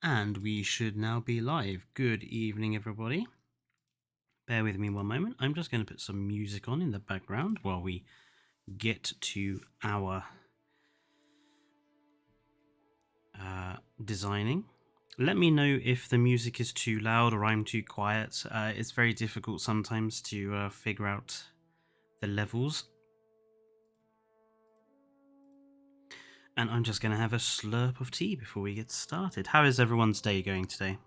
And we should now be live. Good evening, everybody. Bear with me one moment. I'm just going to put some music on in the background while we get to our designing. Let me know if the music is too loud or I'm too quiet. It's very difficult sometimes to figure out the levels. And I'm just going to have a slurp of tea before we get started. How is everyone's day going today?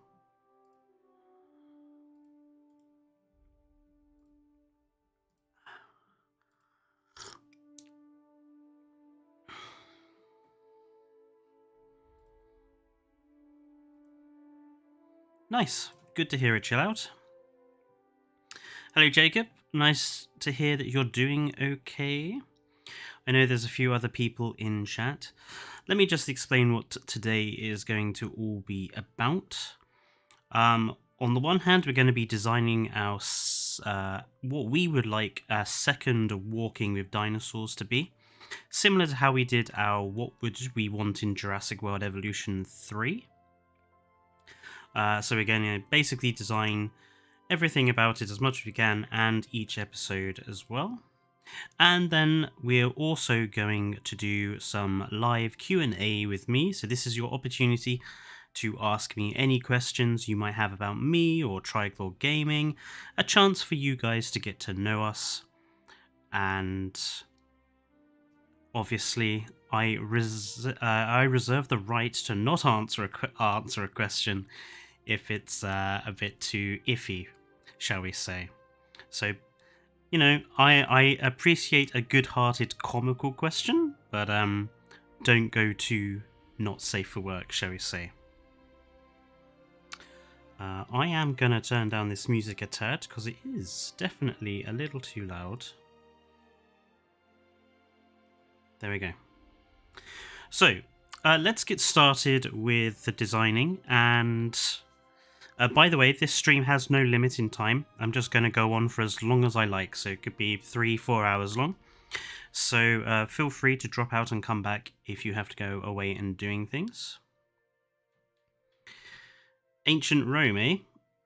Nice. Good to hear it, chill out. Hello, Jacob. Nice to hear that you're doing okay. I know there's a few other people in chat. Let me just explain what today is going to all be about. On the one hand, we're going to be designing our what we would like our second Walking with Dinosaurs to be. Similar to how we did our What Would We Want in Jurassic World Evolution 3. So we're going to basically design everything about it as much as we can, and each episode as well. And then we're also going to do some live Q&A with me. So this is your opportunity to ask me any questions you might have about me or Triclaw Gaming. A chance for you guys to get to know us. And obviously, I reserve the right to not answer a question if it's a bit too iffy, shall we say. So, you know, I appreciate a good-hearted comical question, but don't go too not safe for work, shall we say. I am going to turn down this music a tad, because it is definitely a little too loud. There we go. So, let's get started with the designing, and by the way, this stream has no limit in time. I'm just going to go on for as long as I like, so it could be 3-4 hours long. So feel free to drop out and come back if you have to go away and doing things. Ancient Rome, eh?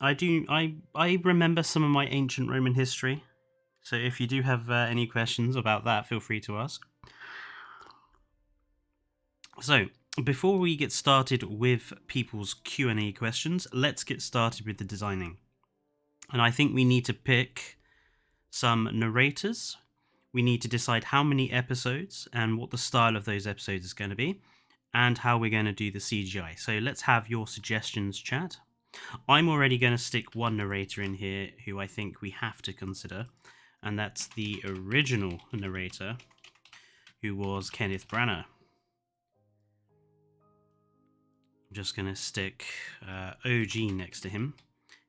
I remember some of my ancient Roman history. So if you do have any questions about that, feel free to ask. So, before we get started with people's Q&A questions, let's get started with the designing. And I think we need to pick some narrators. We need to decide how many episodes and what the style of those episodes is going to be, and how we're going to do the CGI. So let's have your suggestions, chat. I'm already going to stick one narrator in here who I think we have to consider, and that's the original narrator, who was Kenneth Branagh. I'm just going to stick OG next to him,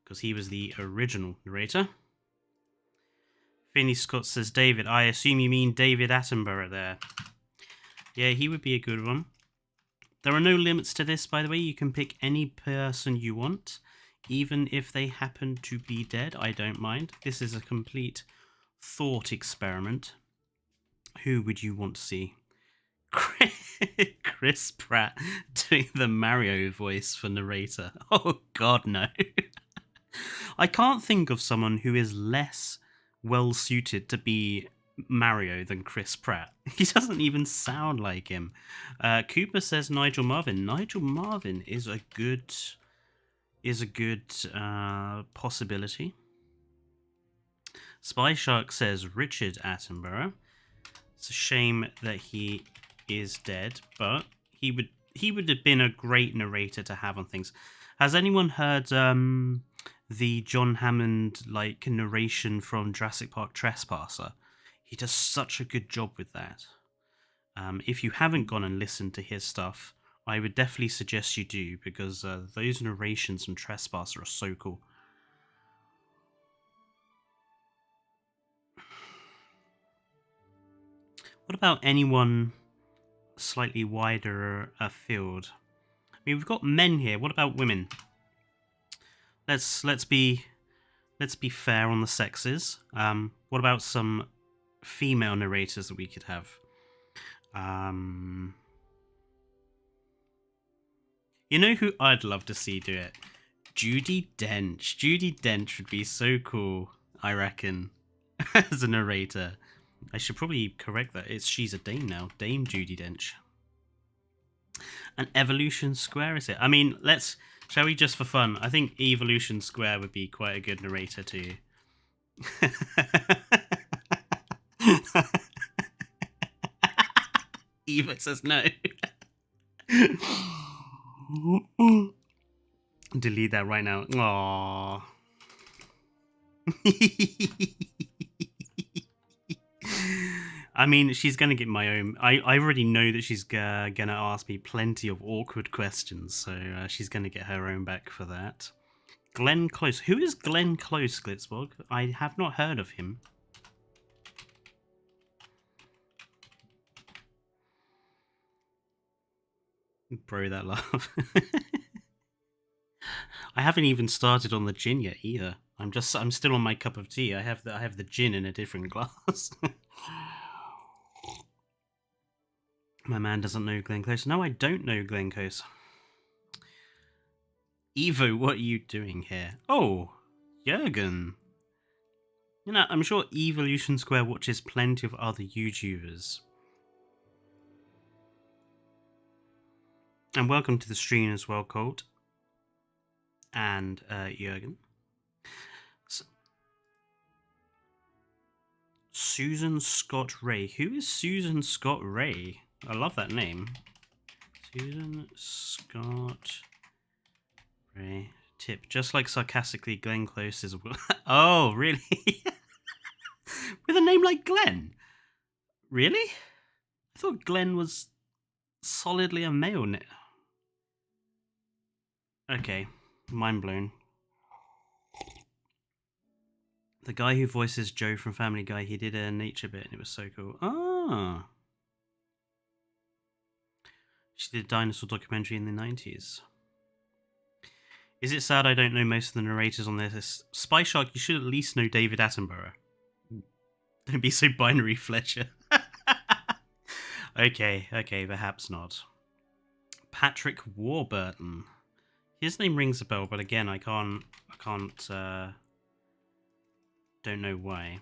because he was the original narrator. Finney Scott says, David, I assume you mean David Attenborough there. Yeah, he would be a good one. There are no limits to this, by the way. You can pick any person you want, even if they happen to be dead. I don't mind. This is a complete thought experiment. Who would you want to see? Chris Pratt doing the Mario voice for narrator. Oh god, no. I can't think of someone who is less well suited to be Mario than Chris Pratt. He doesn't even sound like him. Cooper says Nigel Marven. Nigel Marven is a good possibility. Spy Shark says Richard Attenborough. It's a shame that he is dead, but he would have been a great narrator to have on things. Has anyone heard the John Hammond like narration from Jurassic Park Trespasser? He does such a good job with that. If you haven't gone and listened to his stuff, I would definitely suggest you do, because those narrations from Trespasser are so cool. What about anyone slightly wider afield? I mean, we've got men here. What about women? Let's be fair on the sexes. What about some female narrators that we could have? You know who I'd love to see do it? Judi Dench. Judi Dench would be so cool, I reckon, as a narrator. I should probably correct that. She's a dame now. Dame Judi Dench. An Evolution Square, is it? I mean, shall we just for fun? I think Evolution Square would be quite a good narrator too. Eva says no. Delete that right now. Aww. I mean, she's going to get my own. I already know that she's going to ask me plenty of awkward questions, so she's going to get her own back for that. Glenn Close. Who is Glenn Close, Glitzbog? I have not heard of him. Bro, that laugh. I haven't even started on the gin yet either. I'm still on my cup of tea. I have the gin in a different glass. My man doesn't know Glenn Close. No, I don't know Glenn Close. Evo, what are you doing here? Oh, Jürgen. You know, I'm sure Evolution Square watches plenty of other YouTubers. And welcome to the stream as well, Colt. And Jürgen. Susan Scott Ray. Who is Susan Scott Ray? I love that name. Susan Scott Ray. Tip. Just like sarcastically, Glenn Close is... Oh, really? With a name like Glenn? Really? I thought Glenn was solidly a male name. Okay. Mind blown. The guy who voices Joe from Family Guy, he did a nature bit and it was so cool. Ah. She did a dinosaur documentary in the 90s. Is it sad I don't know most of the narrators on this? Spy Shark, you should at least know David Attenborough. Don't be so binary, Fletcher. Okay, perhaps not. Patrick Warburton. His name rings a bell, but again, I can't, don't know why.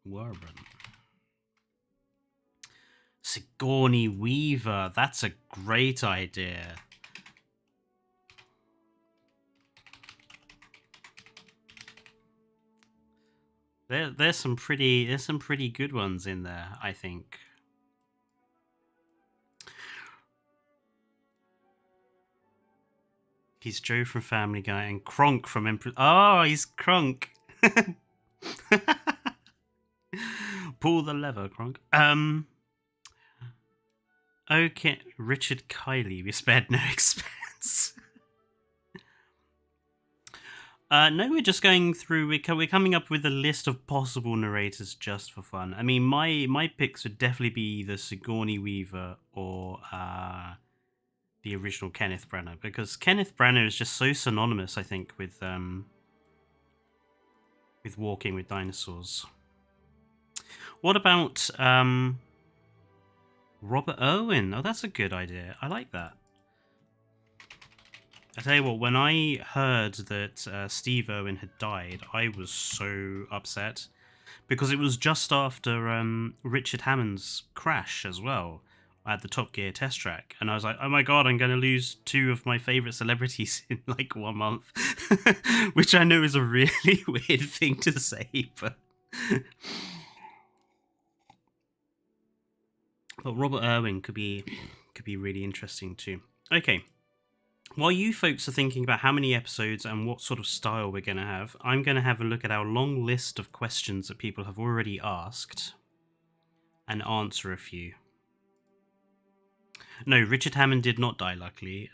Warburton. Sigourney Weaver. That's a great idea. There's some pretty good ones in there, I think. He's Joe from Family Guy and Kronk from Emperor. Oh, he's Kronk. Pull the lever, Kronk. Okay, Richard Kiley. We spared no expense. No, we're just going through. We're coming up with a list of possible narrators just for fun. I mean, my picks would definitely be either Sigourney Weaver or the original Kenneth Branagh, because Kenneth Branagh is just so synonymous, I think, with Walking with Dinosaurs. What about Robert Irwin? Oh, that's a good idea. I like that. I tell you what, when I heard that Steve Irwin had died, I was so upset, because it was just after Richard Hammond's crash as well at the Top Gear test track, and I was like, oh my god, I'm going to lose two of my favourite celebrities in like 1 month, which I know is a really weird thing to say, but Robert Irwin could be really interesting too. Okay. While you folks are thinking about how many episodes and what sort of style we're going to have, I'm going to have a look at our long list of questions that people have already asked and answer a few. No, Richard Hammond did not die, luckily.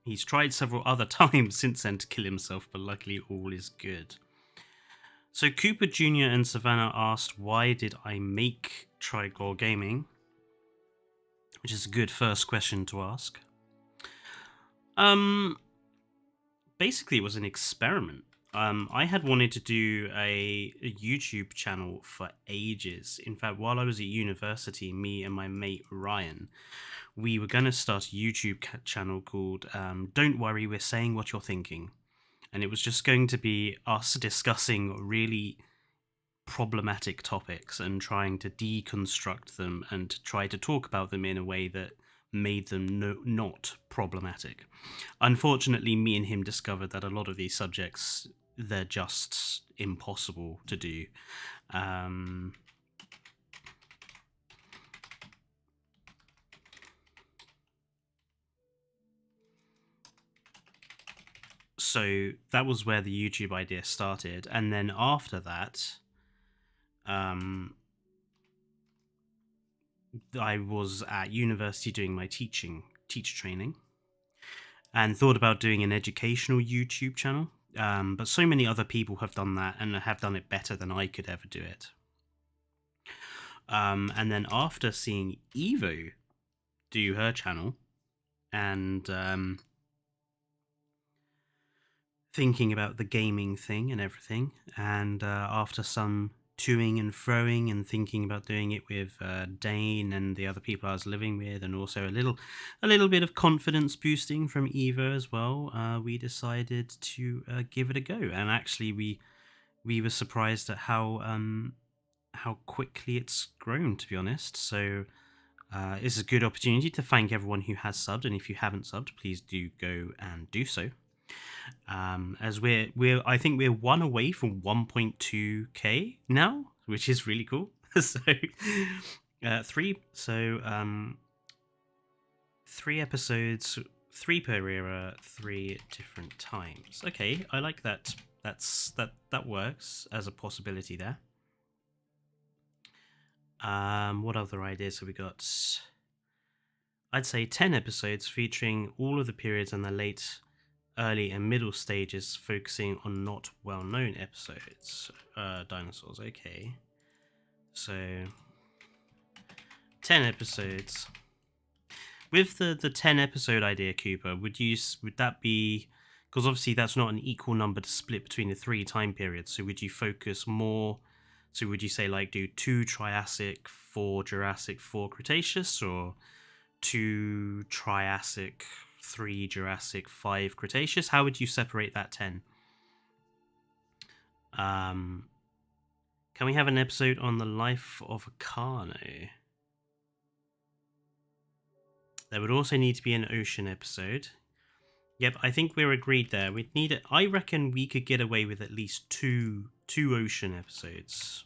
He's tried several other times since then to kill himself, but luckily all is good. So Cooper Jr. and Savannah asked, why did I make Triclaw Gaming? Which is a good first question to ask. Basically it was an experiment. I had wanted to do a YouTube channel for ages. In fact, while I was at university, me and my mate Ryan, we were going to start a YouTube channel called Don't Worry, We're Saying What You're Thinking. And it was just going to be us discussing really problematic topics and trying to deconstruct them and try to talk about them in a way that made them not problematic. Unfortunately, me and him discovered that a lot of these subjects, they're just impossible to do. So that was where the YouTube idea started, and then after that, I was at university doing my teacher training, and thought about doing an educational YouTube channel. But so many other people have done that and have done it better than I could ever do it. And then after seeing Evo do her channel and thinking about the gaming thing and everything, and after some toing and froing and thinking about doing it with Dane and the other people I was living with, and also a little bit of confidence boosting from Eva as well, we decided to give it a go. And actually, we were surprised at how quickly it's grown, to be honest. So it's a good opportunity to thank everyone who has subbed, and if you haven't subbed, please do go and do so. As I think we're one away from 1.2k now, which is really cool. So three episodes, 3 per era, 3 different times. Okay, I like that. That works as a possibility there. What other ideas have we got? I'd say 10 episodes featuring all of the periods and the late, early and middle stages, focusing on not well-known episodes. Dinosaurs, okay. So 10 episodes. With the 10 episode idea, Cooper, would that be, because obviously that's not an equal number to split between the 3 time periods, so would you focus more, so would you say like do 2 Triassic, 4 Jurassic, 4 Cretaceous, or 2 Triassic, 3 Jurassic, 5 Cretaceous? How would you separate that 10? Can we have an episode on the life of a Carno? There would also need to be an ocean episode. Yep, I think we're agreed there. We'd need it. I reckon we could get away with at least two ocean episodes.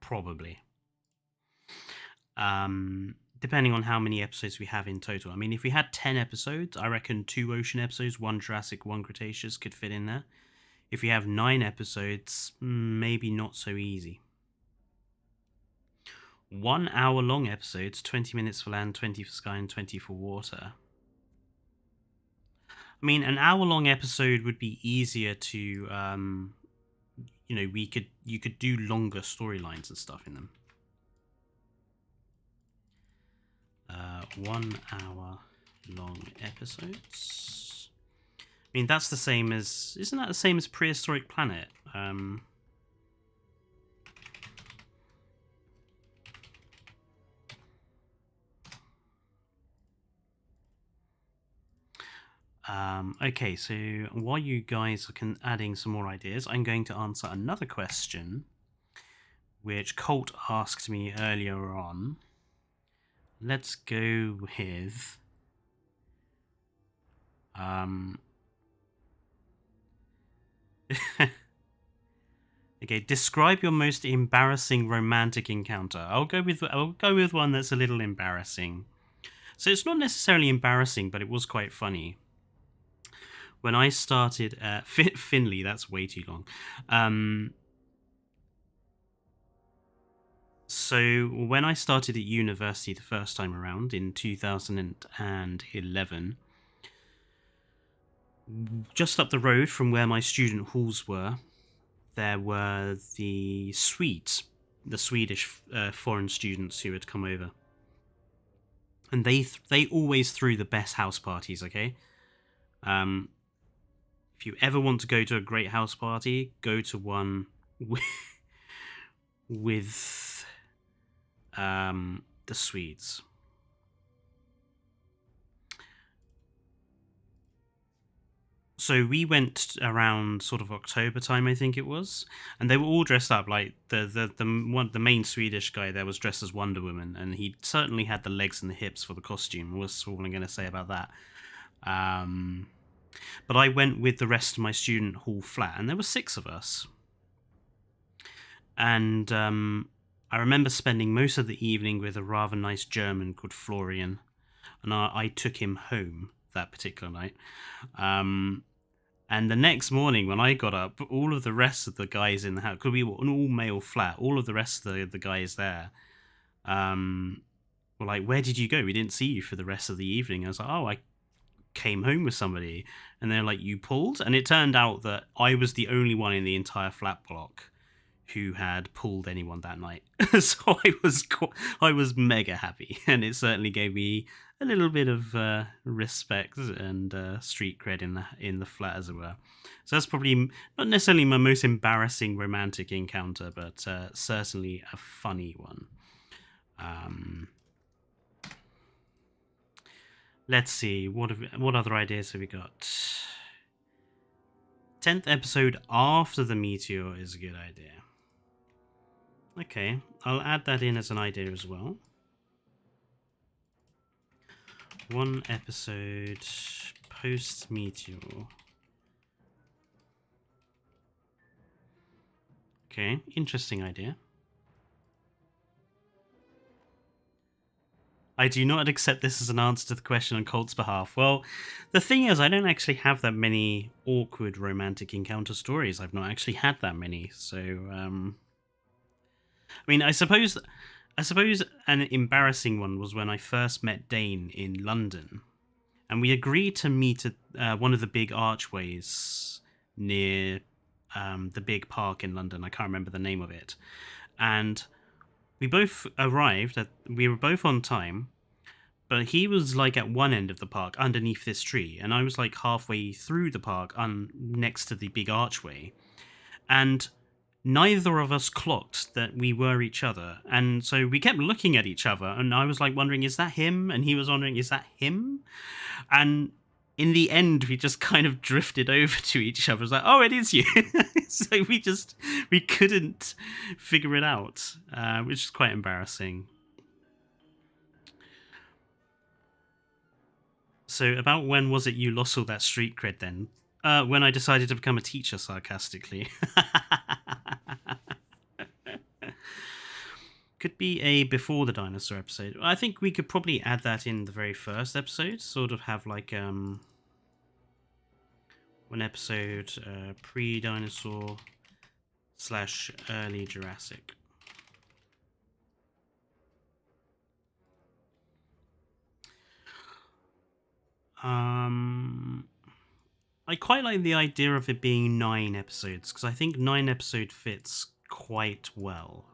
Probably. Depending on how many episodes we have in total. I mean, if we had 10 episodes, I reckon 2 ocean episodes, 1 Jurassic, 1 Cretaceous could fit in there. If we have 9 episodes, maybe not so easy. 1 hour long episodes, 20 minutes for land, 20 for sky, and 20 for water. I mean, an hour long episode would be easier to, you know, you could do longer storylines and stuff in them. 1 hour long episodes. I mean, that's the same as, isn't that the same as Prehistoric Planet? Okay, so while you guys are adding some more ideas, I'm going to answer another question which Colt asked me earlier on. Let's go with okay, describe your most embarrassing romantic encounter. I'll go with one that's a little embarrassing. So it's not necessarily embarrassing, but it was quite funny. When I started at Finley, that's way too long. So when I started at university the first time around in 2011, just up the road from where my student halls were, there were the Swedish foreign students who had come over, and they always threw the best house parties. Okay, Um, if you ever want to go to a great house party, go to one with the Swedes. So we went around sort of October time, I think it was, and they were all dressed up like the main Swedish guy there was dressed as Wonder Woman, and he certainly had the legs and the hips for the costume. Was all I'm going to say about that. But I went with the rest of my student hall flat, and there were 6 of us. And I remember spending most of the evening with a rather nice German called Florian, and I took him home that particular night. And the next morning when I got up, all of the rest of the guys in the house, because we were an all-male flat, all of the rest of the guys there were like, where did you go? We didn't see you for the rest of the evening. I was like, oh, I came home with somebody. And they're like, you pulled? And it turned out that I was the only one in the entire flat block who had pulled anyone that night. So I was mega happy, and it certainly gave me a little bit of respect and street cred in the flat, as it were. So that's probably not necessarily my most embarrassing romantic encounter, but certainly a funny one. Let's see, what other ideas have we got? 10th episode after the meteor is a good idea. Okay, I'll add that in as an idea as well. 1 episode post-meteor. Okay, interesting idea. I do not accept this as an answer to the question on Colt's behalf. Well, the thing is, I don't actually have that many awkward romantic encounter stories. I've not actually had that many, so I mean, I suppose an embarrassing one was when I first met Dane in London, and we agreed to meet at one of the big archways near the big park in London. I can't remember the name of it. And we both arrived we were both on time, but he was like at one end of the park underneath this tree, and I was like halfway through the park next to the big archway. And neither of us clocked that we were each other, and so we kept looking at each other, and I was like wondering, is that him? And he was wondering, is that him? And in the end, we just kind of drifted over to each other. It was like, oh, it is you. So we couldn't figure it out, which is quite embarrassing. So about when was it you lost all that street cred then? When I decided to become a teacher, sarcastically. Could be a before the dinosaur episode. I think we could probably add that in the very first episode. Sort of have like one episode pre-dinosaur / early Jurassic. I quite like the idea of it being 9 episodes, because I think 9 episode fits quite well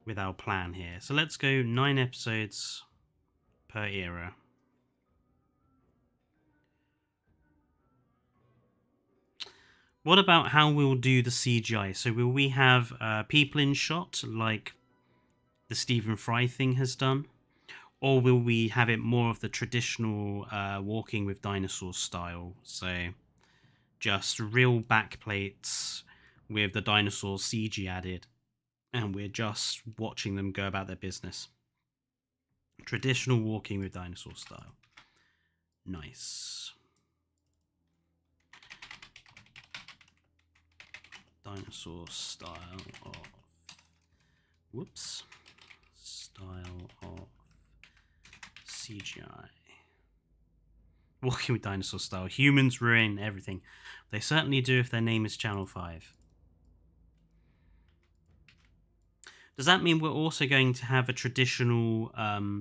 with our plan here. So let's go 9 episodes per era. What about how we'll do the CGI? So will we have people in shot like the Stephen Fry thing has done? Or will we have it more of the traditional Walking with Dinosaurs style? So just real backplates with the dinosaurs CG added, and we're just watching them go about their business. Traditional Walking with Dinosaurs style. Nice. Dinosaur style of... Whoops. Style of CGI. Walking with Dinosaur style. Humans ruin everything. They certainly do if their name is Channel 5. Does that mean we're also going to have a traditional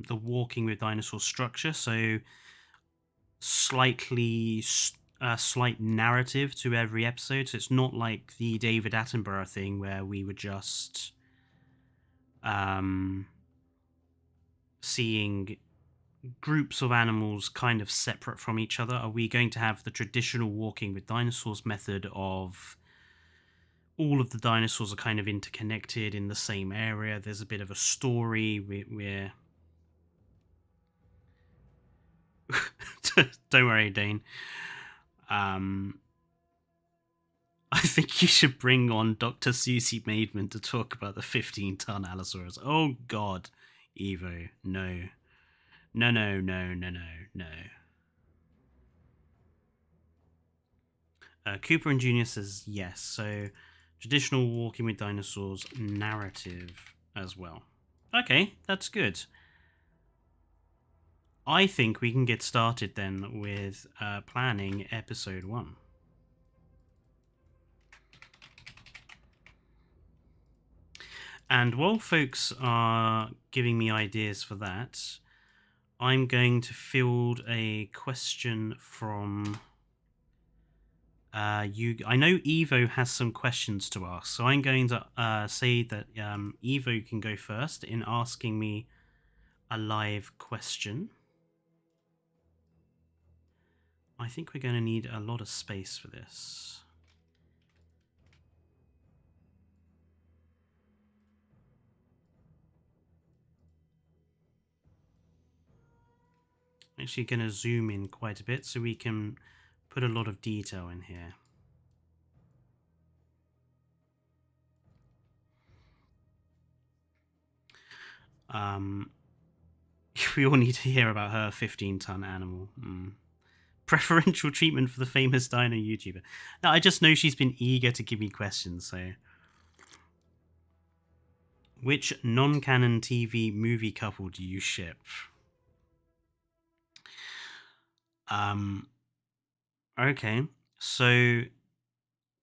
the Walking with Dinosaurs structure? So slight narrative to every episode. So it's not like the David Attenborough thing where we were just seeing groups of animals kind of separate from each other? Are we going to have the traditional Walking with Dinosaurs method of all of the dinosaurs are kind of interconnected in the same area? There's a bit of a story. We're don't worry, Dane. I think you should bring on Dr. Susie Maidman to talk about the 15-ton Allosaurus. Oh God, Evo, no. No, no, no, no, no, no. Cooper and Junior says yes, so traditional Walking with Dinosaurs narrative as well. Okay, that's good. I think we can get started then with planning episode 1. And while folks are giving me ideas for that, I'm going to field a question from you. I know Evo has some questions to ask, so I'm going to say that Evo can go first in asking me a live question. I think we're going to need a lot of space for this. Actually going to zoom in quite a bit so we can put a lot of detail in here. We all need to hear about her 15-ton animal. Preferential treatment for the famous dino YouTuber. Now, I just know she's been eager to give me questions, so... Which non-canon TV movie couple do you ship? Okay, so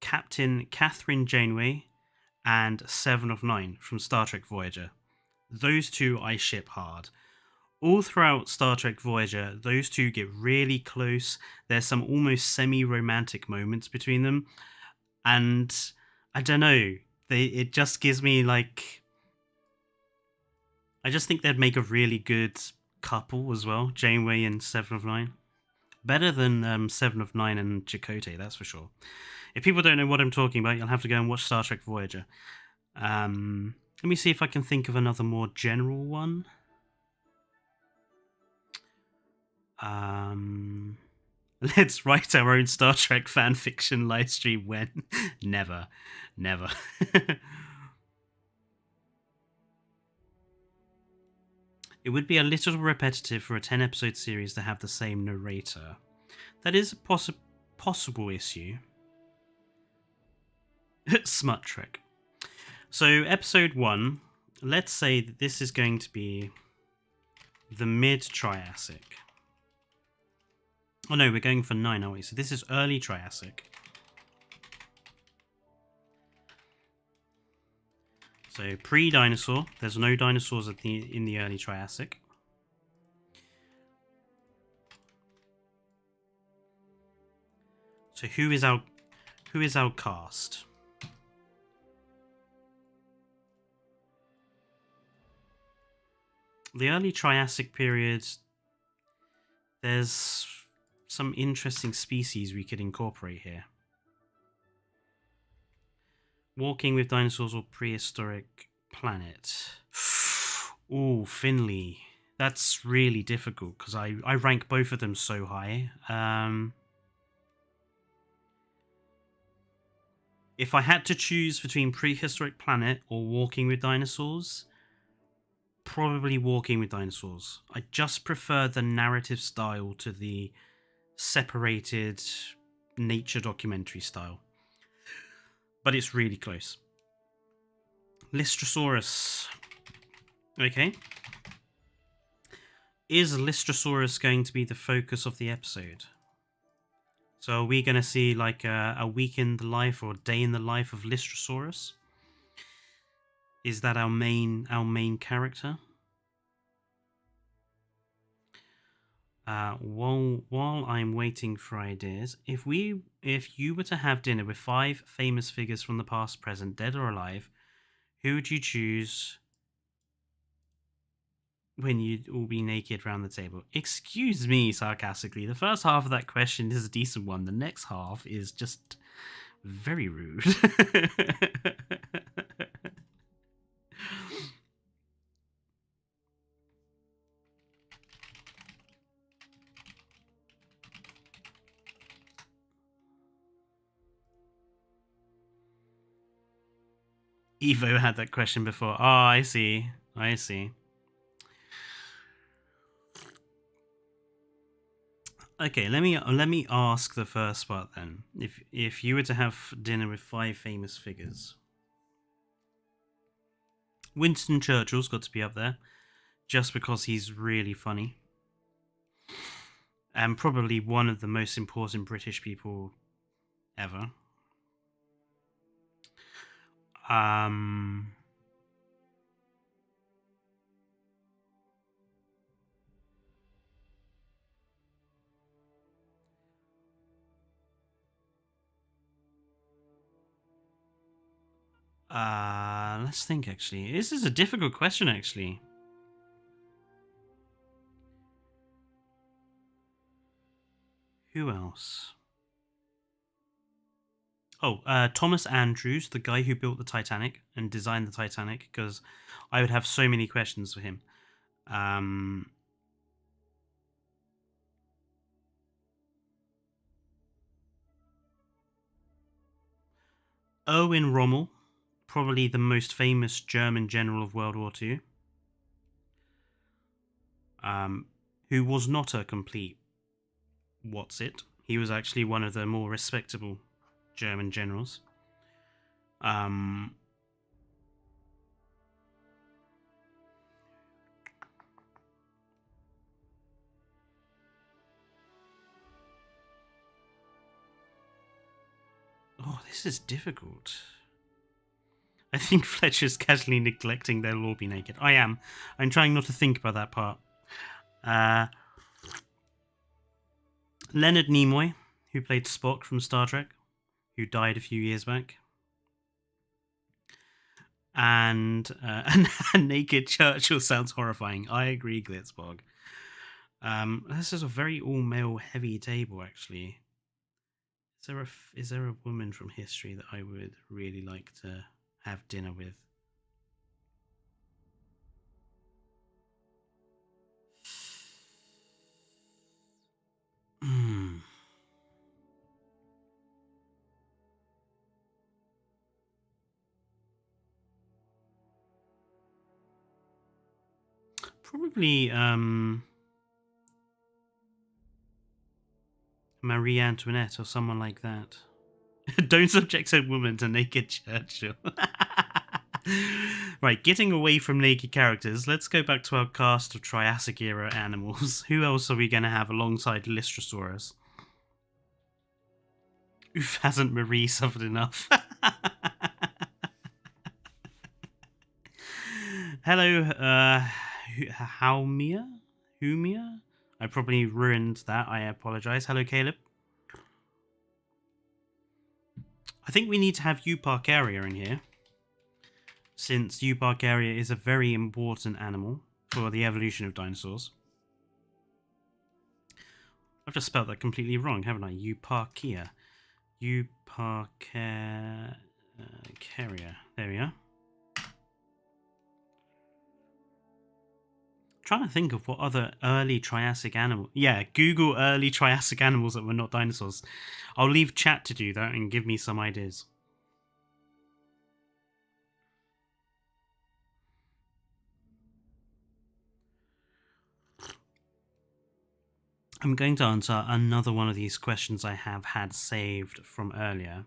Captain Catherine Janeway and Seven of Nine from Star Trek Voyager. Those two I ship hard. All throughout Star Trek Voyager, those two get really close. There's some almost semi-romantic moments between them. And I don't know, it just gives me like... I just think they'd make a really good couple as well, Janeway and Seven of Nine. Better than Seven of Nine and Chakotay, that's for sure. If people don't know what I'm talking about, you'll have to go and watch Star Trek Voyager. Let me see if I can think of another more general one. Let's write our own Star Trek fanfiction livestream when? Never. Never. It would be a little repetitive for a 10-episode series to have the same narrator. That is a possible issue. Smut trick. So, episode 1, let's say that this is going to be the mid-Triassic. Oh no, we're going for 9, aren't we? So this is early Triassic. So pre-dinosaur. There's no dinosaurs in the early Triassic. So who is our cast? The early Triassic period, there's some interesting species we could incorporate here. Walking with Dinosaurs or Prehistoric Planet. Ooh, Finley. That's really difficult because I rank both of them so high. If I had to choose between Prehistoric Planet or Walking with Dinosaurs, probably Walking with Dinosaurs. I just prefer the narrative style to the separated nature documentary style. But it's really close. Lystrosaurus. Okay. Is Lystrosaurus going to be the focus of the episode? So are we going to see like a week in the life or a day in the life of Lystrosaurus? Is that our main character? While I'm waiting for ideas, if you were to have dinner with 5 famous figures from the past, present, dead or alive, who would you choose when you'd all be naked round the table. Excuse me, sarcastically. The first half of that question is a decent one. The next half is just very rude. Evo had that question before. Oh, I see. I see. Okay, let me ask the first part then. If you were to have dinner with 5 famous figures, Winston Churchill's got to be up there, just because he's really funny, and probably one of the most important British people ever. Let's think, actually. This is a difficult question, actually. Who else? Oh, Thomas Andrews, the guy who built the Titanic and designed the Titanic, because I would have so many questions for him. Erwin Rommel, probably the most famous German general of World War II, who was not a complete what's-it. He was actually one of the more respectable German generals. Oh, this is difficult. I think Fletcher's casually neglecting their all be naked. I am. I'm trying not to think about that part. Leonard Nimoy, who played Spock from Star Trek, who died a few years back. And a naked Churchill sounds horrifying. I agree, Glitzbog. This is a very all-male heavy table, actually. Is there a woman from history that I would really like to have dinner with? Probably Marie Antoinette or someone like that. Don't subject a woman to naked Churchill. Right, getting away from naked characters, let's go back to our cast of Triassic era animals. Who else are we going to have alongside Lystrosaurus? Oof, hasn't Marie suffered enough? Hello, Humia? I probably ruined that. I apologize. Hello, Caleb. I think we need to have Euparkeria in here, since Euparkeria is a very important animal for the evolution of dinosaurs. I've just spelled that completely wrong, haven't I? Euparkeria. Euparkeria. There we are. Trying to think of what other early Triassic animal. Yeah, Google early Triassic animals that were not dinosaurs. I'll leave chat to do that and give me some ideas. I'm going to answer another one of these questions I have had saved from earlier.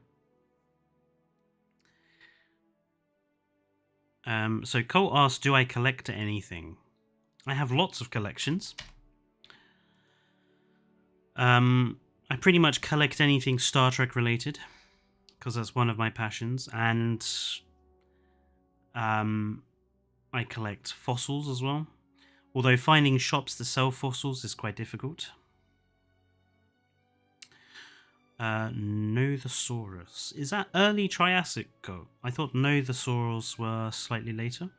So Cole asked, do I collect anything? I have lots of collections. I pretty much collect anything Star Trek related, because that's one of my passions, and I collect fossils as well, although finding shops that sell fossils is quite difficult. Nothosaurus. Is that early Triassic? I thought Nothosaurs were slightly later.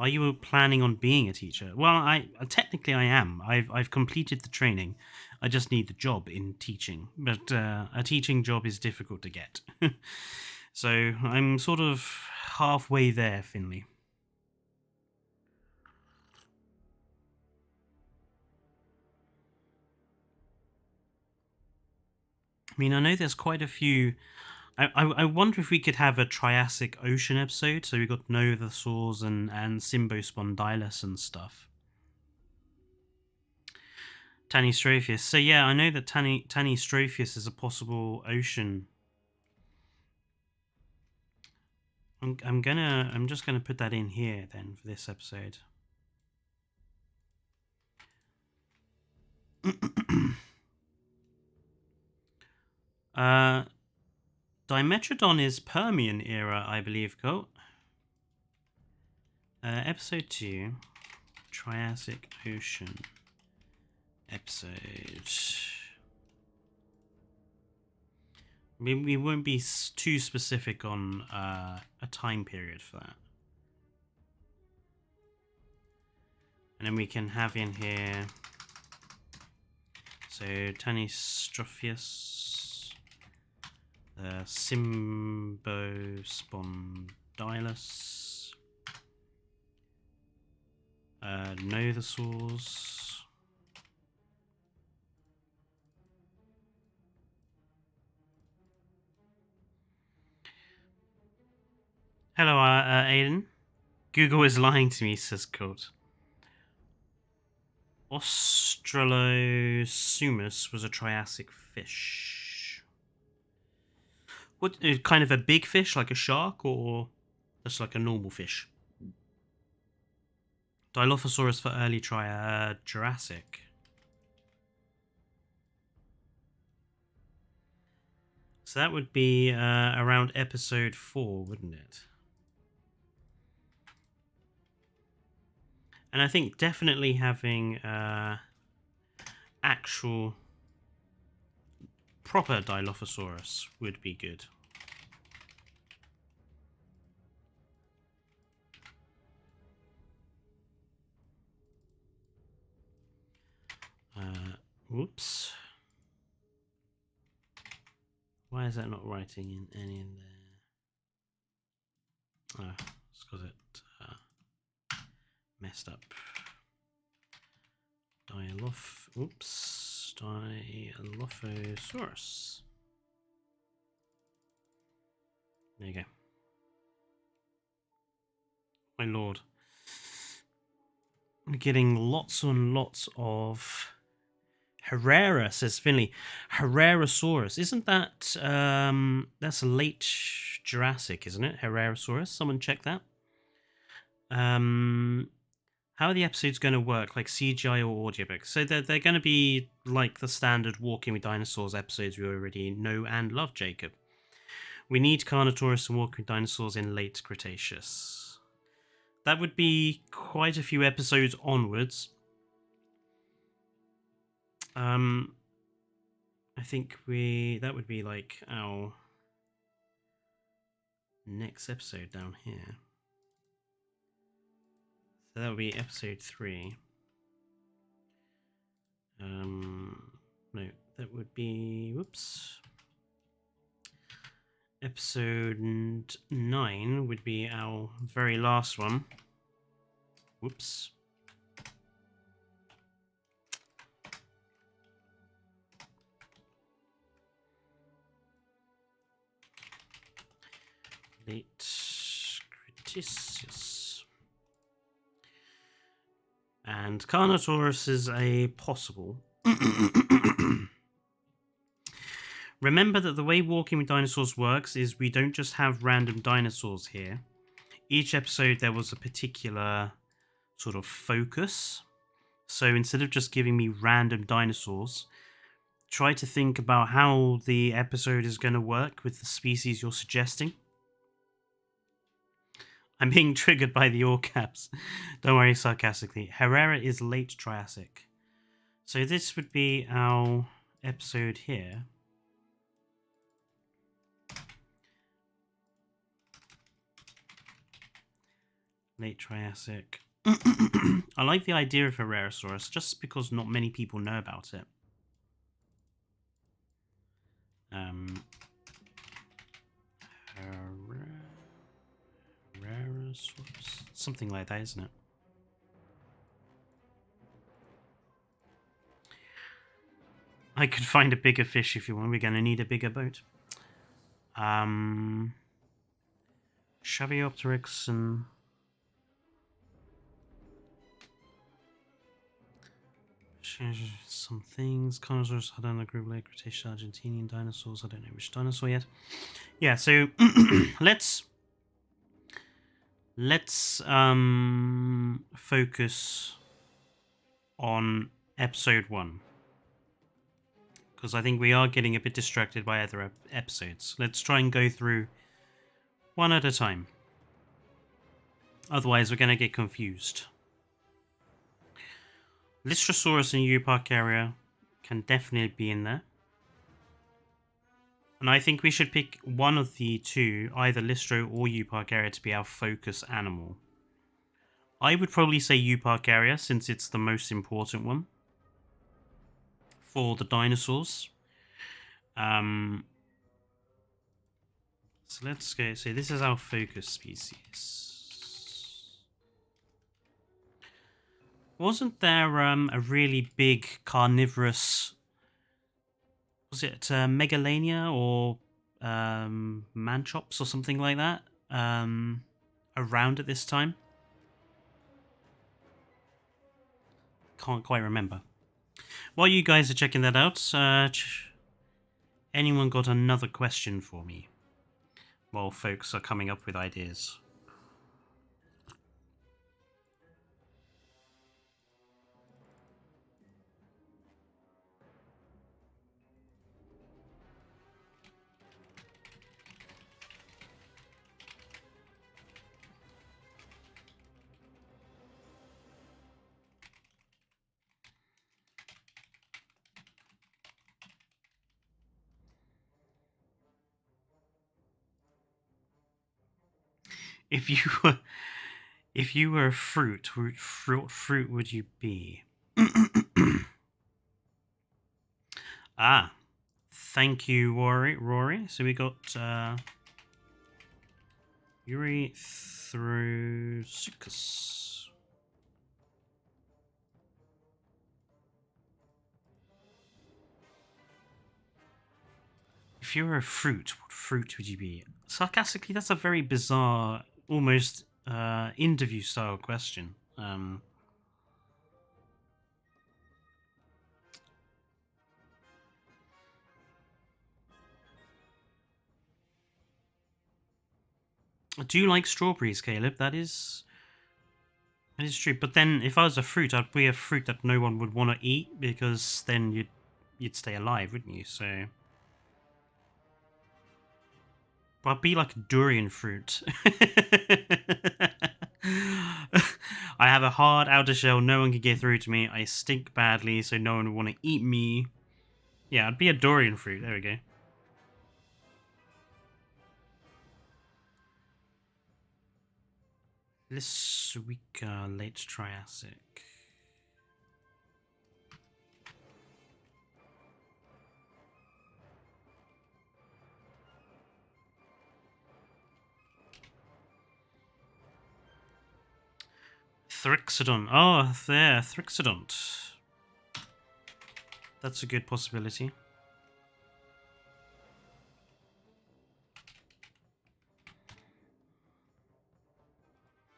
Are you planning on being a teacher? Well, I technically I am. I've completed the training. I just need the job in teaching. But a teaching job is difficult to get. So I'm sort of halfway there, Finley. I mean, I know there's quite a few. I wonder if we could have a Triassic Ocean episode. So we got Nothosaurs and Symbospondylus and stuff. Tanystropheus. So yeah, I know that Tanystropheus is a possible ocean. I'm just gonna put that in here then for this episode. Dimetrodon is Permian era, I believe, Colt. Episode 2, Triassic Ocean episode. We won't be too specific on a time period for that. And then we can have in here, so Tanystropheus, Symbospondylus, Nothosaurs, hello, Aiden. Google is lying to me, says Colt. Australosumus was a Triassic fish. What, kind of a big fish, like a shark, or just like a normal fish? Dilophosaurus for early Jurassic. So that would be around episode 4, wouldn't it? And I think definitely having actual proper Dilophosaurus would be good. Whoops. Why is that not writing in any in there? Oh, it's because it messed up. Dilophosaurus. There you go. My lord. I'm getting lots and lots of Herrera, says Finley. Herrerasaurus. Isn't that that's late Jurassic, isn't it? Herrerasaurus. Someone check that. How are the episodes going to work? Like CGI or audiobooks? So they're going to be like the standard Walking with Dinosaurs episodes we already know and love, Jacob. We need Carnotaurus and Walking with Dinosaurs in late Cretaceous. That would be quite a few episodes onwards. I think that would be like our next episode down here. So that would be episode 3. No, that would be, whoops. Episode 9 would be our very last one. Whoops. Late Cretaceous. And Carnotaurus is a possible. Remember that the way Walking with Dinosaurs works is we don't just have random dinosaurs here. Each episode there was a particular sort of focus. So instead of just giving me random dinosaurs, try to think about how the episode is going to work with the species you're suggesting. I'm being triggered by the all caps. Don't worry, sarcastically. Herrera is late Triassic. So this would be our episode here. Late Triassic. I like the idea of Herrerasaurus just because not many people know about it. Herrerasaurus. Something like that, isn't it? I could find a bigger fish if you want. We're going to need a bigger boat. Chaviopteryx and... some things. Carnosaurus had an group like Cretaceous Argentinian dinosaurs. I don't know which dinosaur yet. Yeah, so let's focus on episode 1. Because I think we are getting a bit distracted by other episodes. Let's try and go through one at a time. Otherwise, we're going to get confused. Lystrosaurus and Euparkeria can definitely be in there. And I think we should pick one of the two, either Lystro or Euparkeria, to be our focus animal. I would probably say Euparkeria, since it's the most important one for the dinosaurs. So let's go. So this is our focus species. Wasn't there a really big carnivorous... Was it Megalania or Manchops or something like that around at this time? Can't quite remember. While you guys are checking that out, anyone got another question for me? While folks are coming up with ideas. If you were a fruit, what fruit would you be? Ah, thank you, Rory. So we got Jurassicworldevolution. If you were a fruit, what fruit would you be? Sarcastically, that's a very bizarre, almost interview-style question. I do like strawberries, Caleb. That is true. But then, if I was a fruit, I'd be a fruit that no one would want to eat because then you'd stay alive, wouldn't you? So. But I'd be like a durian fruit. I have a hard outer shell, no one can get through to me. I stink badly, so no one would want to eat me. Yeah, I'd be a durian fruit. There we go. Lissuika, late Triassic. Thrixodon. Oh, there, Thrixodont. That's a good possibility.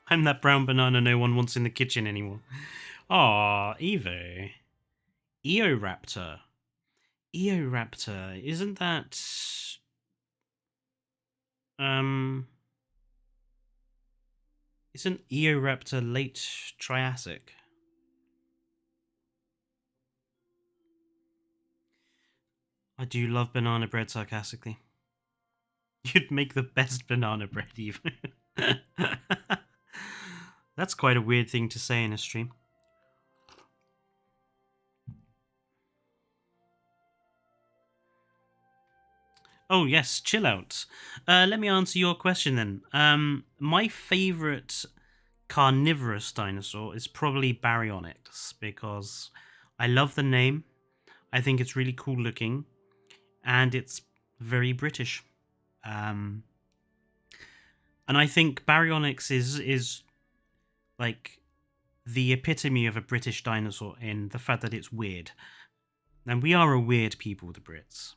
I'm that brown banana no one wants in the kitchen anymore. Aw, Evo. Eoraptor. Eoraptor. Isn't that... Isn't Eoraptor late Triassic? I do love banana bread sarcastically. You'd make the best banana bread, even. That's quite a weird thing to say in a stream. Oh yes, chill out. Let me answer your question then. My favourite carnivorous dinosaur is probably Baryonyx, because I love the name. I think it's really cool looking, and it's very British. And I think Baryonyx is like the epitome of a British dinosaur in the fact that it's weird. And we are a weird people, the Brits.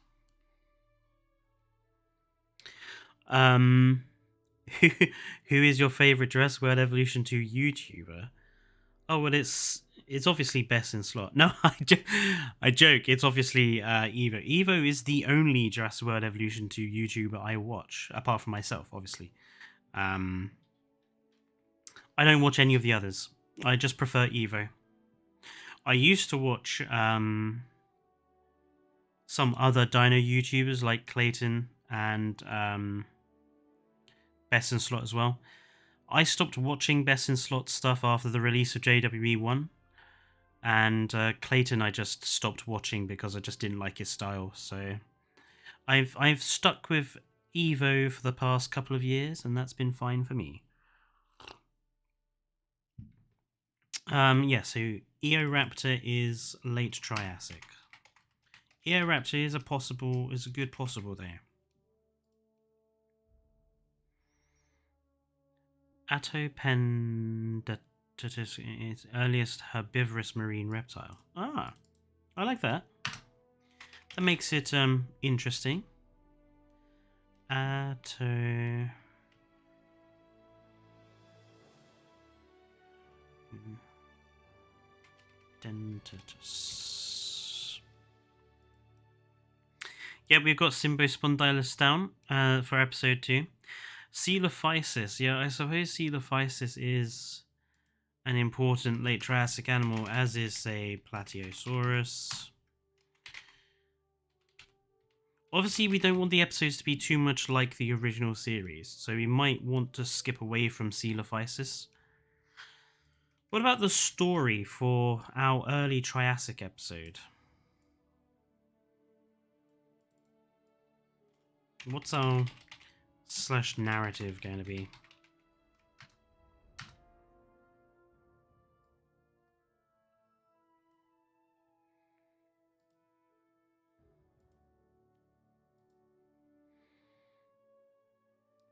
Who is your favorite Jurassic World Evolution 2 YouTuber? Oh, well, it's obviously Best in Slot. No, I joke. It's obviously Evo. Evo is the only Jurassic World Evolution 2 YouTuber I watch, apart from myself, obviously. I don't watch any of the others. I just prefer Evo. I used to watch some other dino YouTubers like Clayton and Best in Slot as well. I stopped watching Best in Slot stuff after the release of JWE1, and Clayton I just stopped watching because I just didn't like his style. So I've stuck with Evo for the past couple of years, and that's been fine for me. Yeah, so Eoraptor is late Triassic. Eoraptor is a good possible there. Atopendatus is earliest herbivorous marine reptile. Ah, I like that. That makes it interesting. Atodentatus. Yeah, we've got Symbospondylus down for episode 2. Coelophysis. Yeah, I suppose Coelophysis is an important late Triassic animal, as is, say, Plateosaurus. Obviously, we don't want the episodes to be too much like the original series, so we might want to skip away from Coelophysis. What about the story for our early Triassic episode? What's our / narrative going to be?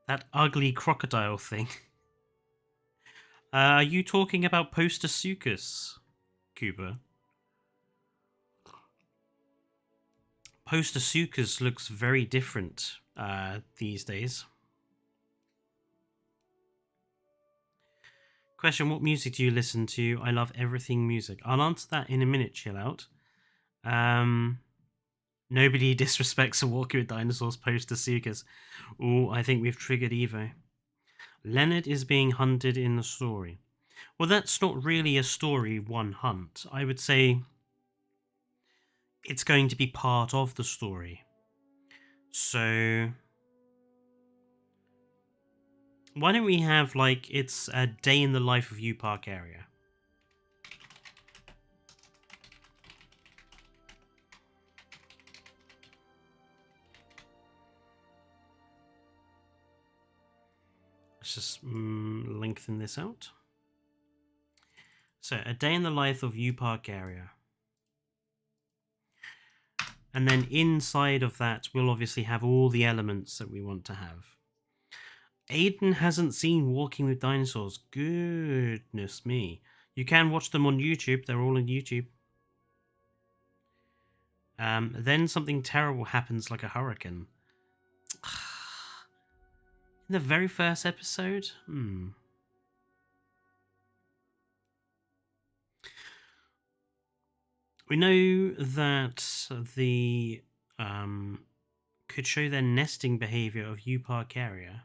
That ugly crocodile thing. Are you talking about Postosuchus, Cooper? Postosuchus looks very different these days. Question, what music do you listen to? I love everything music. I'll answer that in a minute, chill out. Nobody disrespects a Walking with Dinosaurs Postosuchus. Oh, I think we've triggered Evo. Leonard is being hunted in the story. Well, that's not really a story, one hunt. I would say it's going to be part of the story. So why don't we have, like, it's a day in the life of U Park area. Let's just lengthen this out. So, a day in the life of U Park area. And then inside of that, we'll obviously have all the elements that we want to have. Aiden hasn't seen Walking with Dinosaurs. Goodness me. You can watch them on YouTube. They're all on YouTube. Then something terrible happens, like a hurricane. In the very first episode? We know that the could show their nesting behavior of U Park area.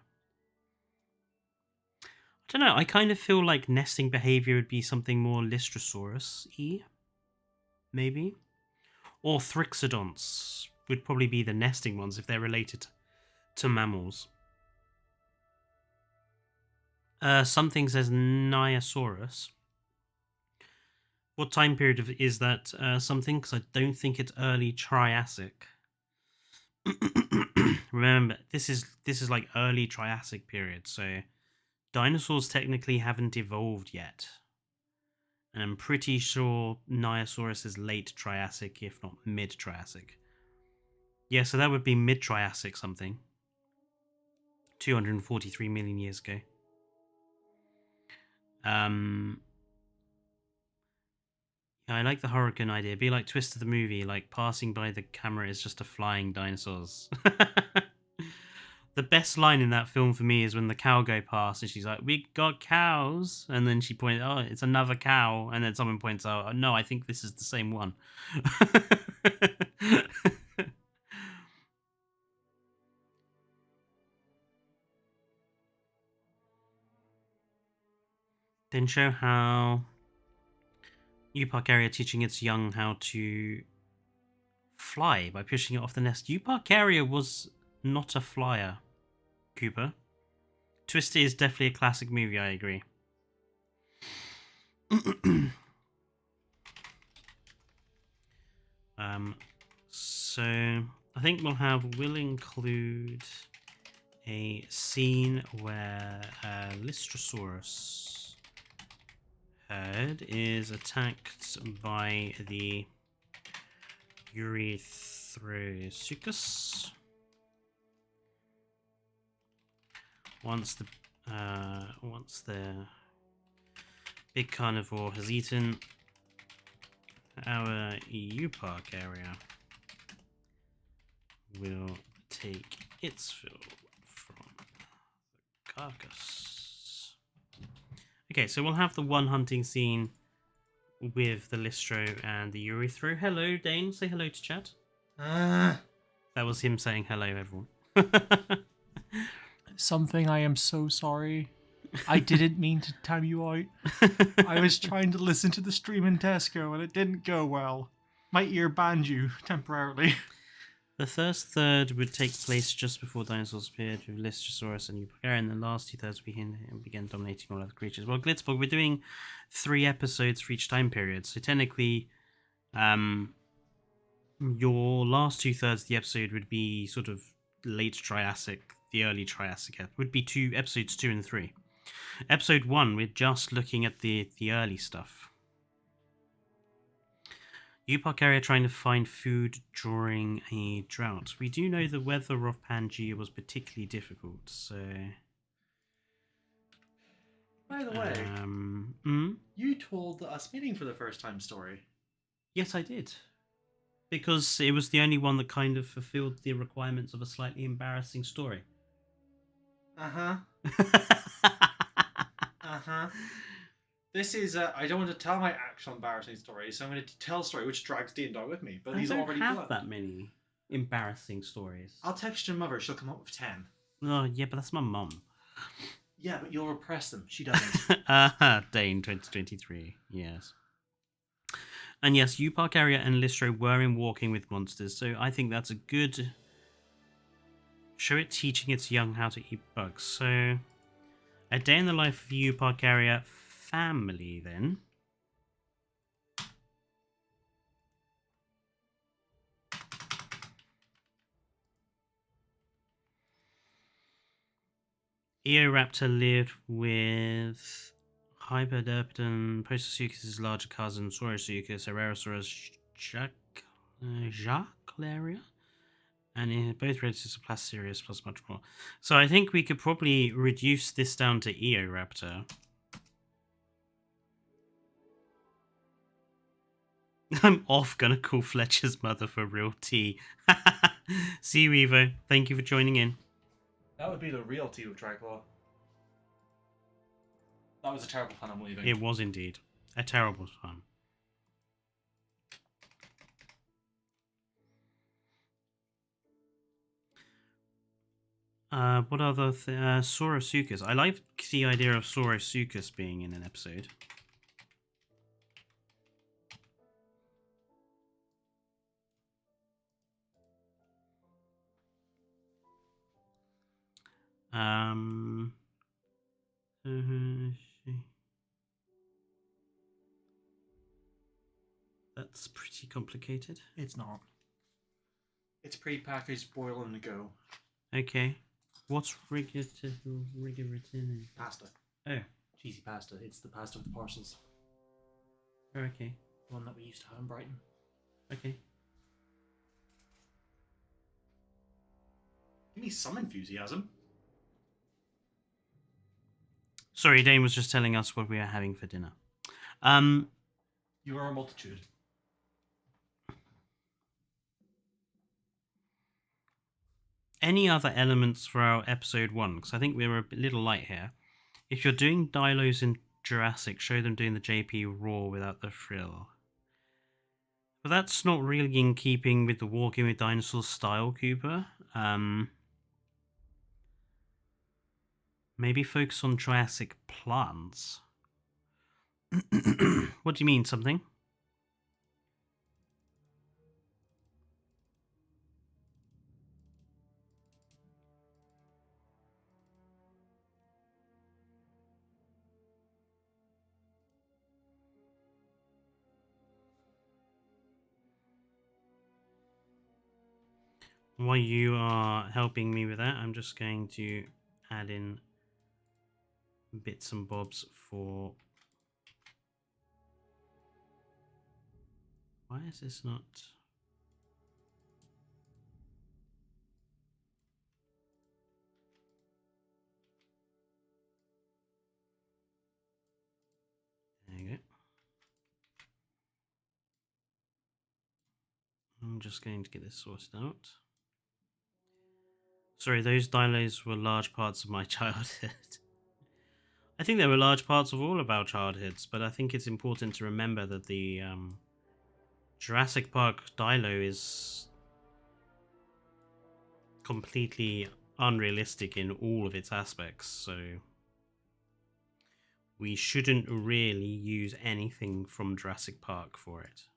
I don't know, I kind of feel like nesting behavior would be something more Lystrosaurus-y, maybe? Or Thrixodonts would probably be the nesting ones if they're related to mammals. Something says Niosaurus. What time period is that something? Because I don't think it's early Triassic. Remember, this is like early Triassic period, so Dinosaurs technically haven't evolved yet. And I'm pretty sure Niosaurus is late Triassic, if not mid-Triassic. Yeah, so that would be mid-Triassic something. 243 million years ago. Yeah, I like the Hurricane idea. Be like Twist of the movie, like passing by the camera is just a flying dinosaurs. The best line in that film for me is when the cow go past and she's like, "We got cows," and then she points, "Oh, it's another cow," and then someone points out, "Oh, no, I think this is the same one." Then show how Euparkeria teaching its young how to fly by pushing it off the nest. Euparkeria was not a flyer, Cooper. Twister is definitely a classic movie, I agree. So I think we'll include a scene where Lystrosaurus herd is attacked by the Urethrosuchus. Once the big carnivore has eaten our Euparkeria will take its fill from the carcass. Okay, so we'll have the one hunting scene with the Lystro and the Urethro. Hello, Dane. Say hello to chat. That was him saying hello, everyone. Something I am so sorry. I didn't mean to time you out. I was trying to listen to the stream in Tesco and it didn't go well. My ear banned you temporarily. The first third would take place just before dinosaurs appeared with Lystrosaurus and Euparkeria, and the last 2/3 began dominating all other creatures. Well, Glitzbog, we're doing 3 episodes for each time period, so technically, your last 2/3 of the episode would be sort of late Triassic, the early Triassic. Would be episodes 2 and 3. Episode 1, we're just looking at the early stuff. Euparkeria trying to find food during a drought. We do know the weather of Pangaea was particularly difficult, so... By the way, you told the Us Meeting for the First Time story. Yes, I did. Because it was the only one that kind of fulfilled the requirements of a slightly embarrassing story. Uh-huh. Uh-huh. This is, I don't want to tell my actual embarrassing story, so I'm going to tell a story which drags Dean Dog with me, but he's already I don't have that many embarrassing stories. I'll text your mother, she'll come up with 10. Oh, yeah, but that's my mum. Yeah, but you'll repress them. She doesn't. Dane 2023, yes. And yes, Euparkeria and Lystro were in Walking with Monsters, so I think that's a good... Show it teaching its young how to eat bugs. So, a day in the life of Euparkeria family, then. Eoraptor lived with Hyperderpidon, Postosuchus' larger cousin, Saurosuchus, Herrerasaurus, Jaclaria, and in both relatives of Placerius plus much more. So I think we could probably reduce this down to Eoraptor. I'm off gonna call Fletcher's mother for real tea. See you, Evo. Thank you for joining in. That would be the real tea with Triclaw. That was a terrible pun, I'm leaving. It was indeed a terrible pun. What other Saurosuchus? I like the idea of Saurosuchus being in an episode. That's pretty complicated. It's not. It's pre-packaged, boil and go. Okay. What's rigor written? Pasta. Oh, Cheesy pasta. It's the pasta with the parcels. okay. The one that we used to have in Brighton. Okay. Give me some enthusiasm. Sorry, Dane was just telling us what we are having for dinner. You are a multitude. Any other elements for our episode 1? Because I think we were a little light here. If you're doing dilos in Jurassic, show them doing the JP raw without the frill. But that's not really in keeping with the Walking with Dinosaurs style, Cooper. Maybe focus on Triassic plants. What do you mean, something? While you are helping me with that, I'm just going to add in bits and bobs for... Why is this not... There you go. I'm just going to get this sorted out. Sorry, those dilos were large parts of my childhood. I think they were large parts of all of our childhoods, but I think it's important to remember that the Jurassic Park dilo is completely unrealistic in all of its aspects, so we shouldn't really use anything from Jurassic Park for it.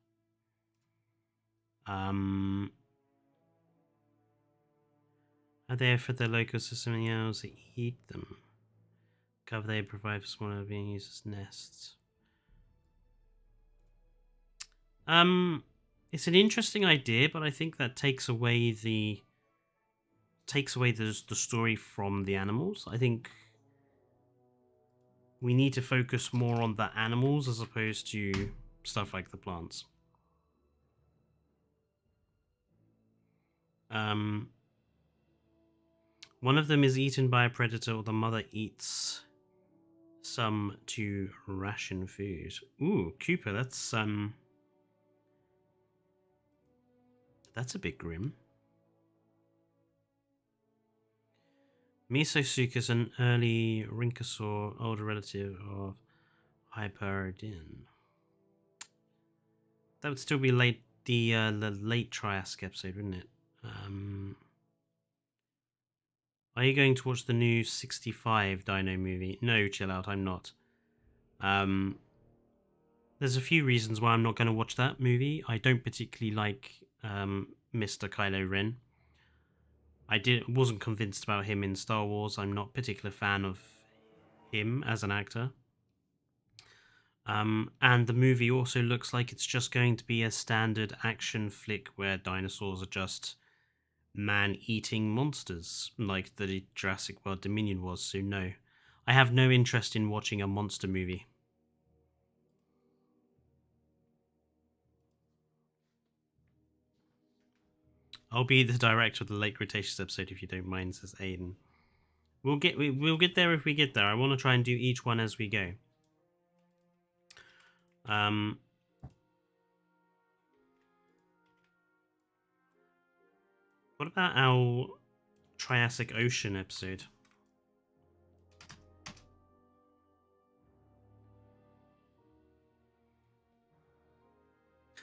Are there for the local system animals that eat them? Cover they provide for smaller being used as nests. It's an interesting idea, but I think that takes away the story from the animals. I think we need to focus more on the animals as opposed to stuff like the plants. One of them is eaten by a predator, or the mother eats some to ration food. Ooh, Cooper, that's a bit grim. Mesosuchus is an early Rhynchosaur, older relative of Hyperodon. That would still be the late Triassic episode, wouldn't it? Are you going to watch the new 65 Dino movie? No, chill out, I'm not. There's a few reasons why I'm not going to watch that movie. I don't particularly like Mr. Kylo Ren. Wasn't convinced about him in Star Wars. I'm not a particular fan of him as an actor. And the movie also looks like it's just going to be a standard action flick where dinosaurs are just man-eating monsters, like the Jurassic World Dominion was, so no. I have no interest in watching a monster movie. I'll be the director of the late Cretaceous episode if you don't mind, says Aiden. We'll get there if we get there. I want to try and do each one as we go. What about our Triassic Ocean episode?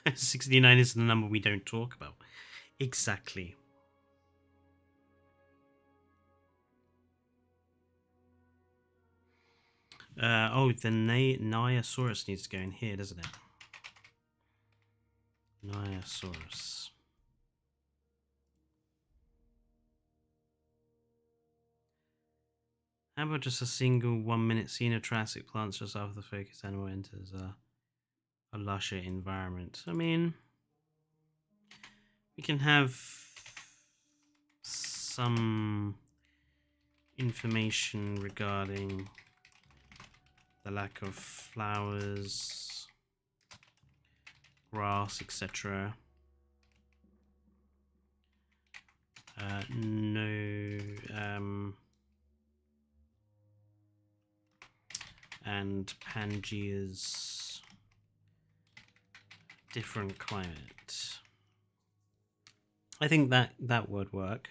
$69 is the number we don't talk about. Exactly. Oh, the Niosaurus needs to go in here, doesn't it? Niosaurus. How about just a single 1 minute scene of Triassic plants just after the focus animal enters a lusher environment? I mean, we can have some information regarding the lack of flowers, grass, etc. No, and Pangea's different climate. I think that would work.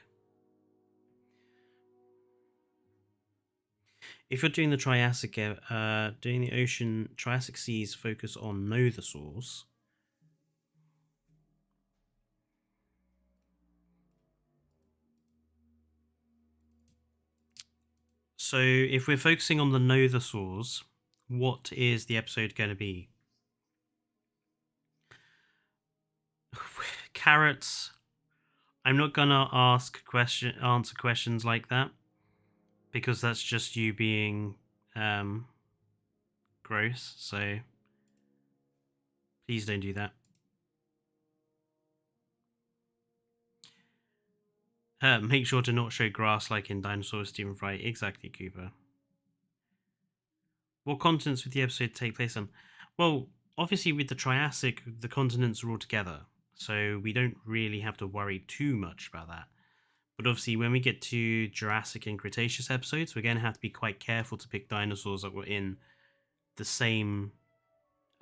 If you're doing the Triassic, doing the ocean, Triassic seas focus on narrators. So if we're focusing on the narrators, what is the episode going to be? Carrots. I'm not gonna answer questions like that, because that's just you being gross. So please don't do that. Make sure to not show grass like in Dinosaurs, Stephen Fry. Exactly, Cooper. What continents would the episode take place on? Well, obviously with the Triassic, the continents are all together, so we don't really have to worry too much about that. But obviously when we get to Jurassic and Cretaceous episodes, we're going to have to be quite careful to pick dinosaurs that were in the same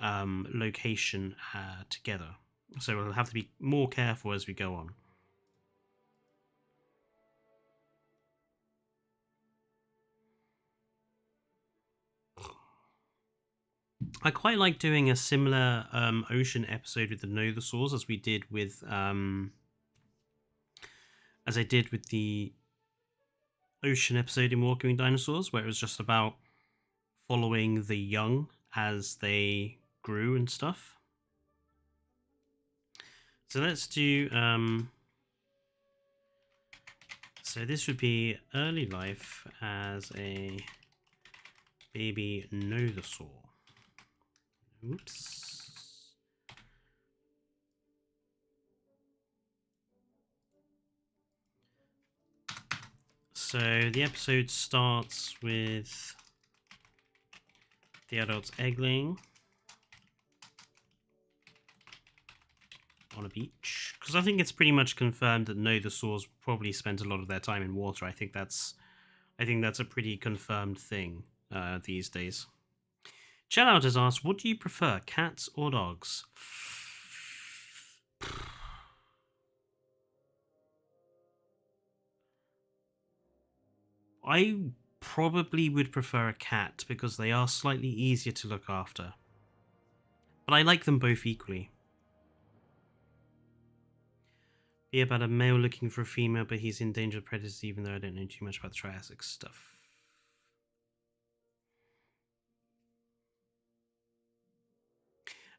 location together. So we'll have to be more careful as we go on. I quite like doing a similar ocean episode with the narrators as we did with as I did with the ocean episode in Walking With Dinosaurs, where it was just about following the young as they grew and stuff. So let's do so this would be early life as a baby narrator. Oops. So the episode starts with the adults egg-laying on a beach, because I think it's pretty much confirmed that narrators probably spent a lot of their time in water. I think that's a pretty confirmed thing these days. Chellout has asked, what do you prefer, cats or dogs? I probably would prefer a cat because they are slightly easier to look after. But I like them both equally. Be about a male looking for a female, but he's in danger of predators, even though I don't know too much about the Triassic stuff.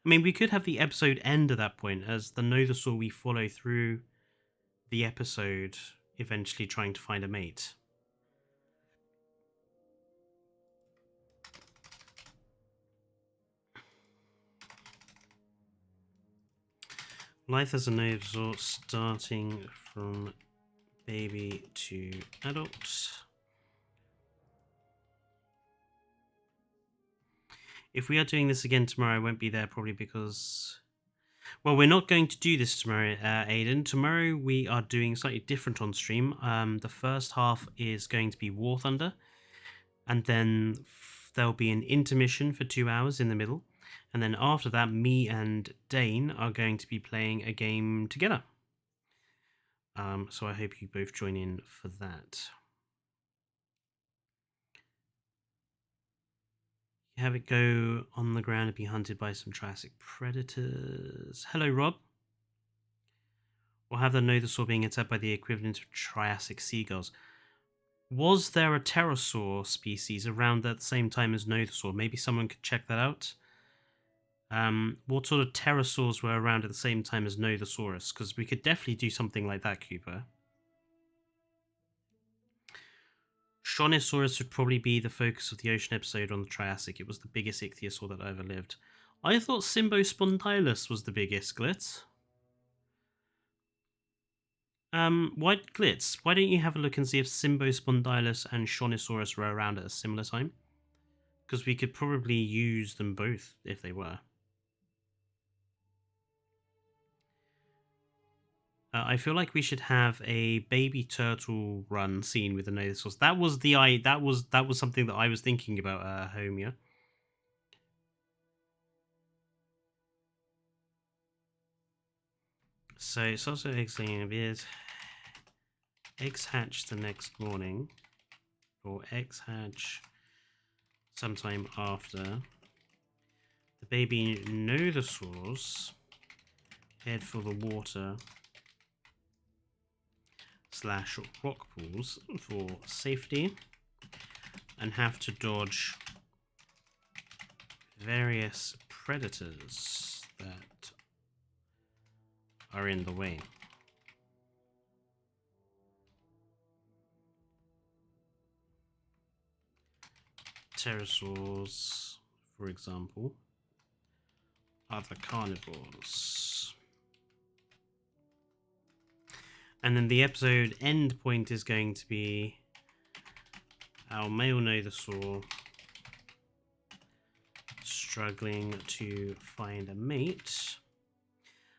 I mean, we could have the episode end at that point, as the narrator we follow through the episode, eventually trying to find a mate. Life as a narrator, starting from baby to adult. If we are doing this again tomorrow, I won't be there probably because... Well, we're not going to do this tomorrow, Aiden. Tomorrow we are doing slightly different on stream. The first half is going to be War Thunder, and then there'll be an intermission for 2 hours in the middle. And then after that, me and Dane are going to be playing a game together. So I hope you both join in for that. Have it go on the ground and be hunted by some Triassic predators. Hello, Rob. Or have the narrator being attacked by the equivalent of Triassic seagulls. Was there a pterosaur species around at the same time as narrator? Maybe someone could check that out. What sort of pterosaurs were around at the same time as Nothosaurus? Because we could definitely do something like that, Cooper. Shonisaurus would probably be the focus of the ocean episode on the Triassic. It was the biggest ichthyosaur that ever lived. I thought Symbospondylus was the biggest, Glitz. Glitz, why don't you have a look and see if Symbospondylus and Shonisaurus were around at a similar time? because we could probably use them both if they were. I feel like we should have a baby turtle run scene with the dinosaurs. That was that was something that I was thinking about, Homia. So it's also eggs laying appears. Eggs hatch the next morning, or eggs hatch sometime after. The baby dinosaurs head for the water / rock pools for safety and have to dodge various predators that are in the way. Pterosaurs, for example, other carnivores. And then the episode end point is going to be our male nothosaur struggling to find a mate.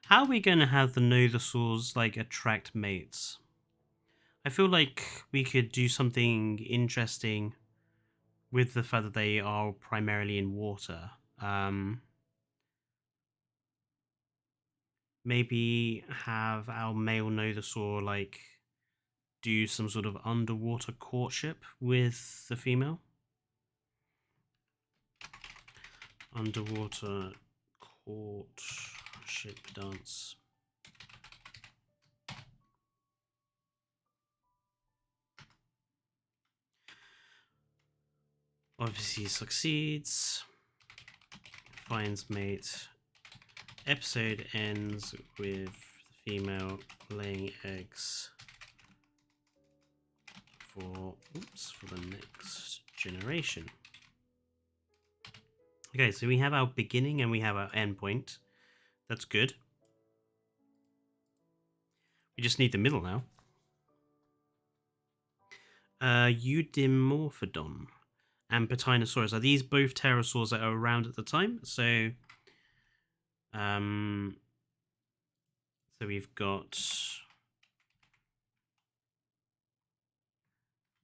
How are we going to have the nothosaurs like attract mates? I feel like we could do something interesting with the fact that they are primarily in water. Maybe have our male nothosaur like do some sort of underwater courtship with the female. Underwater courtship dance. Obviously succeeds. Finds mate. Episode ends with the female laying eggs for the next generation. Okay, so we have our beginning and we have our end point. That's good. We just need the middle now. Eudimorphodon and Patinosaurus. Are these both pterosaurs that are around at the time? So we've got,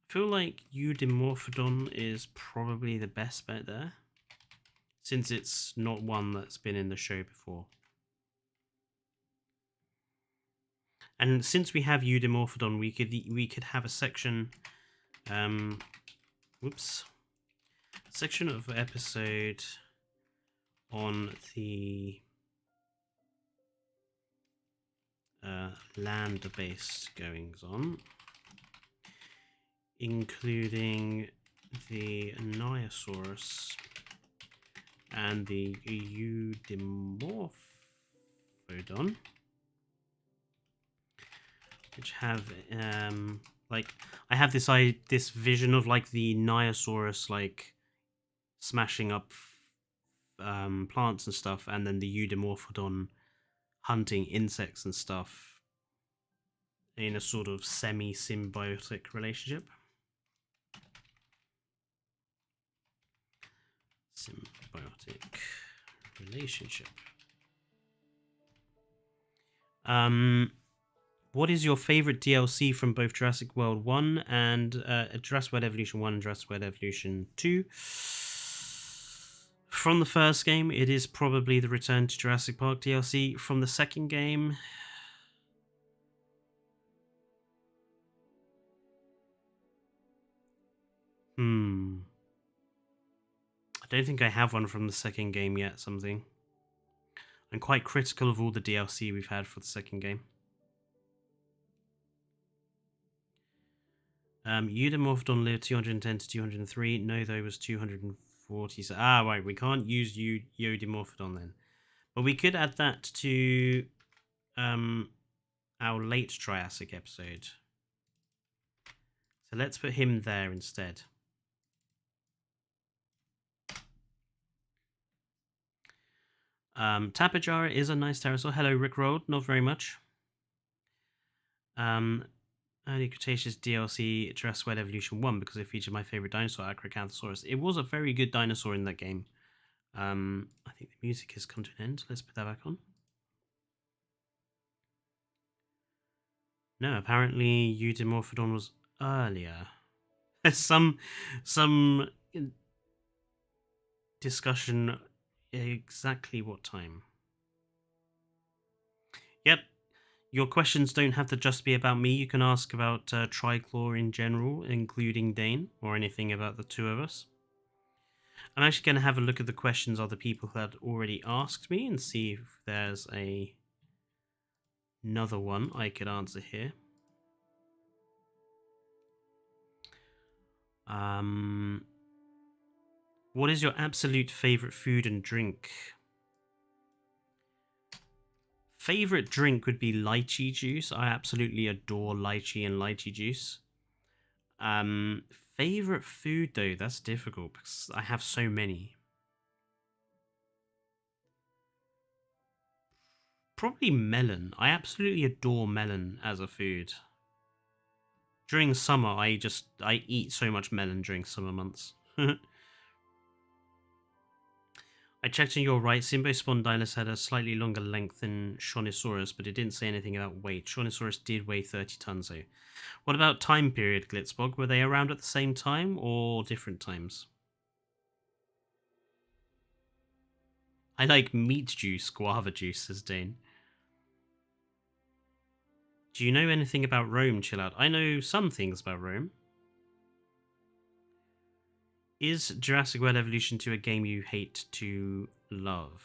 I feel like Eudimorphodon is probably the best bet there, since it's not one that's been in the show before. And since we have Eudimorphodon, we could have a section, section of episode on the land-based goings on, including the Niosaurus and the Eudimorphodon, which have like, I have this vision of like the Niosaurus like smashing up plants and stuff, and then the Eudimorphodon hunting insects and stuff in a sort of semi-symbiotic relationship. Symbiotic relationship. What is your favorite DLC from both Jurassic World 1 and Jurassic World Evolution 1 and Jurassic World Evolution 2? From the first game, it is probably the Return to Jurassic Park DLC. From the second game, I don't think I have one from the second game yet, something. I'm quite critical of all the DLC we've had for the second game. Eudimorphodon lived 210 to 203. No, though, was 240. So, right, we can't use Eudimorphodon then. But we could add that to our late Triassic episode. So let's put him there instead. Tapajara is a nice pterosaur. Hello, Rickrolled. Not very much. Early Cretaceous DLC Jurassic World Evolution 1 because it featured my favorite dinosaur, Cretaceous. It was a very good dinosaur in that game. I think the music has come to an end. Let's put that back on. No, apparently Eudimorphodon was earlier. There's some discussion exactly what time. Yep. Your questions don't have to just be about me. You can ask about Triclaw in general, including Dane, or anything about the two of us. I'm actually going to have a look at the questions other people had already asked me and see if there's another one I could answer here. What is your absolute favorite food and drink? Favorite drink would be lychee juice. I absolutely adore lychee and lychee juice. Favorite food though, that's difficult because I have so many. Probably melon. I absolutely adore melon as a food. During summer, I eat so much melon during summer months. I checked and you're right, Symbospondylus had a slightly longer length than Shonisaurus, but it didn't say anything about weight. Shonisaurus did weigh 30 tons though. What about time period, Glitzbog? Were they around at the same time or different times? I like meat juice, guava juice, says Dane. Do you know anything about Rome, chill out? I know some things about Rome. Is Jurassic World Evolution 2 a game you hate to love?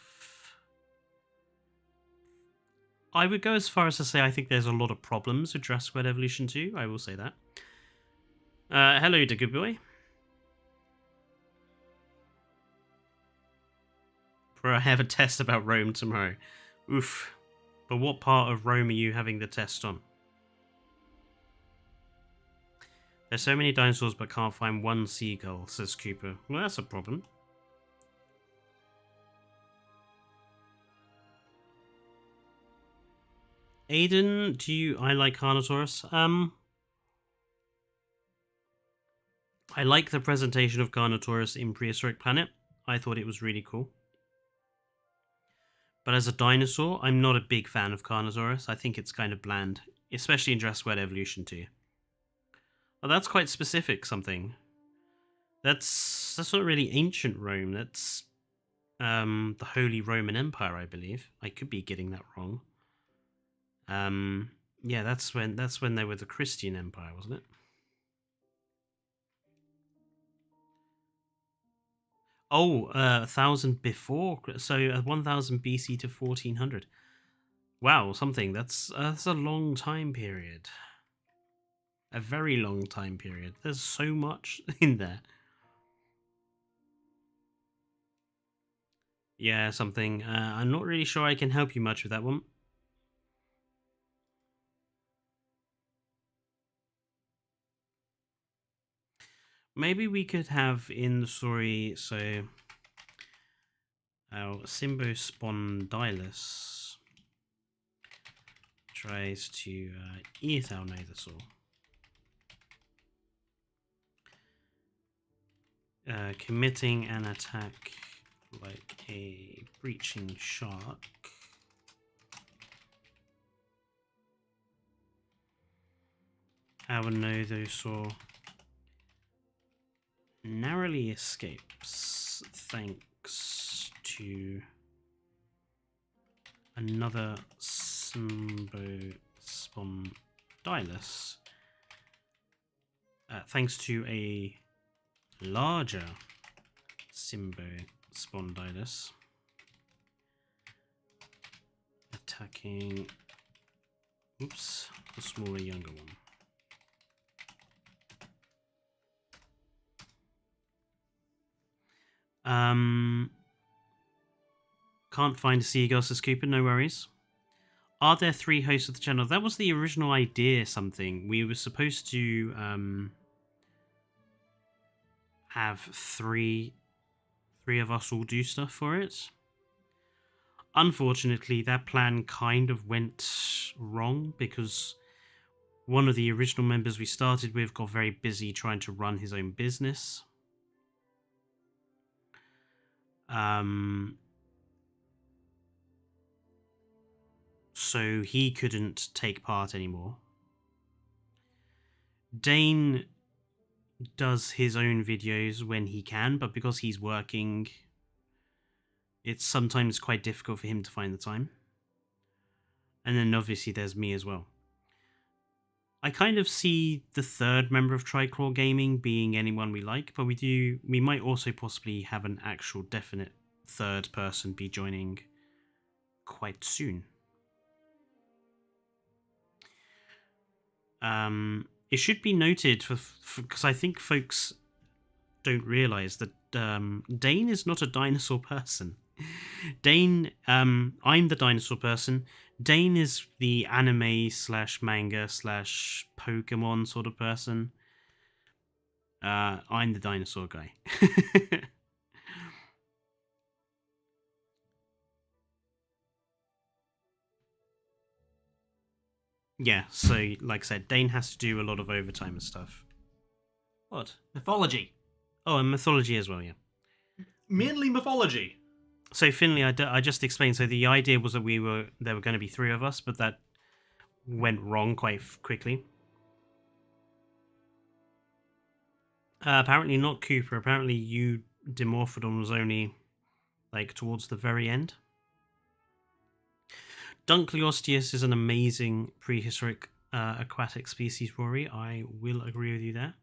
I would go as far as to say I think there's a lot of problems with Jurassic World Evolution 2. I will say that. Hello, the good boy. Bro, I have a test about Rome tomorrow. Oof. But what part of Rome are you having the test on? There's so many dinosaurs but can't find one seagull, says Cooper. Well, that's a problem. Aiden, I like Carnotaurus? I like the presentation of Carnotaurus in Prehistoric Planet. I thought it was really cool. But as a dinosaur, I'm not a big fan of Carnotaurus. I think it's kind of bland, especially in Jurassic World Evolution 2. Oh, that's quite specific, something. That's not really ancient Rome. That's the Holy Roman Empire, I believe. I could be getting that wrong. Yeah, that's when they were the Christian Empire, wasn't it? Oh, 1,000 before, so 1,000 BC to 1400. Wow, something. That's a long time period. A very long time period. There's so much in there. Yeah, something. I'm not really sure I can help you much with that one. Maybe we could have in the story, so our Symbospondylus tries to eat our Nothosaur. Committing an attack like a breaching shark. Our Nothosaur narrowly escapes thanks to another Symbospondylus. Thanks to a larger Symbospondylus attacking the smaller, younger one. Can't find a seagull, says Cooper, no worries. Are there 3 hosts of the channel? That was the original idea, something. We were supposed to have three of us all do stuff for it. Unfortunately, that plan kind of went wrong because One of the original members we started with got very busy trying to run his own business. So he couldn't take part anymore. Dane does his own videos when he can, but because he's working, it's sometimes quite difficult for him to find the time. And then obviously there's me as well. I kind of see the third member of Triclaw Gaming being anyone we like, but we might also possibly have an actual definite third person be joining quite soon. It should be noted, because I think folks don't realise that Dane is not a dinosaur person. Dane, I'm the dinosaur person. Dane is the anime / manga / Pokemon sort of person. I'm the dinosaur guy. Yeah, so like I said, Dane has to do a lot of overtime and stuff. What? Mythology. Oh, and mythology as well, yeah. Mainly mythology. So Finley, I just explained. So the idea was that there were going to be 3 of us, but that went wrong quite quickly. Apparently not Cooper. Apparently Dimorphodon was only like towards the very end. Dunkleosteus is an amazing prehistoric aquatic species, Rory. I will agree with you there.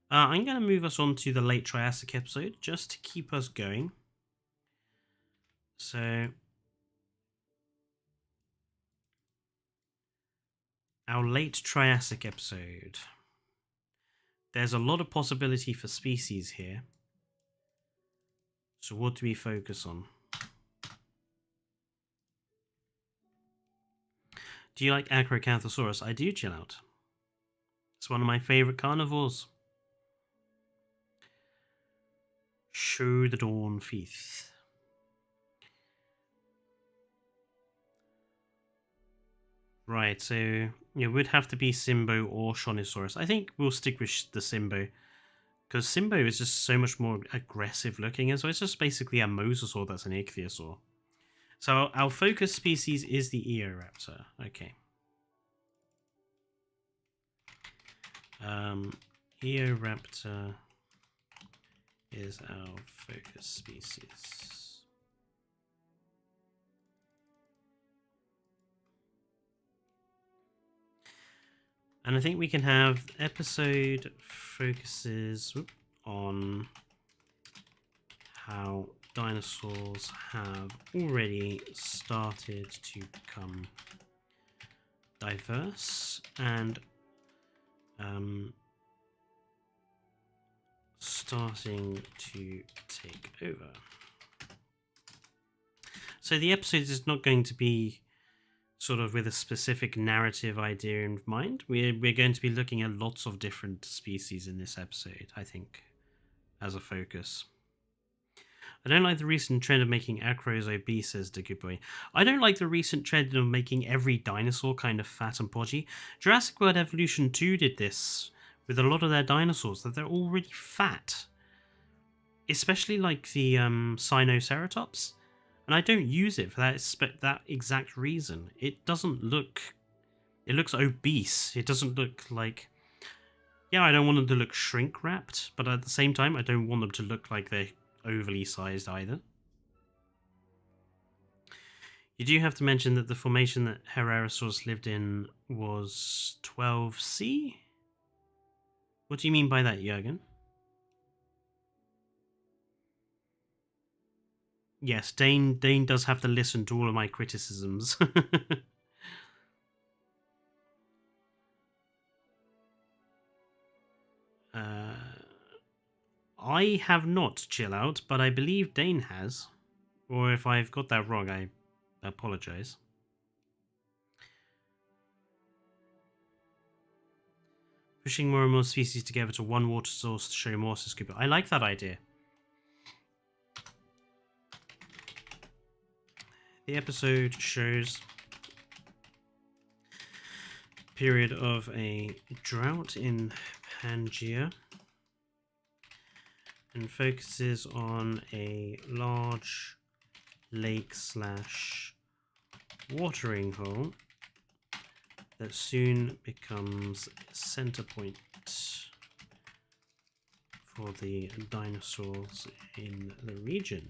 I'm going to move us on to the late Triassic episode just to keep us going. So, our late Triassic episode. There's a lot of possibility for species here. So what do we focus on? Do you like Acrocanthosaurus? I do, chill out. It's one of my favourite carnivores. Show the dawn feast. Right, so it would have to be Simbo or Shonisaurus. I think we'll stick with the Simbo, because Simbo is just so much more aggressive looking, and so it's just basically a mosasaur that's an ichthyosaur. So our focus species is the Eoraptor. Okay. Eoraptor is our focus species. And I think we can have episode focuses on how dinosaurs have already started to become diverse and starting to take over. So the episode is not going to be sort of with a specific narrative idea in mind. We're going to be looking at lots of different species in this episode, I think, as a focus. I don't like the recent trend of making acros obese, says the good boy. I don't like the recent trend of making every dinosaur kind of fat and podgy. Jurassic World Evolution 2 did this with a lot of their dinosaurs, that they're already fat. Especially like the Sinoceratops. And I don't use it for that exact reason. It doesn't look... It looks obese. It doesn't look like... Yeah, I don't want them to look shrink-wrapped, but at the same time, I don't want them to look like they're overly sized either. You do have to mention that the formation that Herrerasaurus lived in was 12C? What do you mean by that, Jürgen? Yes, Dane does have to listen to all of my criticisms. I have not, chill out, but I believe Dane has. Or if I've got that wrong, I apologize. Pushing more and more species together to one water source to show more, says Cooper. I like that idea. The episode shows period of a drought in Pangaea and focuses on a large lake slash watering hole that soon becomes a center point for the dinosaurs in the region.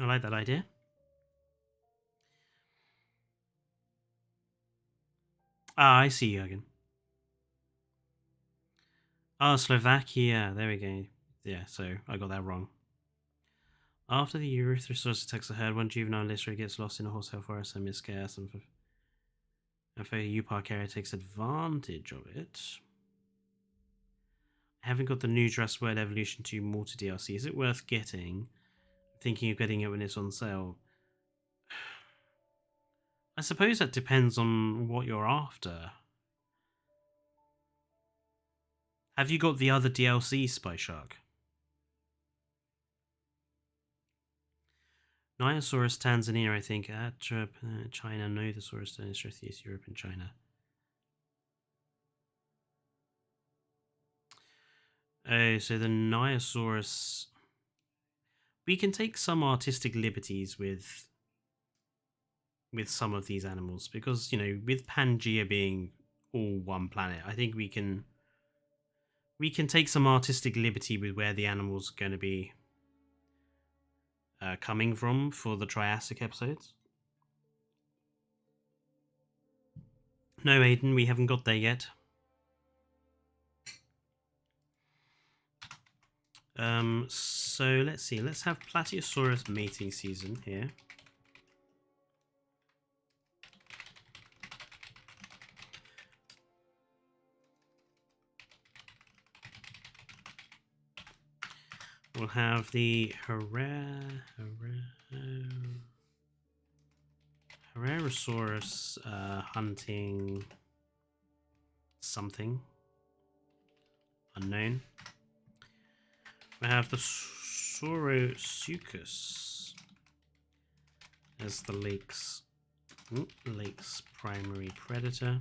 I like that idea. Ah, I see, Jürgen. Oh, Slovakia. There we go. Yeah, so I got that wrong. After the Erythrosaurus attacks the herd, one juvenile listener gets lost in a horsehair forest and miscares, and a U-Park area takes advantage of it. I haven't got the new Jurassic World Evolution 2 Mortar DLC. Is it worth getting? Thinking of getting it when it's on sale. I suppose that depends on what you're after. Have you got the other DLC, Spy Shark? Niosaurus Tanzania, I think. China, Nothosaurus, Dinosaurus, Europe, and China. Oh, so the Niosaurus... We can take some artistic liberties with some of these animals because, you know, with Pangaea being all one planet, I think we can take some artistic liberty with where the animals are going to be coming from for the Triassic episodes. No, Aiden, we haven't got there yet. So let's see. Let's have Plateosaurus mating season here. We'll have the Herrerasaurus hunting something unknown. We have the Saurosuchus as the lake's primary predator.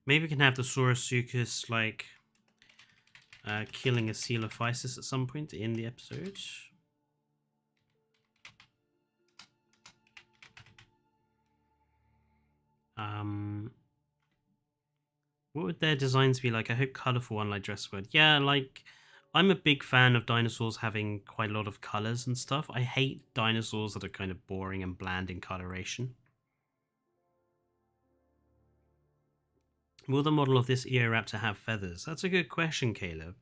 Maybe we can have the Saurosuchus like killing a Coelophysis at some point in the episode. What would their designs be like? I hope colourful, unlike Jurassic World. Yeah, like, I'm a big fan of dinosaurs having quite a lot of colours and stuff. I hate dinosaurs that are kind of boring and bland in coloration. Will the model of this Eoraptor have feathers? That's a good question, Caleb.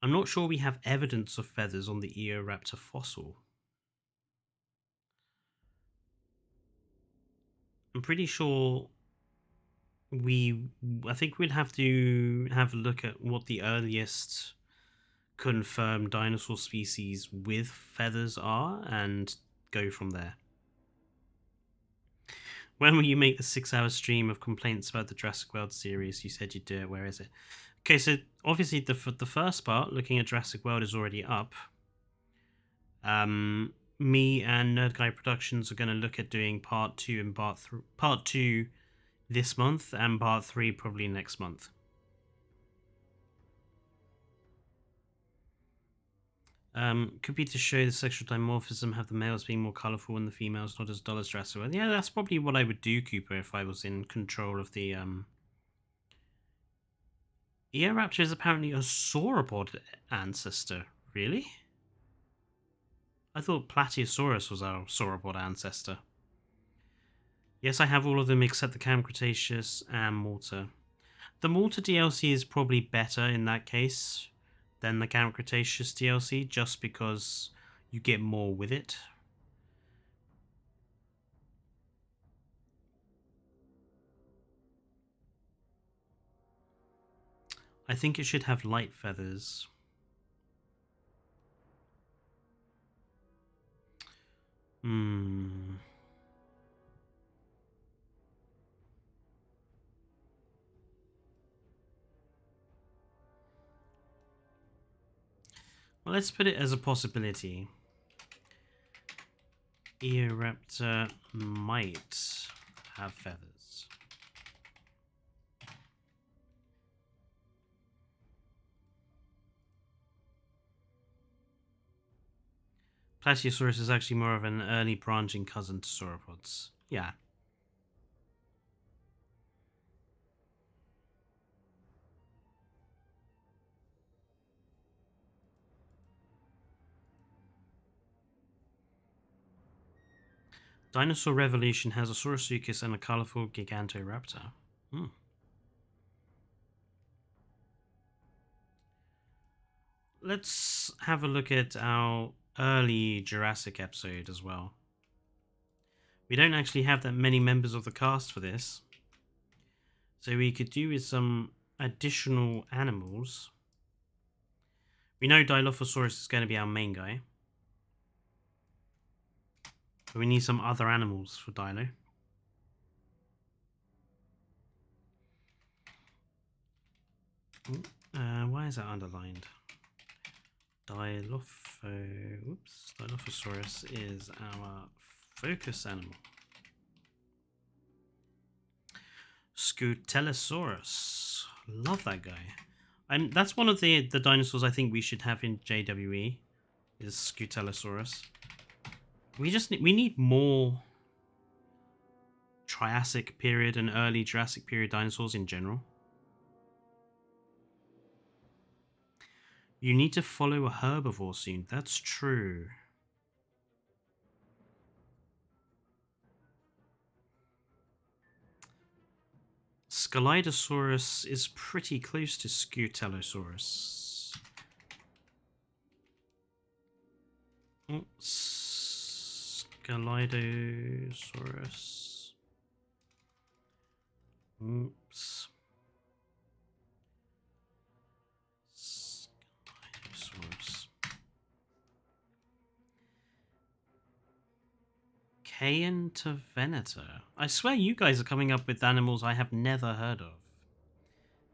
I'm not sure we have evidence of feathers on the Eoraptor fossil. I'm pretty sure I think we'd have to have a look at what the earliest confirmed dinosaur species with feathers are and go from there. When will you make the 6-hour stream of complaints about the Jurassic World series? You said you'd do it. Where is it? Okay, so obviously the first part, looking at Jurassic World, is already up. Me and Nerd Guy Productions are going to look at doing part 2 and part 2 this month and part 3 probably next month. Could be to show the sexual dimorphism, have the males being more colourful and the females not as dull as Jurassic World. Yeah, that's probably what I would do, Cooper, if I was in control of the Eoraptor is apparently a sauropod ancestor. Really? I thought Plateosaurus was our sauropod ancestor. Yes, I have all of them except the Cam Cretaceous and Mortar. The Mortar DLC is probably better in that case than the Cam Cretaceous DLC, just because you get more with it. I think it should have light feathers. Well, let's put it as a possibility. Eoraptor might have feathers. Plateosaurus is actually more of an early branching cousin to sauropods. Yeah. Dinosaur Revolution has a Saurosuchus and a colourful Gigantoraptor. Hmm. Let's have a look at our early Jurassic episode as well. We don't actually have that many members of the cast for this. So we could do with some additional animals. We know Dilophosaurus is going to be our main guy. But we need some other animals for Dino. Why is that underlined? Dilophosaurus is our focus animal. Scutellosaurus. Love that guy. And that's one of the dinosaurs I think we should have in JWE. Is Scutellosaurus. We need more Triassic period and early Jurassic period dinosaurs in general. You need to follow a herbivore soon. That's true. Scelidosaurus is pretty close to Scutellosaurus. Scelidosaurus. Oops. Scelidosaurus. Venator. I swear you guys are coming up with animals I have never heard of.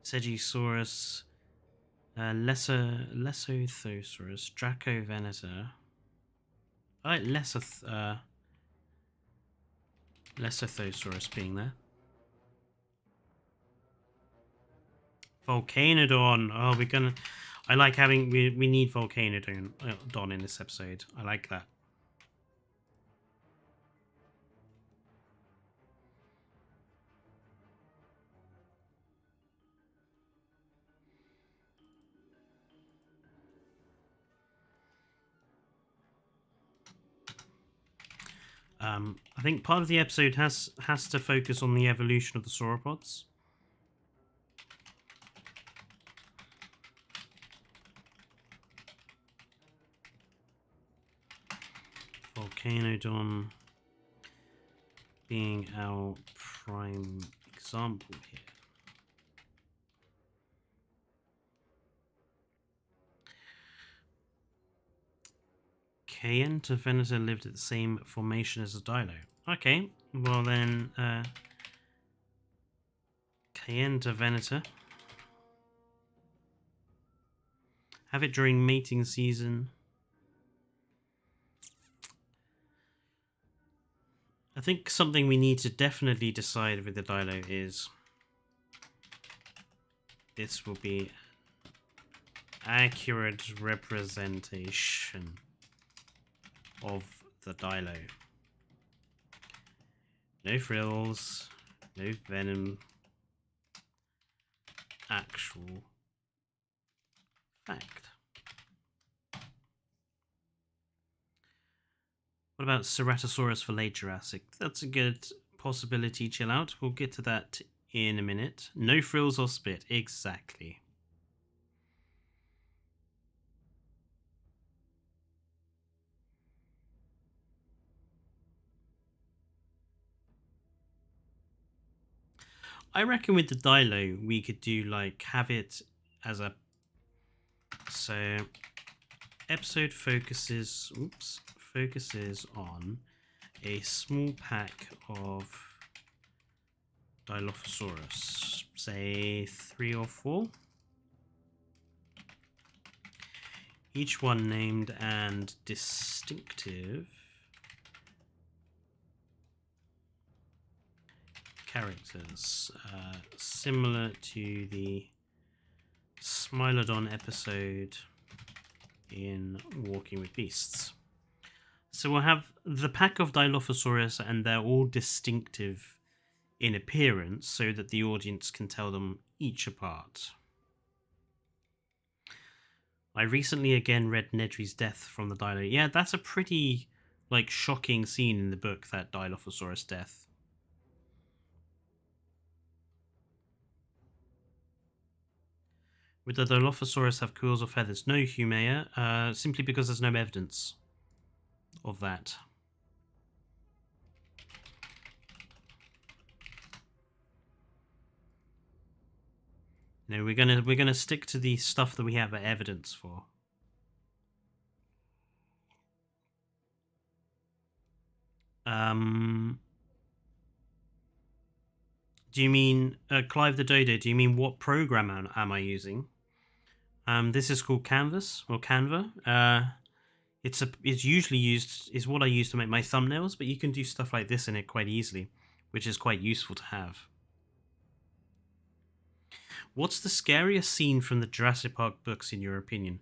Segisaurus, Lesothosaurus, Dracovenator. I like Lesothosaurus being there. Volcanodon. Oh, we're gonna. I like having. We need Volcanodon in this episode. I like that. I think part of the episode has to focus on the evolution of the sauropods. Volcanodon being our prime example here. Venator lived at the same formation as a dino. Okay, well then, Venator. Have it during mating season. I think something we need to definitely decide with the dino is this will be accurate representation of the dino. No frills, no venom, actual fact. What about Ceratosaurus for late Jurassic? That's a good possibility, chill out. We'll get to that in a minute. No frills or spit, exactly. I reckon with the Dilo, we could do like have it as a episode focuses on a small pack of Dilophosaurus, say 3 or 4. Each one named and distinctive characters, similar to the Smilodon episode in Walking with Beasts. So we'll have the pack of Dilophosaurus, and they're all distinctive in appearance so that the audience can tell them each apart. I recently again read Nedry's death from the Dilo. Yeah, that's a pretty shocking scene in the book, that Dilophosaurus death. Would the Dilophosaurus have quills or feathers? No, Humea, simply because there's no evidence of that. No, we're gonna stick to the stuff that we have evidence for. Do you mean Clive the Dodo? Do you mean what program am I using? This is called Canvas or Canva. It's usually used is what I use to make my thumbnails, but you can do stuff like this in it quite easily, which is quite useful to have. What's the scariest scene from the Jurassic Park books in your opinion?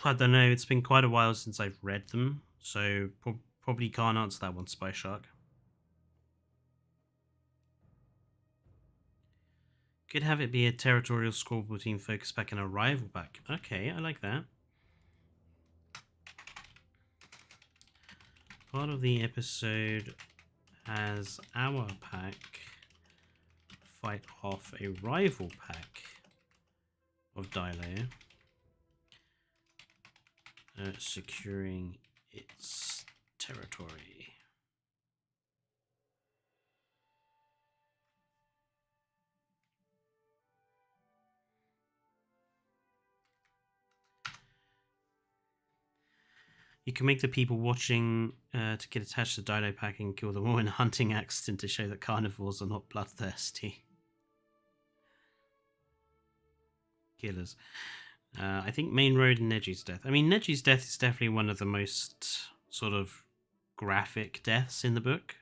I don't know. It's been quite a while since I've read them, so probably can't answer that one, Spy Shark. Could have it be a territorial squabble between Focus Pack and a rival pack. Okay, I like that. Part of the episode has our pack fight off a rival pack of Dilo, securing its territory. You can make the people watching to get attached to the Dilo pack and kill them all in a hunting accident to show that carnivores are not bloodthirsty killers. I think Main Road and Nedry's death. I mean, Nedry's death is definitely one of the most sort of graphic deaths in the book.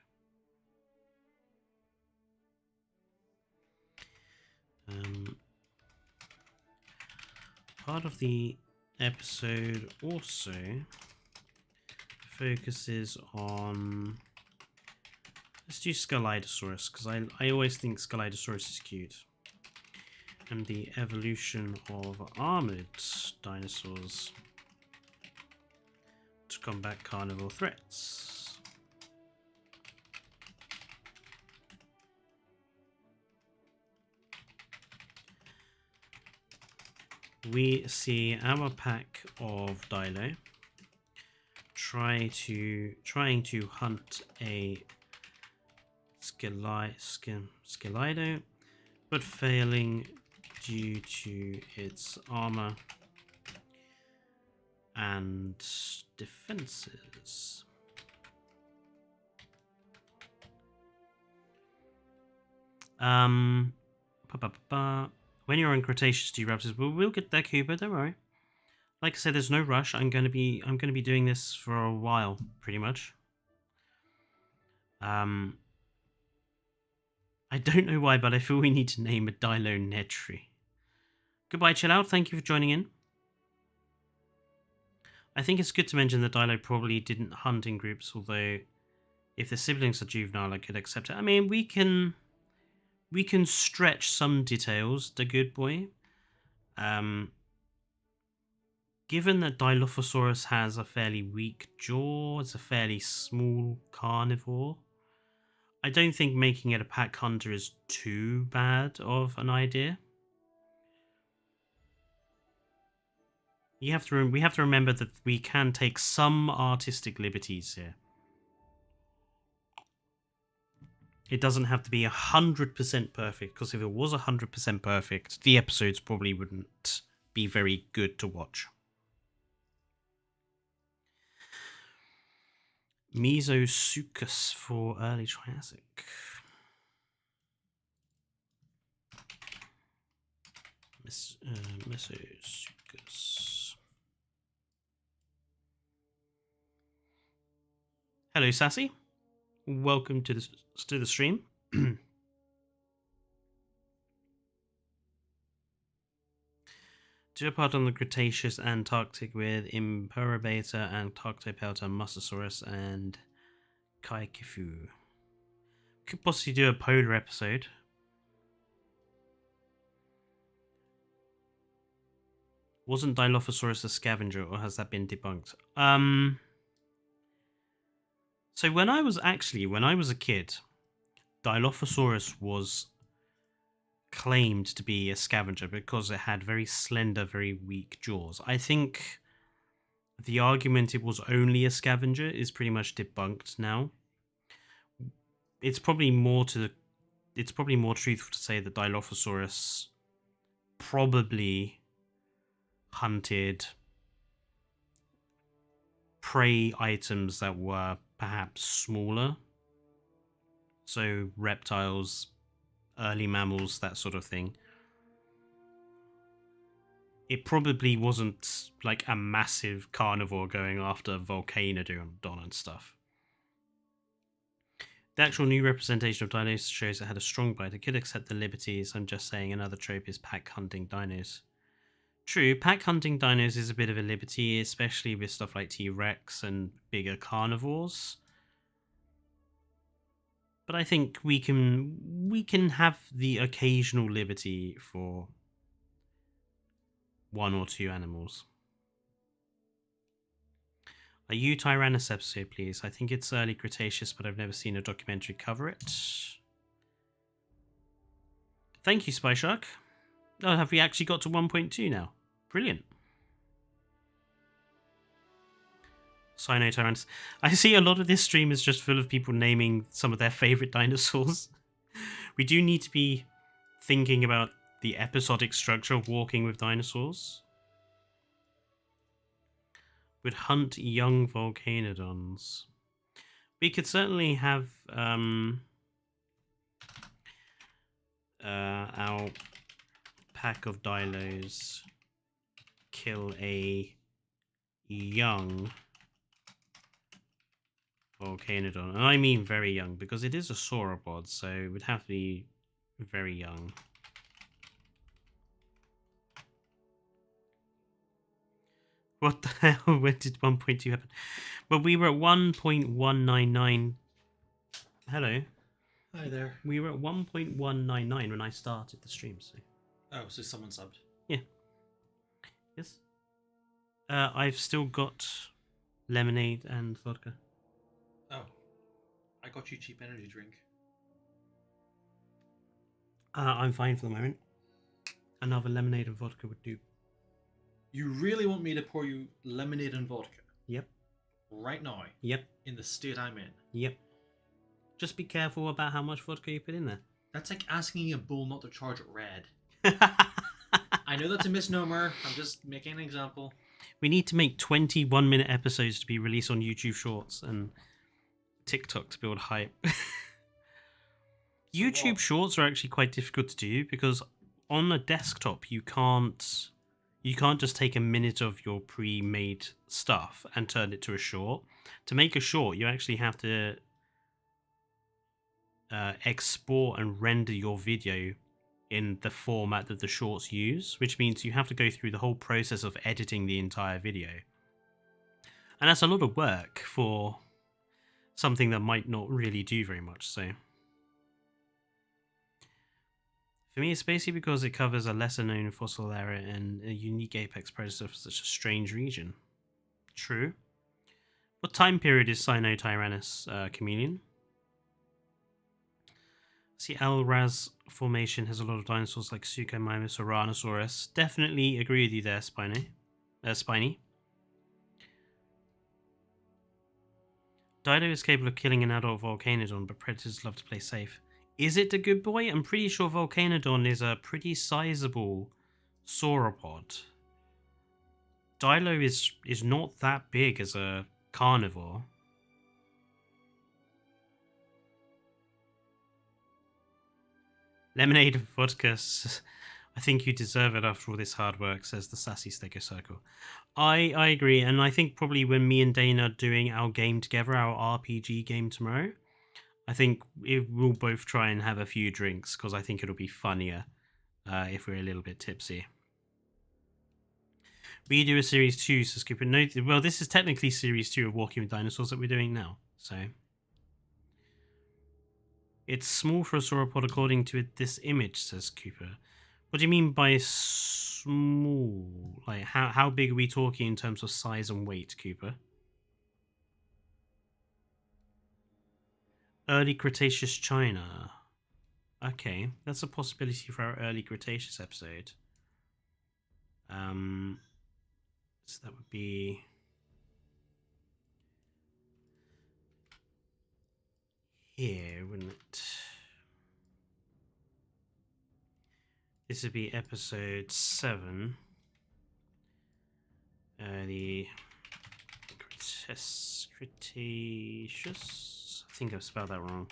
Part of the episode also focuses on, let's do Scelidosaurus, because I always think Scelidosaurus is cute, and the evolution of armored dinosaurs to combat carnivore threats. We see our pack of Dilo trying to hunt a Scelido, but failing due to its armor and defenses. When you're in Cretaceous, do you Raptors? Well, we'll get there, Cooper. Don't worry. Like I said, there's no rush. I'm gonna be doing this for a while, pretty much. I don't know why, but I feel we need to name a Dilo Nedry. Goodbye, chill out. Thank you for joining in. I think it's good to mention that Dilo probably didn't hunt in groups, although if the siblings are juvenile, I could accept it. I mean, we can stretch some details, the good boy. Given that Dilophosaurus has a fairly weak jaw, it's a fairly small carnivore, I don't think making it a pack hunter is too bad of an idea. We have to remember that we can take some artistic liberties here. It doesn't have to be 100% perfect, because if it was 100% perfect, the episodes probably wouldn't be very good to watch. Mesosuchus for early Triassic. Mesosuchus. Hello, Sassy. Welcome to the stream. Do a part on the Cretaceous Antarctic with Imperabeta, Antarctopelta, Mosasaurus, and Kaikifu. Could possibly do a polar episode. Wasn't Dilophosaurus a scavenger, or has that been debunked? So when I was a kid, Dilophosaurus was claimed to be a scavenger because it had very slender, very weak jaws. I think the argument it was only a scavenger is pretty much debunked now. It's probably more truthful to say that Dilophosaurus probably hunted prey items that were perhaps smaller. So reptiles, early mammals, that sort of thing. It probably wasn't like a massive carnivore going after Volcanodon and stuff. The actual new representation of dinos shows it had a strong bite. It could accept the liberties. I'm just saying another trope is pack hunting dinos. True, pack hunting dinos is a bit of a liberty, especially with stuff like T-Rex and bigger carnivores. But I think we can have the occasional liberty for one or two animals. A Tyrannus episode, please. I think it's early Cretaceous, but I've never seen a documentary cover it. Thank you, Spy Shark. Oh, have we actually got to 1.2 now? Brilliant. Tyrannus. I see a lot of this stream is just full of people naming some of their favorite dinosaurs. We do need to be thinking about the episodic structure of Walking with Dinosaurs. Would hunt young volcanodons. We could certainly have our pack of dilos kill a young volcanodon. And I mean very young, because it is a sauropod, so it would have to be very young. What the hell? When did 1.2 happen? Well, we were at 1.199. Hello. Hi there. We were at 1.199 when I started the stream, so. Oh, so someone subbed. Yeah. Yes. I've still got lemonade and vodka. Oh. I got you cheap energy drink. I'm fine for the moment. Another lemonade and vodka would do. You really want me to pour you lemonade and vodka? Yep. Right now? Yep. In the state I'm in? Yep. Just be careful about how much vodka you put in there. That's like asking a bull not to charge it red. I know that's a misnomer. I'm just making an example. We need to make 21-minute episodes to be released on YouTube Shorts and TikTok to build hype. YouTube Shorts are actually quite difficult to do because on a desktop you can't just take a minute of your pre-made stuff and turn it to a short. To make a short, you actually have to export and render your video in the format that the shorts use, which means you have to go through the whole process of editing the entire video. And that's a lot of work for something that might not really do very much, so... For me, it's basically because it covers a lesser-known fossil area and a unique apex predator for such a strange region. True. What time period is Tyrannus Chameleon? See, Alraz Formation has a lot of dinosaurs like Suchomimus or Rhinosaurus. Definitely agree with you there, Spiny. Dido is capable of killing an adult volcanodon, but predators love to play safe. Is it the good boy? I'm pretty sure Volcanodon is a pretty sizable sauropod. Dilo is not that big as a carnivore. Lemonade and vodka. I think you deserve it after all this hard work, says the sassy Stego Circle. I agree, and I think probably when me and Dana are doing our game together, our RPG game tomorrow, I think we'll both try and have a few drinks, because I think it'll be funnier if we're a little bit tipsy. We do a series 2, says Cooper. No, well, this is technically series 2 of Walking with Dinosaurs that we're doing now, so... It's small for a sauropod according to this image, says Cooper. What do you mean by small? Like, how big are we talking in terms of size and weight, Cooper? Early Cretaceous China. Okay, that's a possibility for our early Cretaceous episode. So that would be... here, wouldn't it? This would be episode 7. The Cretaceous. I think I've spelled that wrong.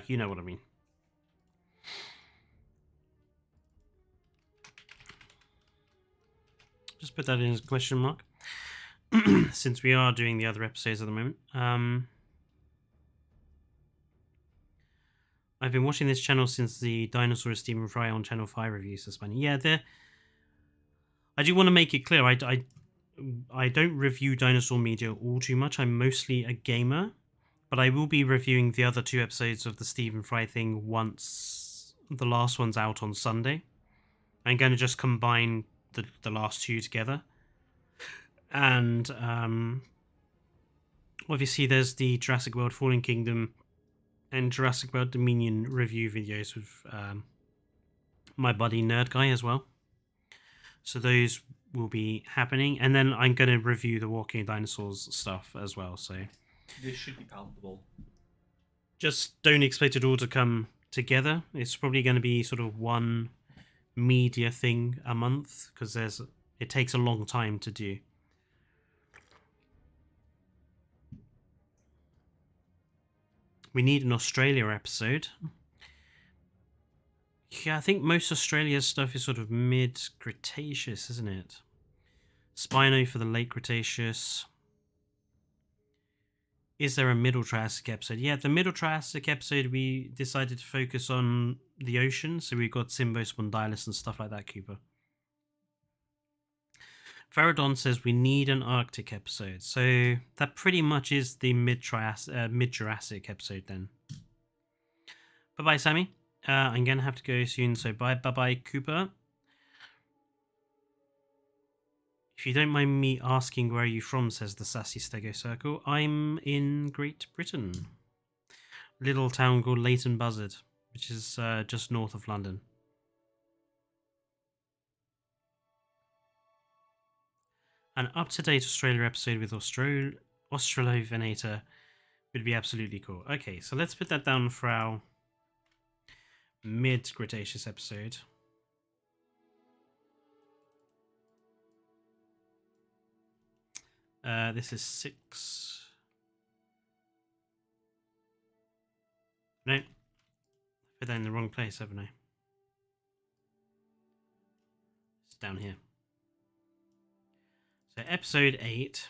You know what I mean. Just put that in as a question mark. Since we are doing the other episodes at the moment. I've been watching this channel since the Dinosaur Stephen Fry on Channel 5 reviews this morning. Yeah, I do want to make it clear, I don't review dinosaur media all too much. I'm mostly a gamer, but I will be reviewing the other 2 episodes of the Stephen Fry thing once the last one's out on Sunday. I'm going to just combine the last 2 together. And obviously there's the Jurassic World Fallen Kingdom and Jurassic World Dominion review videos with my buddy Nerd Guy as well. So those will be happening. And then I'm going to review the Walking Dinosaurs stuff as well. So this should be palatable. Just don't expect it all to come together. It's probably going to be sort of one media thing a month, because it takes a long time to do. We need an Australia episode. Yeah, I think most Australia stuff is sort of mid-Cretaceous, isn't it? Spino for the late Cretaceous. Is there a middle Triassic episode? Yeah, the middle Triassic episode we decided to focus on the ocean, so we've got Symbospondylus and stuff like that, Cooper. Faradon says we need an Arctic episode, so that pretty much is the mid-Jurassic episode then. Bye-bye, Sammy. I'm going to have to go soon, so bye-bye, Cooper. If you don't mind me asking where are you from, says the sassy Stego Circle, I'm in Great Britain. Little town called Leighton Buzzard, which is just north of London. An up-to-date Australia episode with Australovenator would be absolutely cool. Okay, so let's put that down for our mid-Cretaceous episode. This is 6. No, I put that in the wrong place, haven't I? It's down here. So episode 8,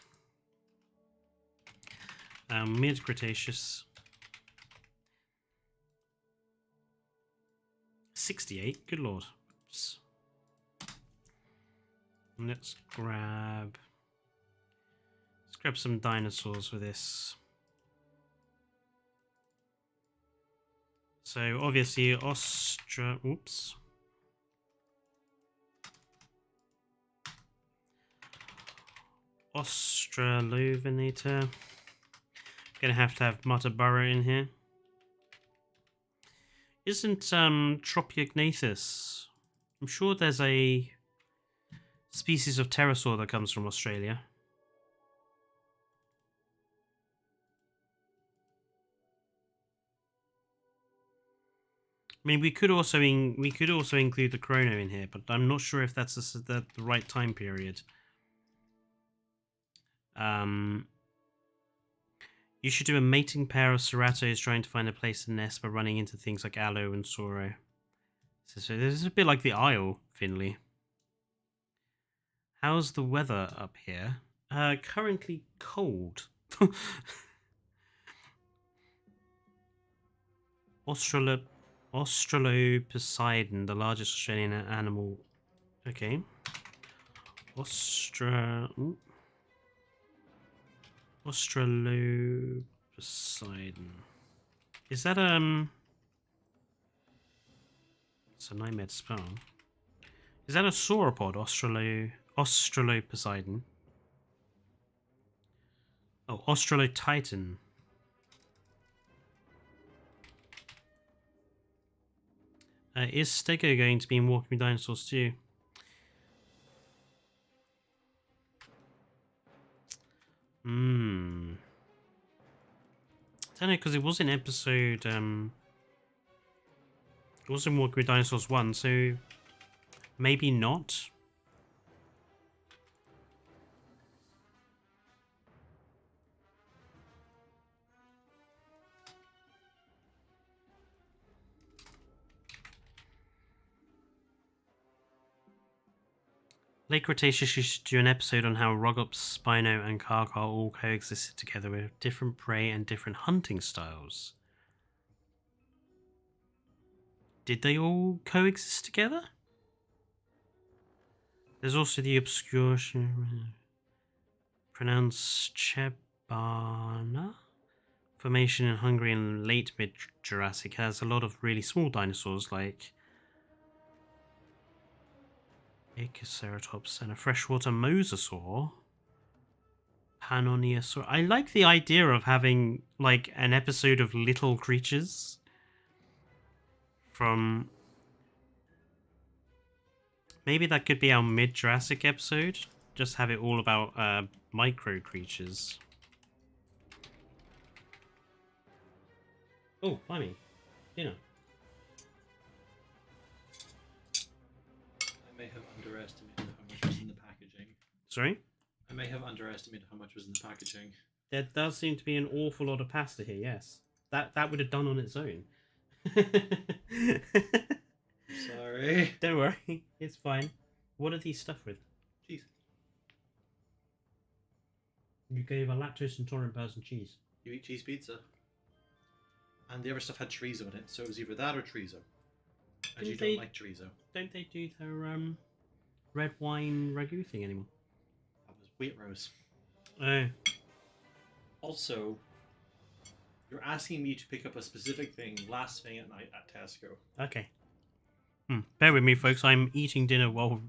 mid-Cretaceous, 68. Good lord. Oops. Let's grab some dinosaurs for this. So obviously Australovenator. Gonna have to have Muttaburra in here. Isn't Tropiognathus? I'm sure there's a species of pterosaur that comes from Australia. I mean, we could also include the chrono in here, but I'm not sure if that's the right time period. You should do a mating pair of Ceratos trying to find a place to nest by running into things like Aloe and Soro, So this is a bit like the Isle, Finley. How's the weather up here? Currently cold. Australoposeidon, the largest Australian animal. Okay. Australoposeidon. Is that it's a nightmare to spell. Is that a sauropod? Australoposeidon. Oh, Australotitan. Is Stego going to be in Walking with Dinosaurs too? I don't know, because it was in episode it was in Walking with Dinosaurs 1, so maybe not. Late Cretaceous used to do an episode on how Rogops, Spino, and Karkar all coexisted together with different prey and different hunting styles. Did they all coexist together? There's also the obscure pronounced Chebana formation in Hungary in late mid-Jurassic. Has a lot of really small dinosaurs like Aekiceratops and a freshwater mosasaur. Panoniosaur. I like the idea of having like an episode of little creatures from... Maybe that could be our mid-Jurassic episode. Just have it all about micro creatures. Oh, blimey. Dinner. I may have underestimated how much was in the packaging. Sorry? I may have underestimated how much was in the packaging. There does seem to be an awful lot of pasta here, yes. That would have done on its own. Sorry. Don't worry, it's fine. What are these stuffed with? Cheese. You gave a lactose intolerant person cheese. You eat cheese pizza. And the other stuff had chorizo in it, so it was either that or chorizo. And you don't like chorizo. Don't they do their red wine ragu thing anymore? That was Waitrose. Oh. Also, you're asking me to pick up a specific thing last thing at night at Tesco. Okay. Bear with me, folks. I'm eating dinner while...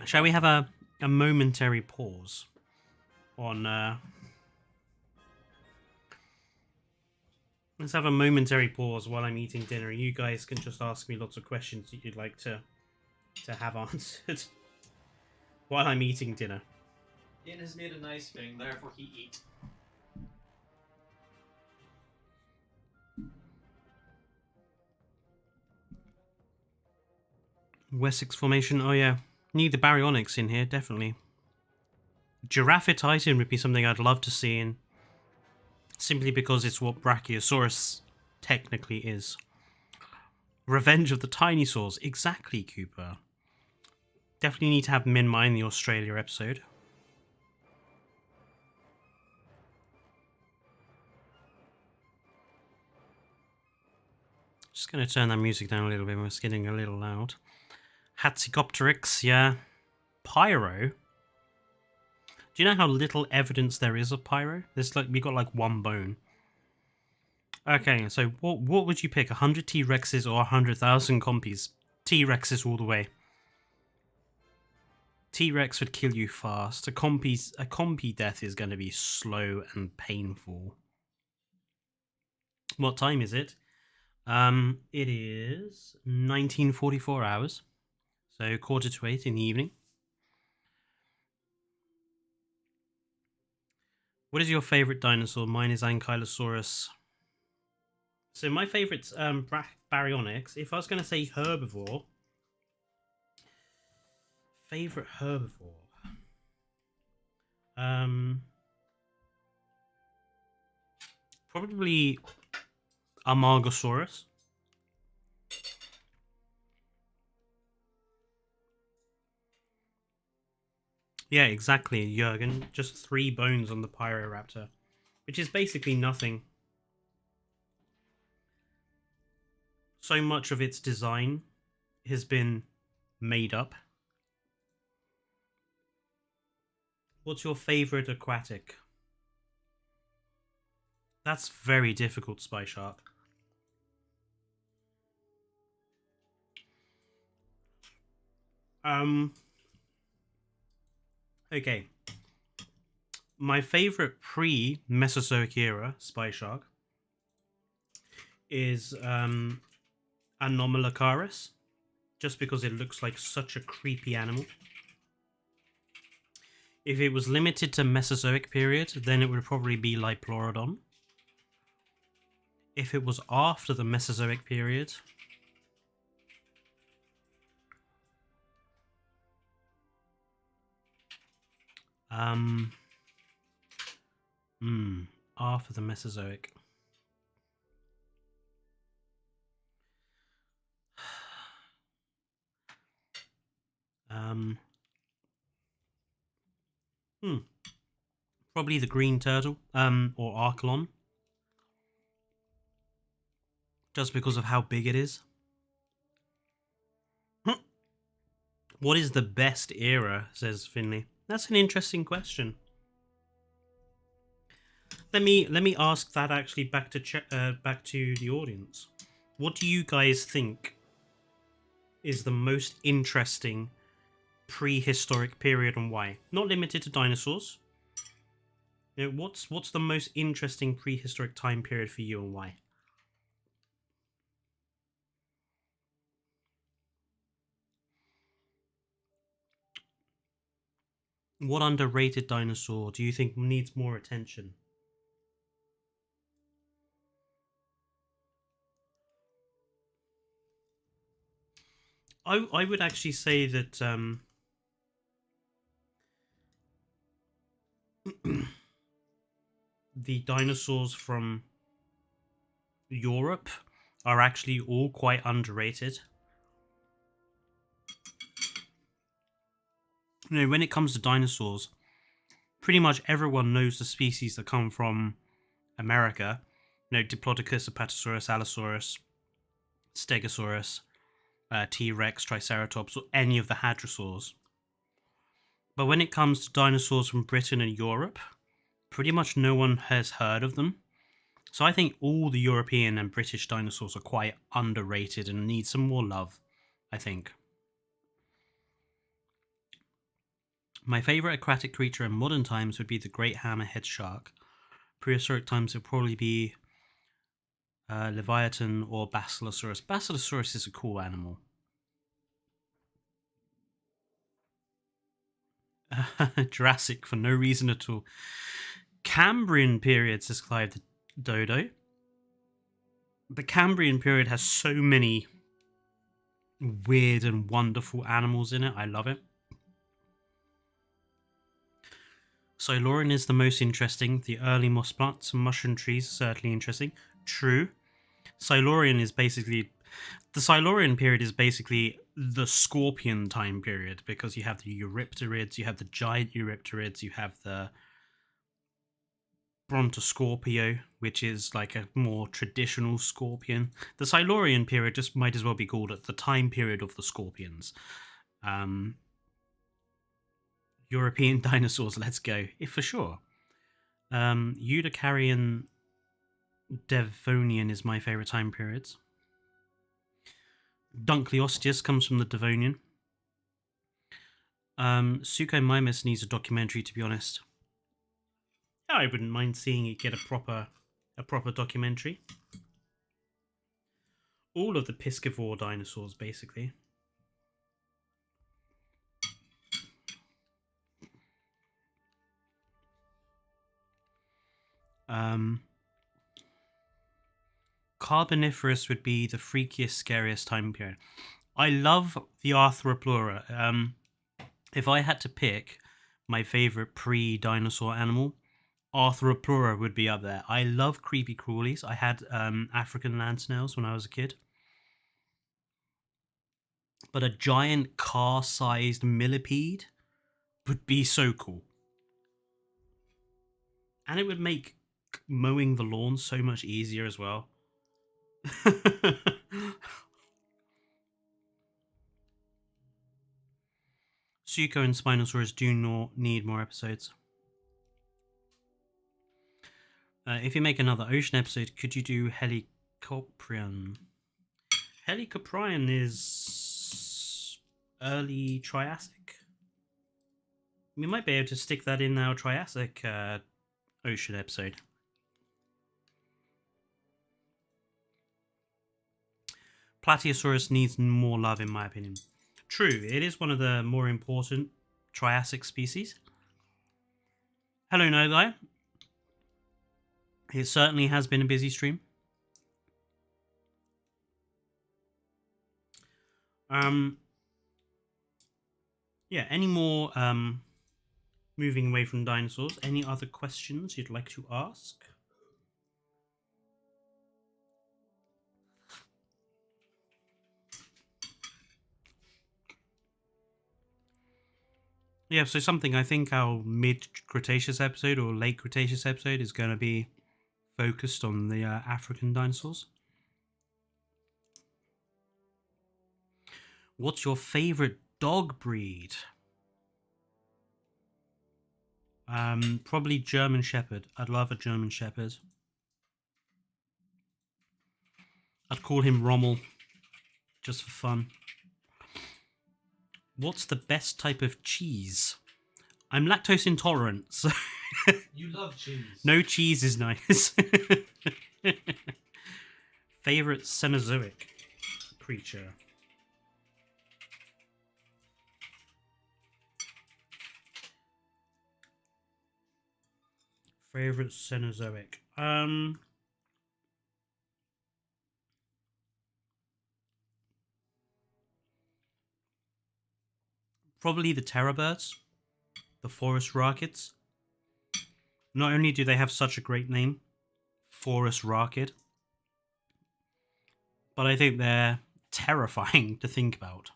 Shall we have a momentary pause on... Let's have a momentary pause while I'm eating dinner. You guys can just ask me lots of questions that you'd like to have answered while I'm eating dinner. Ian has made a nice thing, therefore he eat. Wessex Formation, oh yeah. Need the baryonyx in here, definitely. Giraffe Titan would be something I'd love to see in. Simply because it's what Brachiosaurus technically is. Revenge of the Dinosaurs, exactly, Cooper. Definitely need to have them in mind the Australia episode. Just going to turn that music down a little bit, it's getting a little loud. Hatzicopteryx, yeah. Pyro. Do you know how little evidence there is of Pyro? There's like, we got like one bone. Okay, so what would you pick? 100 T-Rexes or 100,000 compies? T-Rexes all the way. T-Rex would kill you fast. A compy death is going to be slow and painful. What time is it? It is 1944 hours. So 7:45 in the evening. What is your favorite dinosaur? Mine is Ankylosaurus. So my favorite's Baryonyx. If I was going to say herbivore, favorite herbivore, probably Amargosaurus. Yeah, exactly, Jurgen. Just 3 bones on the Pyroraptor, which is basically nothing. So much of its design has been made up. What's your favorite aquatic? That's very difficult, Spy Shark. Okay. My favorite pre-Mesozoic era Spy Shark is Anomalocaris, just because it looks like such a creepy animal. If it was limited to Mesozoic period, then it would probably be Liplorodon. If it was after the Mesozoic period, after the Mesozoic. Probably the green turtle, or Archelon. Just because of how big it is. What is the best era, says Finley. That's an interesting question. Let me ask that actually back to the audience. What do you guys think is the most interesting prehistoric period and why? Not limited to dinosaurs. You know, what's the most interesting prehistoric time period for you and why? What underrated dinosaur do you think needs more attention? I would actually say that the dinosaurs from Europe are actually all quite underrated. You know, when it comes to dinosaurs, pretty much everyone knows the species that come from America. You know, Diplodocus, Apatosaurus, Allosaurus, Stegosaurus, T-Rex, Triceratops, or any of the hadrosaurs. But when it comes to dinosaurs from Britain and Europe, pretty much no one has heard of them. So I think all the European and British dinosaurs are quite underrated and need some more love, I think. My favourite aquatic creature in modern times would be the great hammerhead shark. Prehistoric times would probably be Leviathan or Basilosaurus. Basilosaurus is a cool animal. Jurassic for no reason at all. Cambrian period, says Clive the Dodo. The Cambrian period has so many weird and wonderful animals in it. I love it. Silurian is the most interesting. The early moss plants and mushroom trees are certainly interesting. True. Silurian is basically... The Silurian period is basically the Scorpion time period, because you have the Eurypterids, you have the giant Eurypterids, you have the Brontoscorpio, which is like a more traditional scorpion. The Silurian period just might as well be called the time period of the scorpions. European dinosaurs, let's go. If for sure. Eudicarian Devonian is my favourite time periods. Dunkleosteus comes from the Devonian. Suchomimus needs a documentary, to be honest. I wouldn't mind seeing it get a proper documentary. All of the piscivore dinosaurs, basically. Carboniferous would be the freakiest, scariest time period. I love the Arthroplura. If I had to pick my favourite pre-dinosaur animal, Arthroplura would be up there. I love creepy crawlies. I had African land snails when I was a kid. But a giant car-sized millipede would be so cool. And it would make mowing the lawn so much easier as well. Suko and Spinosaurus do not need more episodes. If you make another ocean episode, could you do Helicoprion? Helicoprion is early Triassic. We might be able to stick that in our Triassic ocean episode. Plateosaurus needs more love, in my opinion. True, it is one of the more important Triassic species. Hello, No Guy. It certainly has been a busy stream. Yeah, any more moving away from dinosaurs? Any other questions you'd like to ask? Yeah, so something I think our mid-Cretaceous episode or late Cretaceous episode is going to be focused on the African dinosaurs. What's your favorite dog breed? Probably German Shepherd. I'd love a German Shepherd. I'd call him Rommel, just for fun. What's the best type of cheese? I'm lactose intolerant, so You love cheese. no cheese is nice. Favorite Cenozoic creature? Favorite Cenozoic? Probably the terror birds, the forest rockets. Not only do they have such a great name, forest rocket, but I think they're terrifying to think about.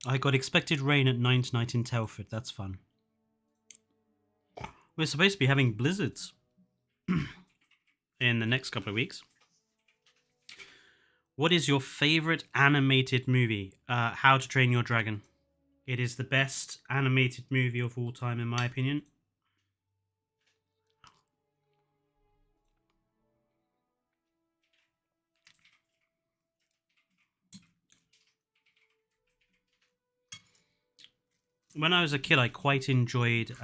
I got expected rain at 9 tonight in Telford. That's fun. We're supposed to be having blizzards in the next couple of weeks. What is your favorite animated movie? How to Train Your Dragon. It is the best animated movie of all time, in my opinion. When I was a kid, I quite enjoyed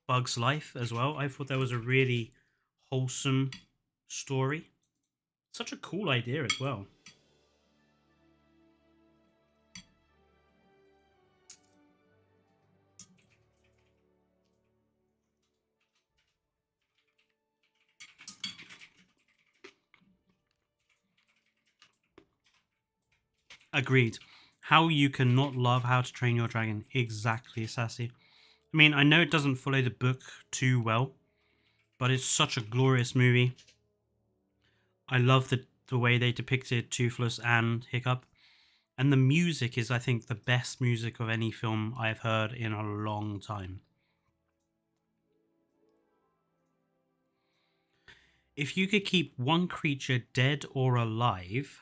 Bug's Life as well. I thought that was a really wholesome story. Such a cool idea as well. Agreed. How you can not love How to Train Your Dragon. Exactly, Sassy. I mean, I know it doesn't follow the book too well, but it's such a glorious movie. I love the way they depicted Toothless and Hiccup. And the music is, I think, the best music of any film I've heard in a long time. If you could keep one creature dead or alive,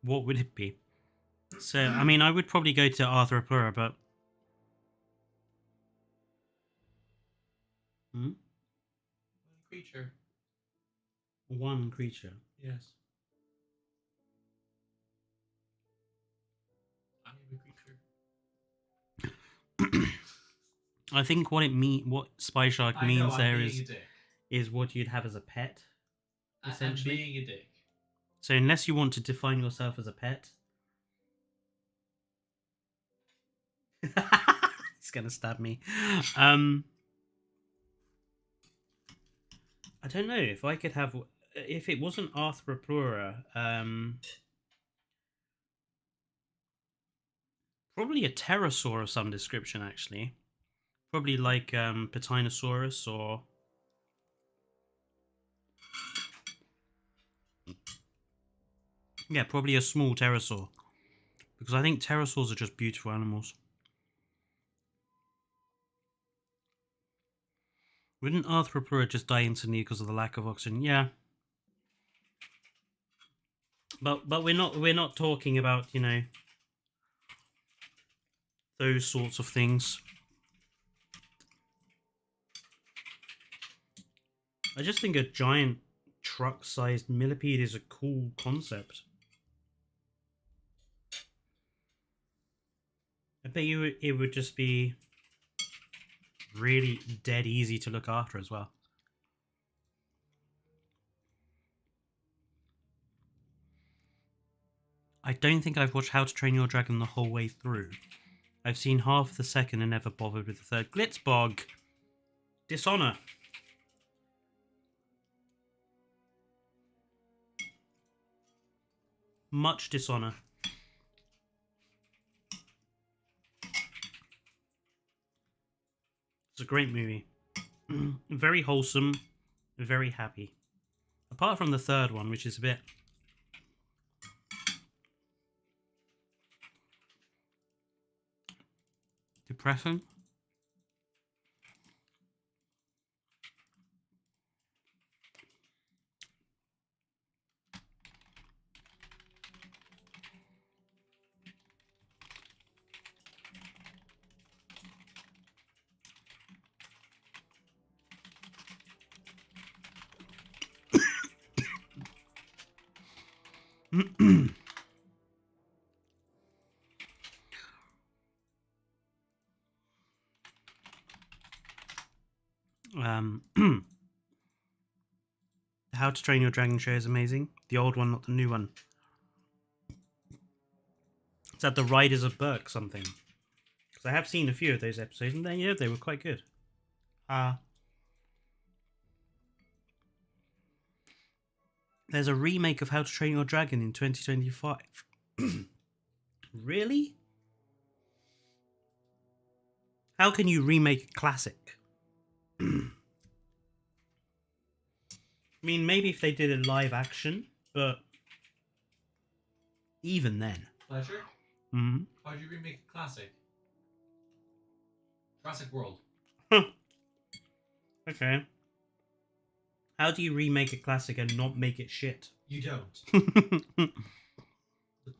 what would it be? So, I mean, I would probably go to Arthropleura, but... One creature. One creature. Yes. I am a creature. I think what Spy Shark means there I'm is being a dick. is what you'd have as a pet, essentially. I'm being a dick. So unless you want to define yourself as a pet... He's gonna stab me. I don't know if I could have... If it wasn't Arthropleura, probably a pterosaur of some description, actually. Probably like Patinosaurus or... Yeah, probably a small pterosaur. Because I think pterosaurs are just beautiful animals. Wouldn't Arthropluera just die instantly because of the lack of oxygen? Yeah. But we're not talking about, you know, those sorts of things. I just think a giant truck-sized millipede is a cool concept. I bet you it would just be really dead easy to look after as well. I don't think I've watched How to Train Your Dragon the whole way through. I've seen half the second and never bothered with the third. Glitzbog! Dishonor! Much dishonor. It's a great movie. Very wholesome, very happy. Apart from the third one, which is a bit... depressing. How to Train Your Dragon show is amazing. The old one, not the new one. Is that the Riders of Berk something? Because I have seen a few of those episodes, and they were quite good. There's a remake of How to Train Your Dragon in 2025. Really? How can you remake a classic? I mean, maybe if they did a live action, but even then. Fletcher? Mm-hmm. How do you remake a classic? Jurassic World. Okay. How do you remake a classic and not make it shit? You don't. The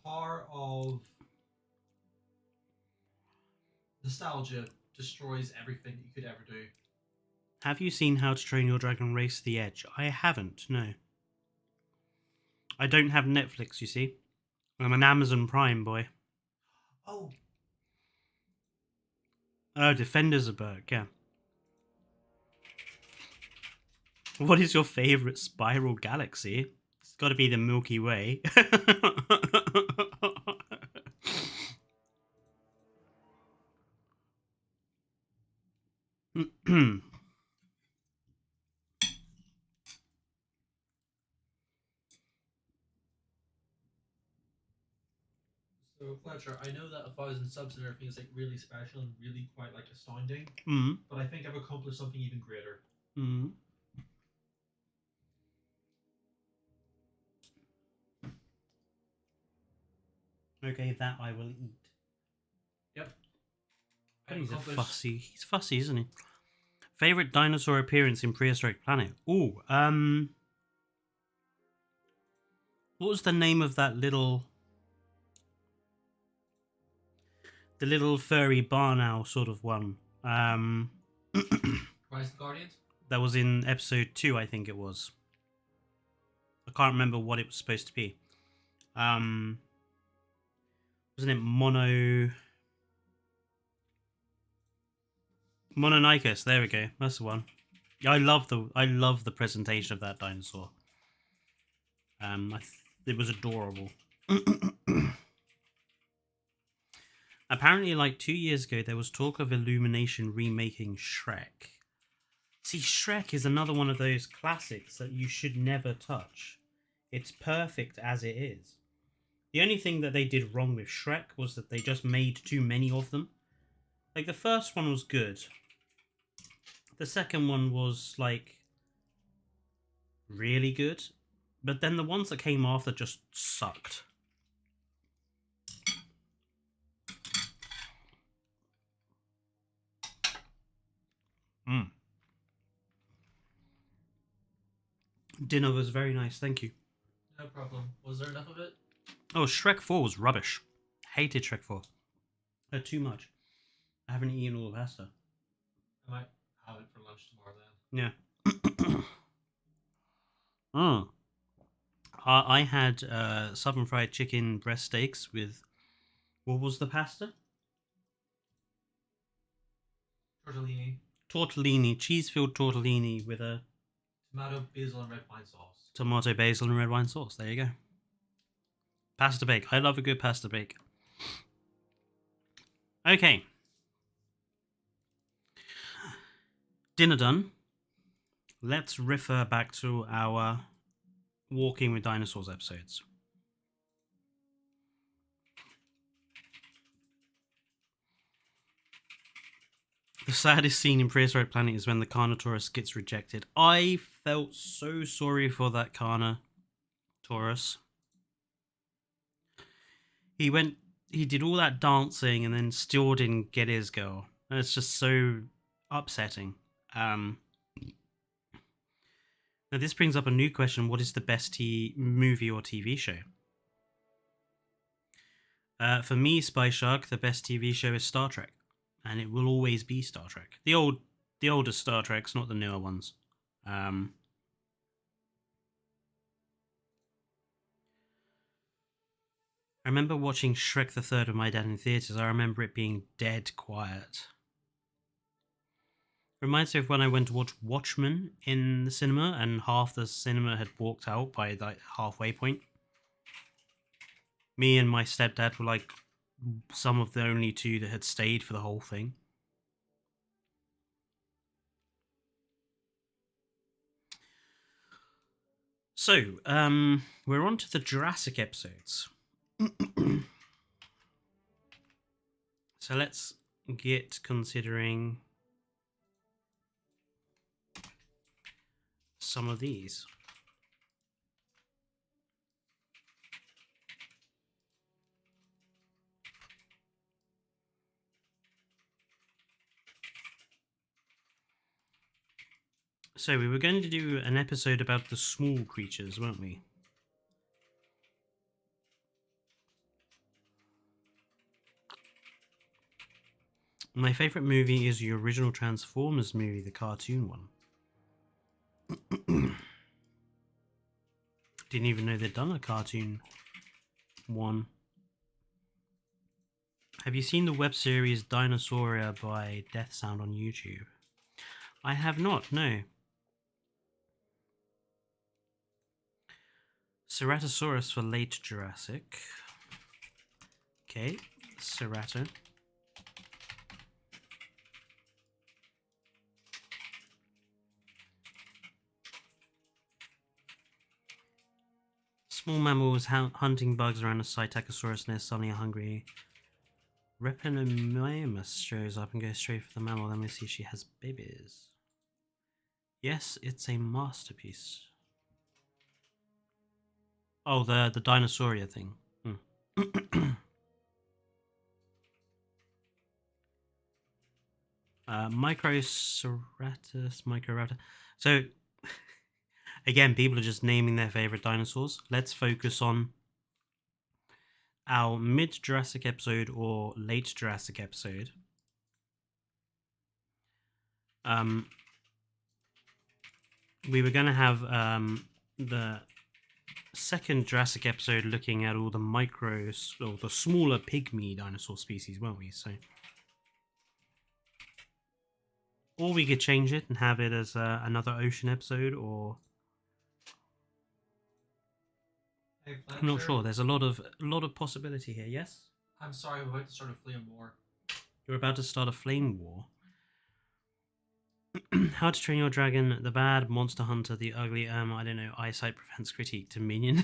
power of nostalgia destroys everything that you could ever do. Have you seen How to Train Your Dragon Race to the Edge? I haven't, no. I don't have Netflix, you see. I'm an Amazon Prime boy. Oh. Oh, Defenders of Berk, yeah. What is your favourite spiral galaxy? It's got to be the Milky Way. So Fletcher, I know that 1,000 subs and everything is like really special and really quite like astounding, but I think I've accomplished something even greater. Okay, that I will eat. Yep. He's a fussy. He's fussy, isn't he? Favorite dinosaur appearance in Prehistoric Planet? Ooh, what was the name of that little... the little furry barn owl sort of one? Rise of the Guardians? That was in episode 2, I think it was. I can't remember what it was supposed to be. Wasn't it Mononicus? There we go. That's the one. I love the presentation of that dinosaur. It was adorable. Apparently, like 2 years ago, there was talk of Illumination remaking Shrek. See, Shrek is another one of those classics that you should never touch. It's perfect as it is. The only thing that they did wrong with Shrek was that they just made too many of them. Like, the first one was good. The second one was, like, really good. But then the ones that came after just sucked. Dinner was very nice, thank you. No problem. Was there enough of it? Oh, Shrek 4 was rubbish. Hated Shrek 4. Too much. I haven't eaten all the pasta. I might have it for lunch tomorrow then. Yeah. I had southern fried chicken breast steaks with... What was the pasta? Tortellini. Tortellini. Cheese-filled tortellini with a... Tomato, basil, and red wine sauce. Tomato, basil, and red wine sauce. There you go. Pasta bake. I love a good pasta bake. Okay. Dinner done. Let's refer back to our Walking with Dinosaurs episodes. The saddest scene in Prehistoric Planet is when the Carnotaurus gets rejected. I felt so sorry for that Carnotaurus. He did all that dancing and then still didn't get his girl. It's just so upsetting. Now this brings up a new question. What is the best movie or TV show? For me, Spy Shark, the best TV show is Star Trek. And it will always be Star Trek. The older Star Treks, not the newer ones. I remember watching Shrek the Third with my dad in theatres. I remember it being dead quiet. Reminds me of when I went to watch Watchmen in the cinema and half the cinema had walked out by the halfway point. Me and my stepdad were like some of the only two that had stayed for the whole thing. So, we're on to the Jurassic episodes. So let's get considering some of these. So we were going to do an episode about the small creatures, weren't we? My favourite movie is the original Transformers movie, the cartoon one. Didn't even know they'd done a cartoon one. Have you seen the web series Dinosauria by Death Sound on YouTube? I have not, no. Ceratosaurus for late Jurassic. Okay, Cerato. Small mammals hunting bugs around a Psittacosaurus nest, suddenly hungry. Repenomamus shows up and goes straight for the mammal. Then we see she has babies. Yes, it's a masterpiece. Oh, the Dinosauria thing. Microceratus, Microraptor. So, again, people are just naming their favorite dinosaurs. Let's focus on our mid-Jurassic episode or late Jurassic episode. We were going to have the second Jurassic episode looking at all the micros, or the smaller pygmy dinosaur species, weren't we? So, or we could change it and have it as another ocean episode, or Hey, I'm not sure. There's a lot of possibility here. Yes. I'm sorry, I'm about to start a flame war. You're about to start a flame war. How to Train Your Dragon, the bad, Monster Hunter, the ugly, I don't know, eyesight prevents critique, Dominion.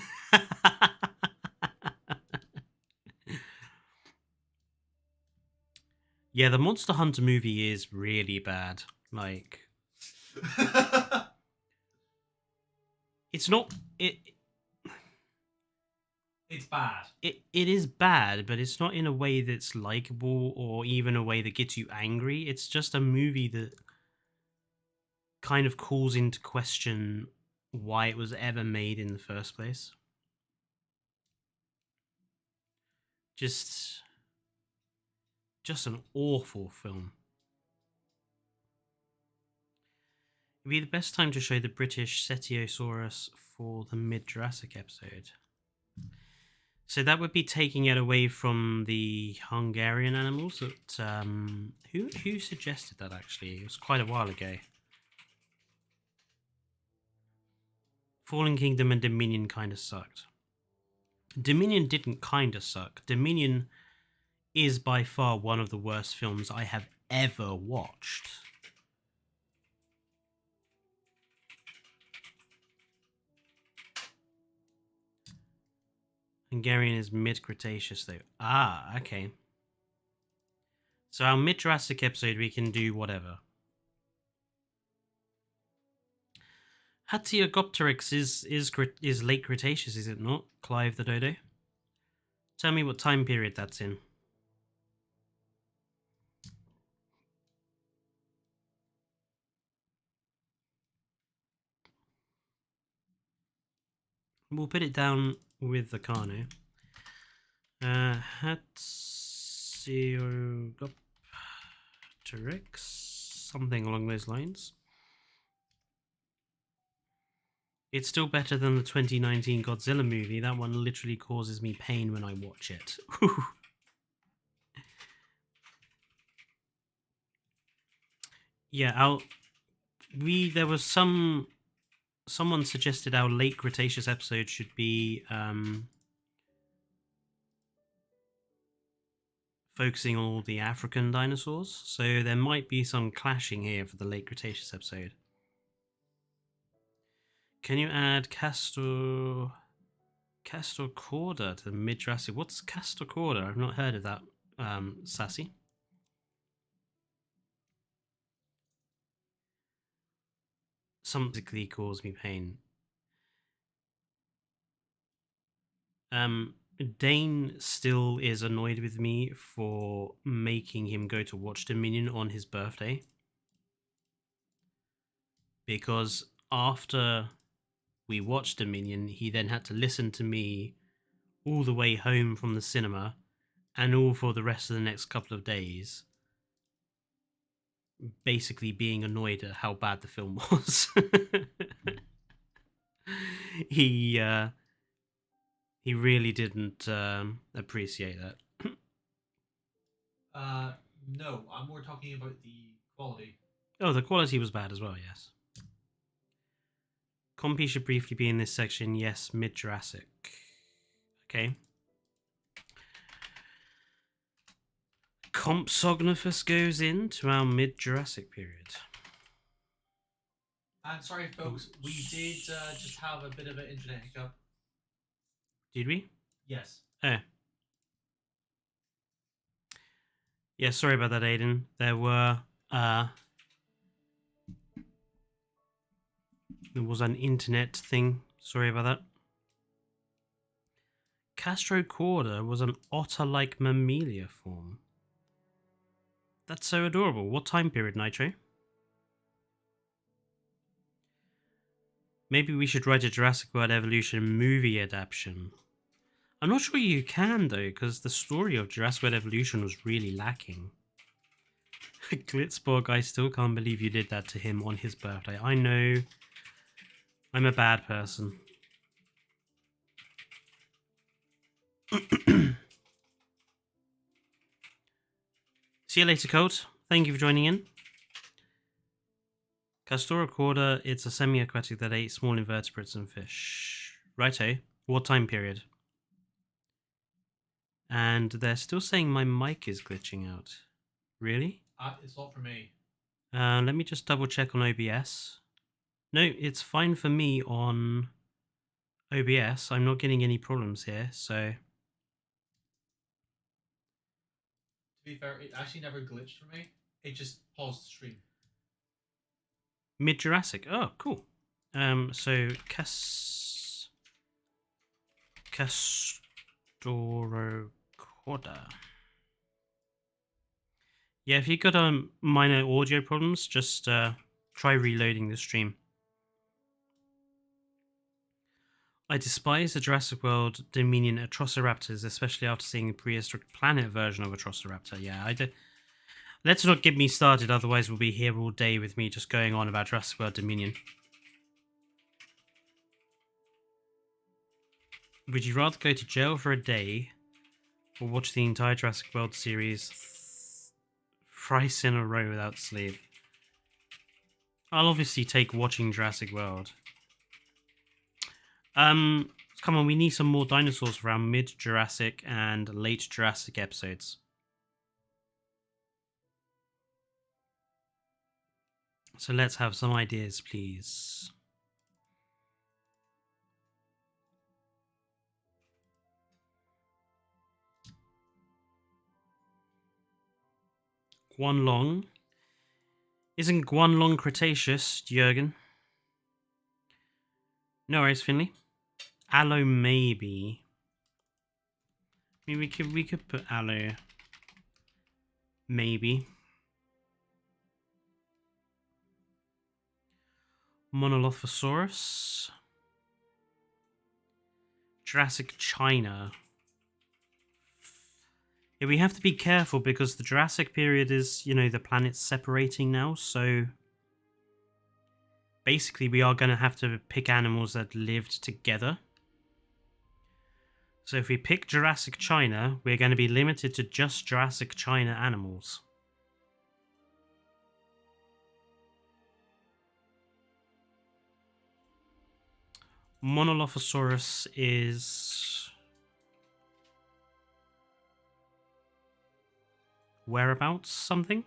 Yeah, the Monster Hunter movie is really bad. Like, it's not It's bad. It is bad, but it's not in a way that's likable or even a way that gets you angry. It's just a movie that kind of calls into question why it was ever made in the first place. Just an awful film. It'd be the best time to show the British Cetiosaurus for the mid-Jurassic episode. So that would be taking it away from the Hungarian animals. That who suggested that actually? It was quite a while ago. Fallen Kingdom and Dominion kind of sucked. Dominion didn't kind of suck. Dominion is by far one of the worst films I have ever watched. Hungarian is mid-Cretaceous though. Ah, okay. So our mid-Jurassic episode we can do whatever. Hatyogopteryx is late Cretaceous, is it not? Clive the Dodo. Tell me what time period that's in. We'll put it down with the Carno. Hatyogopteryx, something along those lines. It's still better than the 2019 Godzilla movie. That one literally causes me pain when I watch it. Yeah, there was someone suggested our late Cretaceous episode should be focusing on all the African dinosaurs. So there might be some clashing here for the late Cretaceous episode. Can you add Castor Corda to the mid-Jurassic? What's Castor Corda? I've not heard of that, Sassy. Something cause me pain. Dane still is annoyed with me for making him go to watch Dominion on his birthday. Because after we watched Dominion, he then had to listen to me all the way home from the cinema and all for the rest of the next couple of days, basically being annoyed at how bad the film was. He really didn't appreciate that. No, I'm more talking about the quality. Oh, the quality was bad as well, yes. Compy should briefly be in this section, yes, mid-Jurassic. Okay. Compsognathus goes into our mid-Jurassic period. I'm sorry, folks, we did just have a bit of an internet hiccup. Did we? Yes. Oh. Yeah, sorry about that, Aiden. There was an internet thing. Sorry about that. Castrocorda was an otter-like mammalia form. That's so adorable. What time period, Nitro? Maybe we should write a Jurassic World Evolution movie adaptation. I'm not sure you can, though, because the story of Jurassic World Evolution was really lacking. Glitzborg, I still can't believe you did that to him on his birthday. I know. I'm a bad person. See you later, Colt. Thank you for joining in. Castora Corda, it's a semi-aquatic that ate small invertebrates and fish. Righto. What time period? And they're still saying my mic is glitching out. Really? It's not for me. Let me just double check on OBS. No, it's fine for me on OBS. I'm not getting any problems here, so... To be fair, it actually never glitched for me. It just paused the stream. Mid-Jurassic. Oh, cool. So Storocoda. Yeah, if you've got minor audio problems, just try reloading the stream. I despise the Jurassic World Dominion Atrociraptors, especially after seeing the prehistoric planet version of Atrociraptor. Yeah, let's not get me started, otherwise we'll be here all day with me just going on about Jurassic World Dominion. Would you rather go to jail for a day or watch the entire Jurassic World series thrice in a row without sleep? I'll obviously take watching Jurassic World. Come on, we need some more dinosaurs around mid-Jurassic and late Jurassic episodes. So let's have some ideas, please. Guanlong. Isn't Guanlong Cretaceous, Jurgen? No worries, Finley. Aloe, maybe. I mean, we could put aloe. Maybe. Monolophosaurus. Jurassic China. Yeah, we have to be careful because the Jurassic period is, you know, the planet's separating now, so basically we are going to have to pick animals that lived together. So if we pick Jurassic China, we're going to be limited to just Jurassic China animals. Monolophosaurus is whereabouts something?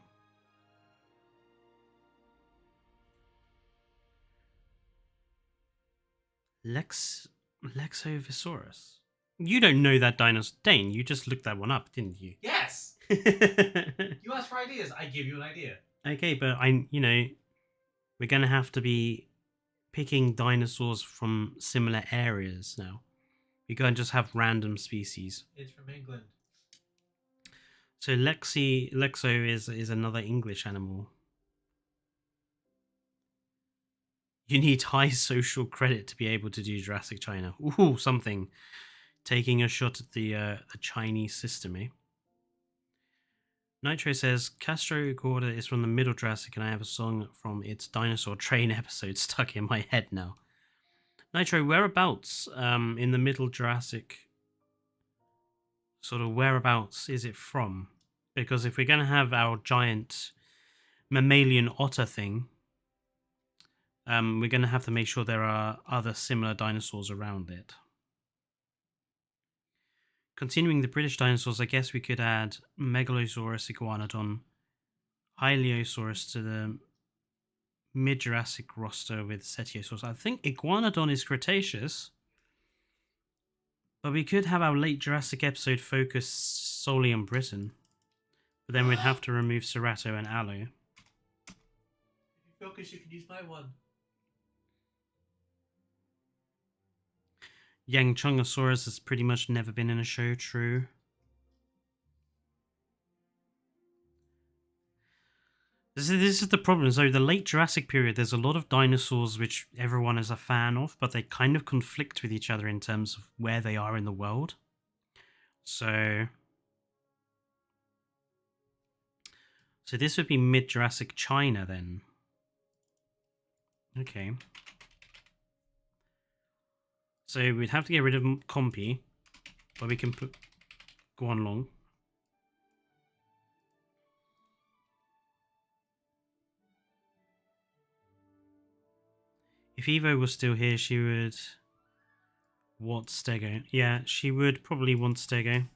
Lexovisaurus. You don't know that dinosaur, Dane. You just looked that one up, didn't you? Yes. You asked for ideas. I give you an idea. Okay, but we're gonna have to be picking dinosaurs from similar areas now. We can't just have random species. It's from England. So Lexo is another English animal. You need high social credit to be able to do Jurassic China. Ooh, something. Taking a shot at the Chinese system, eh? Nitro says, Castro Recorder is from the Middle Jurassic and I have a song from its Dinosaur Train episode stuck in my head now. Nitro, whereabouts in the Middle Jurassic, sort of whereabouts is it from? Because if we're going to have our giant mammalian otter thing, we're going to have to make sure there are other similar dinosaurs around it. Continuing the British dinosaurs, I guess we could add Megalosaurus, Iguanodon, Hyleosaurus to the mid-Jurassic roster with Cetiosaurus. I think Iguanodon is Cretaceous, but we could have our late Jurassic episode focus solely on Britain. But then we'd have to remove Cerato and Aloe. If you focus, you can use my one. Yangchungosaurus has pretty much never been in a show, true. This is the problem. So the late Jurassic period, there's a lot of dinosaurs which everyone is a fan of, but they kind of conflict with each other in terms of where they are in the world. So this would be mid-Jurassic China then. Okay. So we'd have to get rid of Compy, but we can put Guanlong. If Evo was still here, she would want Stego. Yeah, she would probably want Stego.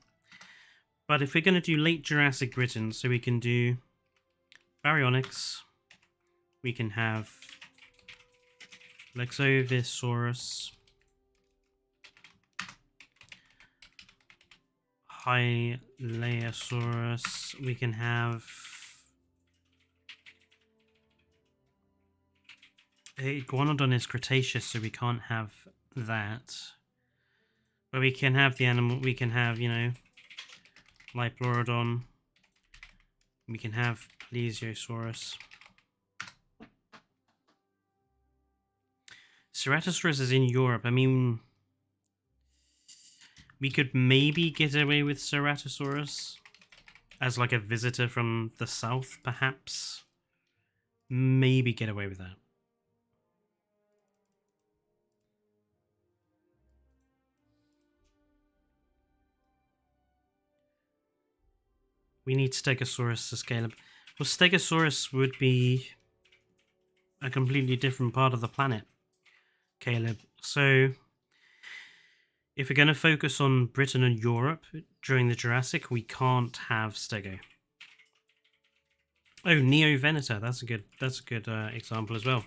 But if we're going to do late Jurassic Britain, so we can do Baryonyx, we can have Lexovisaurus, Hyleosaurus, we can have Iguanodon is Cretaceous, so we can't have that. But we can have the animal, we can have, you know, Liplorodon. We can have Plesiosaurus. Ceratosaurus is in Europe. I mean, we could maybe get away with Ceratosaurus as like a visitor from the south, perhaps. Maybe get away with that. We need Stegosaurus to scale up. Well, Stegosaurus would be a completely different part of the planet, Caleb. So, if we're going to focus on Britain and Europe during the Jurassic, we can't have Stego. Oh, Neovenator. That's a good example as well.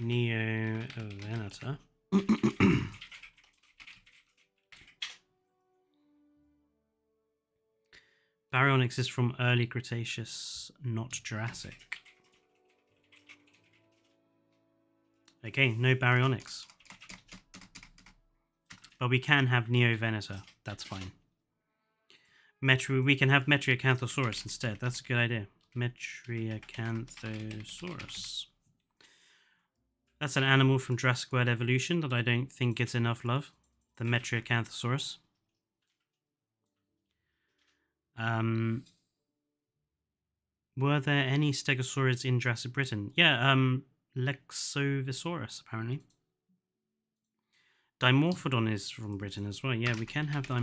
Neovenator. Baryonyx is from early Cretaceous, not Jurassic. Okay, no Baryonyx. But we can have Neovenator. That's fine. We can have Metriacanthosaurus instead. That's a good idea. Metriacanthosaurus. That's an animal from Jurassic World Evolution that I don't think gets enough love. The Metriacanthosaurus. Were there any Stegosaurids in Jurassic Britain? Yeah, Lexovisaurus, apparently. Dimorphodon is from Britain as well. Yeah, we can have I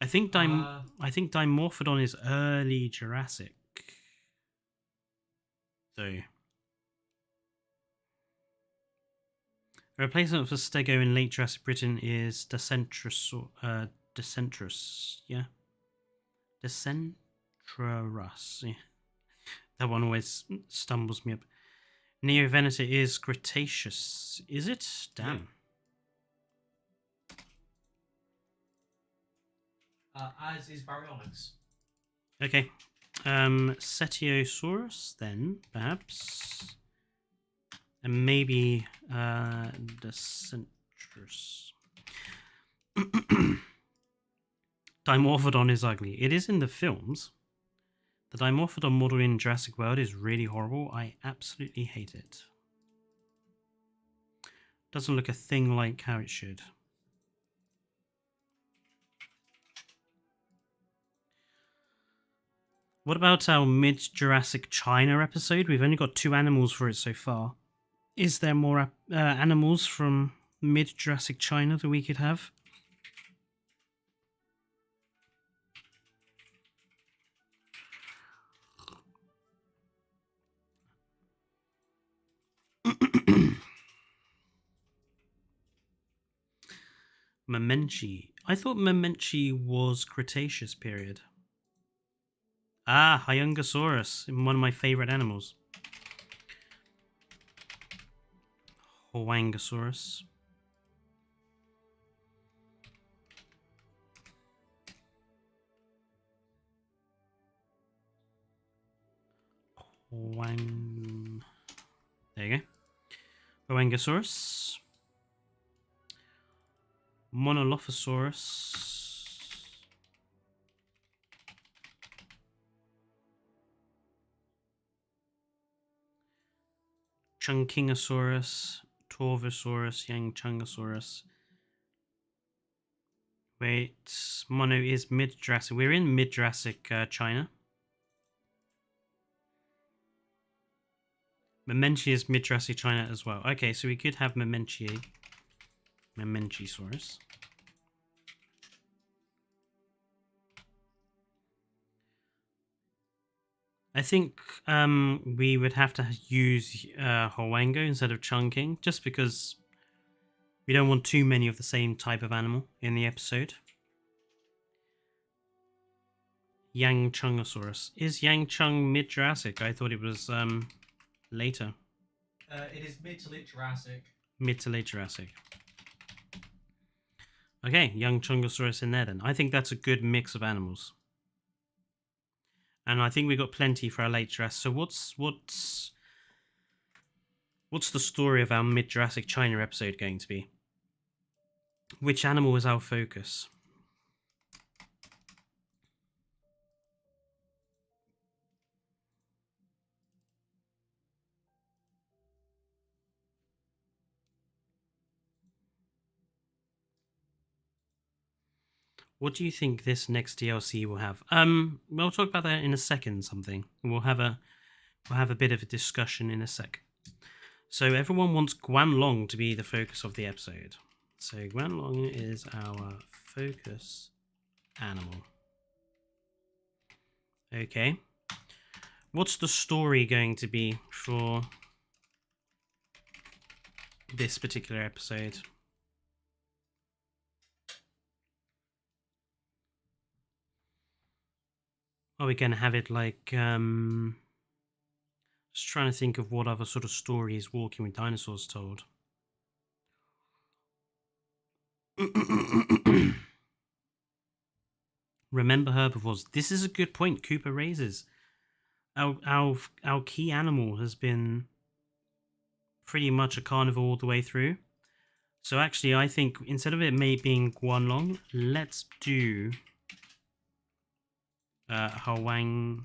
think Dimorphodon is early Jurassic. So a replacement for Stego in late Jurassic Britain is Decentrus, yeah. Decentrarus. Yeah. That one always stumbles me up. Neovenator is Cretaceous. Is it? Damn. As is Baryonyx. Okay. Cetiosaurus then, perhaps. And maybe Decentrus. Dimorphodon is ugly. It is in the films. The Dimorphodon model in Jurassic World is really horrible. I absolutely hate it. Doesn't look a thing like how it should. What about our mid-Jurassic China episode? We've only got 2 animals for it so far. Is there more animals from mid-Jurassic China that we could have? Memenchi. I thought Memenchi was Cretaceous period. Ah, Hyungosaurus, one of my favorite animals. Huangosaurus. There you go. Huangosaurus. Monolophosaurus. Chunkingosaurus. Torvosaurus. Yangchungosaurus. Wait, Mono is mid-Jurassic. We're in mid-Jurassic China. Memenchi is mid-Jurassic China as well. Okay, so we could have Memenchisaurus. I think we would have to use Huango instead of Chunking, just because we don't want too many of the same type of animal in the episode. Yangchungosaurus. Is Yangchung mid-Jurassic? I thought it was later. It is mid to late Jurassic. Mid to late Jurassic. Okay, Yangchungosaurus in there then. I think that's a good mix of animals. And I think we got plenty for our late Jurassic. So what's What's the story of our mid-Jurassic China episode going to be? Which animal is our focus? What do you think this next DLC will have? We'll talk about that in a second. We'll have a bit of a discussion in a sec. So everyone wants Guanlong to be the focus of the episode. So Guanlong is our focus animal. Okay. What's the story going to be for this particular episode? Are we going to have it like... Just trying to think of what other sort of stories Walking with Dinosaurs told. Remember herbivores. This is a good point Cooper raises. Our key animal has been pretty much a carnivore all the way through. So actually, I think instead of it being Guanlong, let's do Hawang.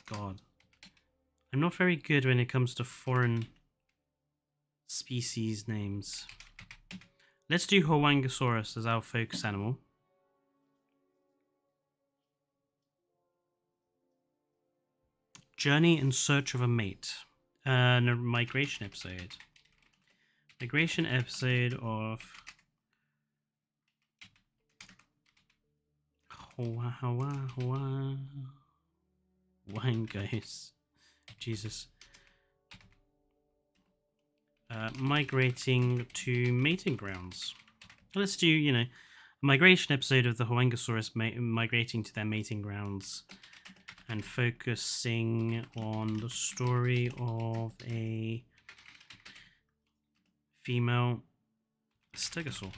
God, I'm not very good when it comes to foreign species names. Let's do Howangosaurus as our focus animal. Journey in search of a mate. No, migration episode. Migration episode of Wangos. Jesus. Migrating to mating grounds. Let's do, a migration episode of the Howangosaurus migrating to their mating grounds and focusing on the story of a female stegosaur.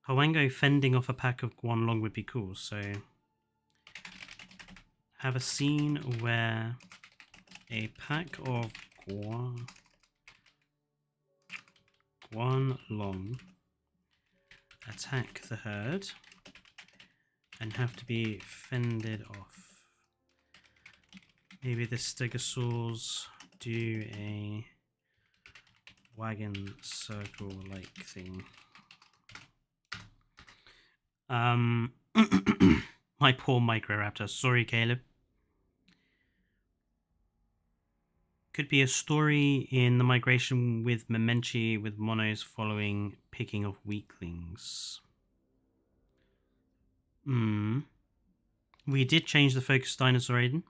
Hwango fending off a pack of Guanlong would be cool, so have a scene where a pack of Guanlong attack the herd and have to be fended off. Maybe the stegosaurs do a wagon circle like thing. My poor Microraptor. Sorry, Caleb. Could be a story in the migration with Memenchi with monos following picking of weaklings. We did change the focus dinosaur, Aiden,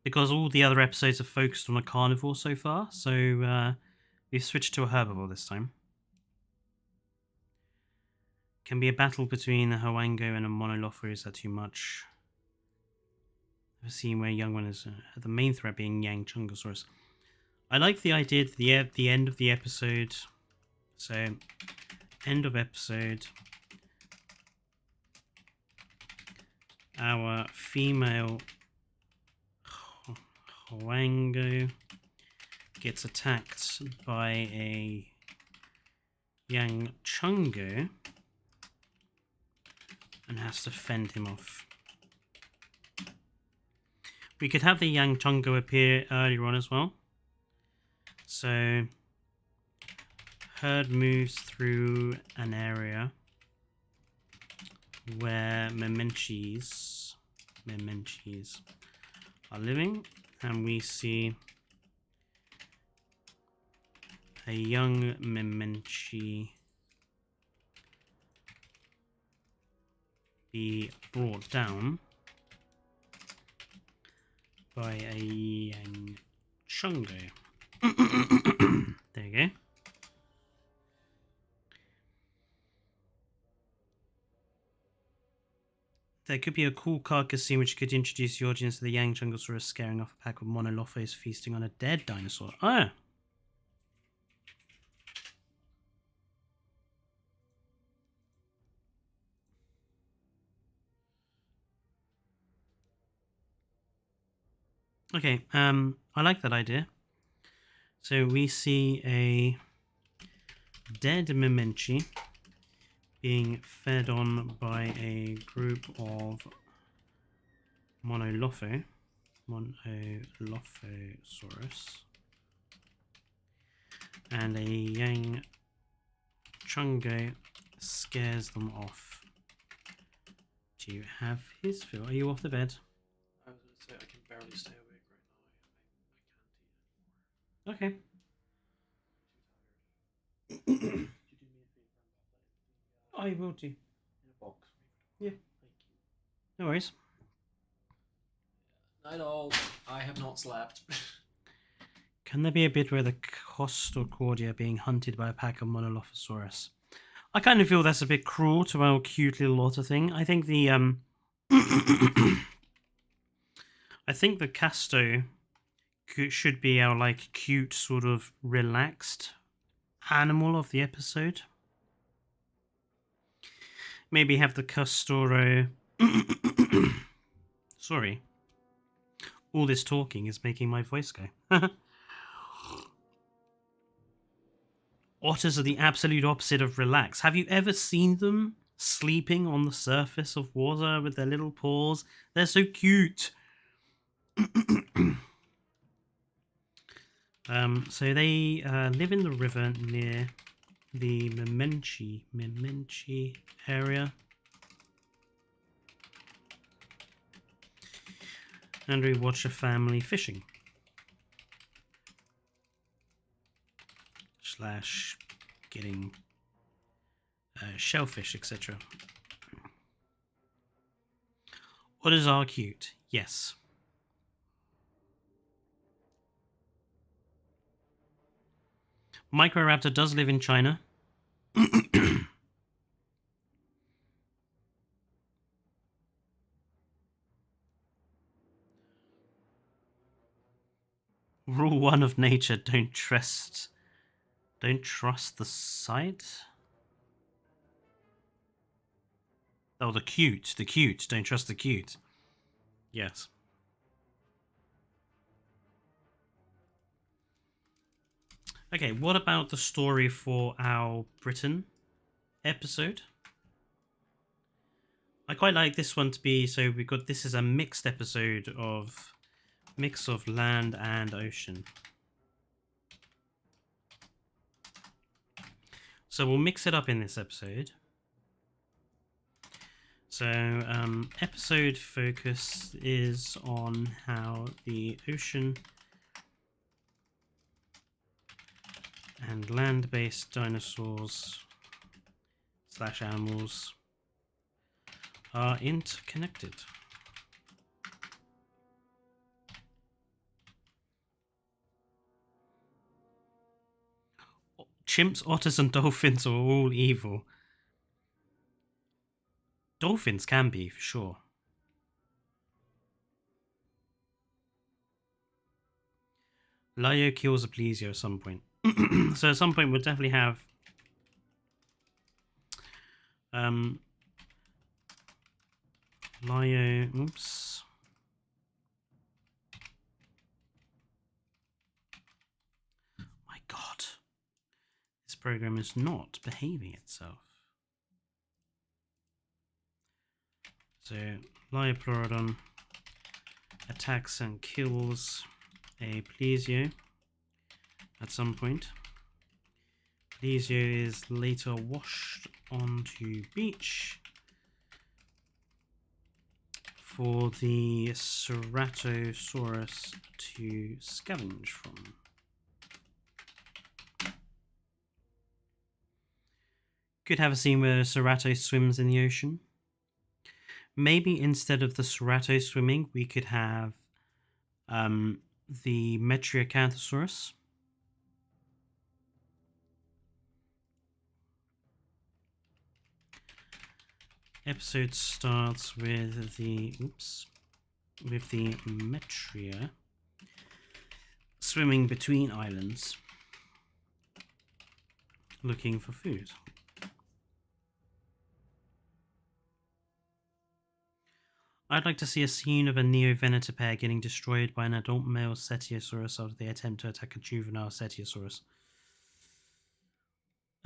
because all the other episodes are focused on a carnivore so far, so we've switched to a herbivore this time. Can be a battle between a Hwango and a Monolopha. Is that too much? I've seen where young one is the main threat being Yang Chungosaurus. I like the idea at the end of the episode. So, end of episode. Our female Hwango gets attacked by a Yang Chungo and has to fend him off. We could have the Yang Chungo appear earlier on as well. So, herd moves through an area where Memenchis are living, and we see a young Memenchi be brought down by a Yang Chungo. There you go. There could be a cool carcass scene which could introduce the audience to the Yang Chungosaurus scaring off a pack of Monolophos feasting on a dead dinosaur. Oh! Okay, I like that idea. So we see a dead Memenchi being fed on by a group of Monolophosaurus, and a Yang Chungo scares them off. Do you have his fill? Are you off the bed? I was going to say I can barely stay awake right now. I can't eat anymore. Okay. I'm too tired. Could you do me a favor and pop that in I will do. in a box for me? Yeah. Thank you. No worries. Night all. I have not slept. Can there be a bit where the Costocordia being hunted by a pack of Monolophosaurus? I kind of feel that's a bit cruel to our cute little otter thing. I think the I think the Casto should be our like cute sort of relaxed animal of the episode. Maybe have the Castoro. Sorry. All this talking is making my voice go. Otters are the absolute opposite of relax. Have you ever seen them sleeping on the surface of water with their little paws? They're so cute. So they live in the river near the Memenchi area. And we watch a family fishing. / getting shellfish, etc. Otters are cute, yes. Microraptor does live in China. Rule 1 of nature, don't trust the sight. Oh, the cute, don't trust the cute. Yes. Okay, what about the story for our Britain episode? I quite like this one to be, so we got, this is a mixed episode of mix of land and ocean. So we'll mix it up in this episode. So episode focus is on how the ocean and land-based dinosaurs / animals are interconnected. Chimps, otters, and dolphins are all evil. Dolphins can be, for sure. Lyo kills a Plesio at some point. So at some point we'll definitely have Lyo, oops. My god. This program is not behaving itself. So Lyopleurodon attacks and kills a Plesio at some point. Plesio is later washed onto beach for the Ceratosaurus to scavenge from. Could have a scene where Cerato swims in the ocean. Maybe instead of the Cerato swimming, we could have the Metriacanthosaurus. Episode starts with the Metria swimming between islands, looking for food. I'd like to see a scene of a Neovenator pair getting destroyed by an adult male Cetiosaurus after they attempt to attack a juvenile Cetiosaurus.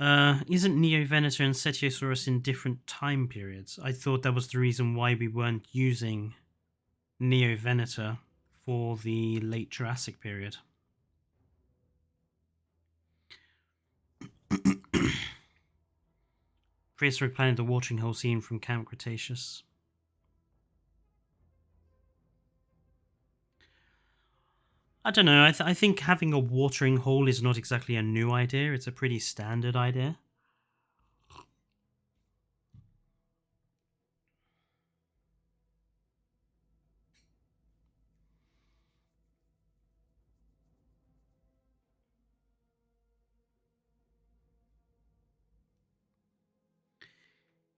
Isn't Neovenator and Cetiosaurus in different time periods? I thought that was the reason why we weren't using Neovenator for the late Jurassic period. Prehistoric Planet, the watering hole scene from Camp Cretaceous. I don't know, I think having a watering hole is not exactly a new idea, it's a pretty standard idea.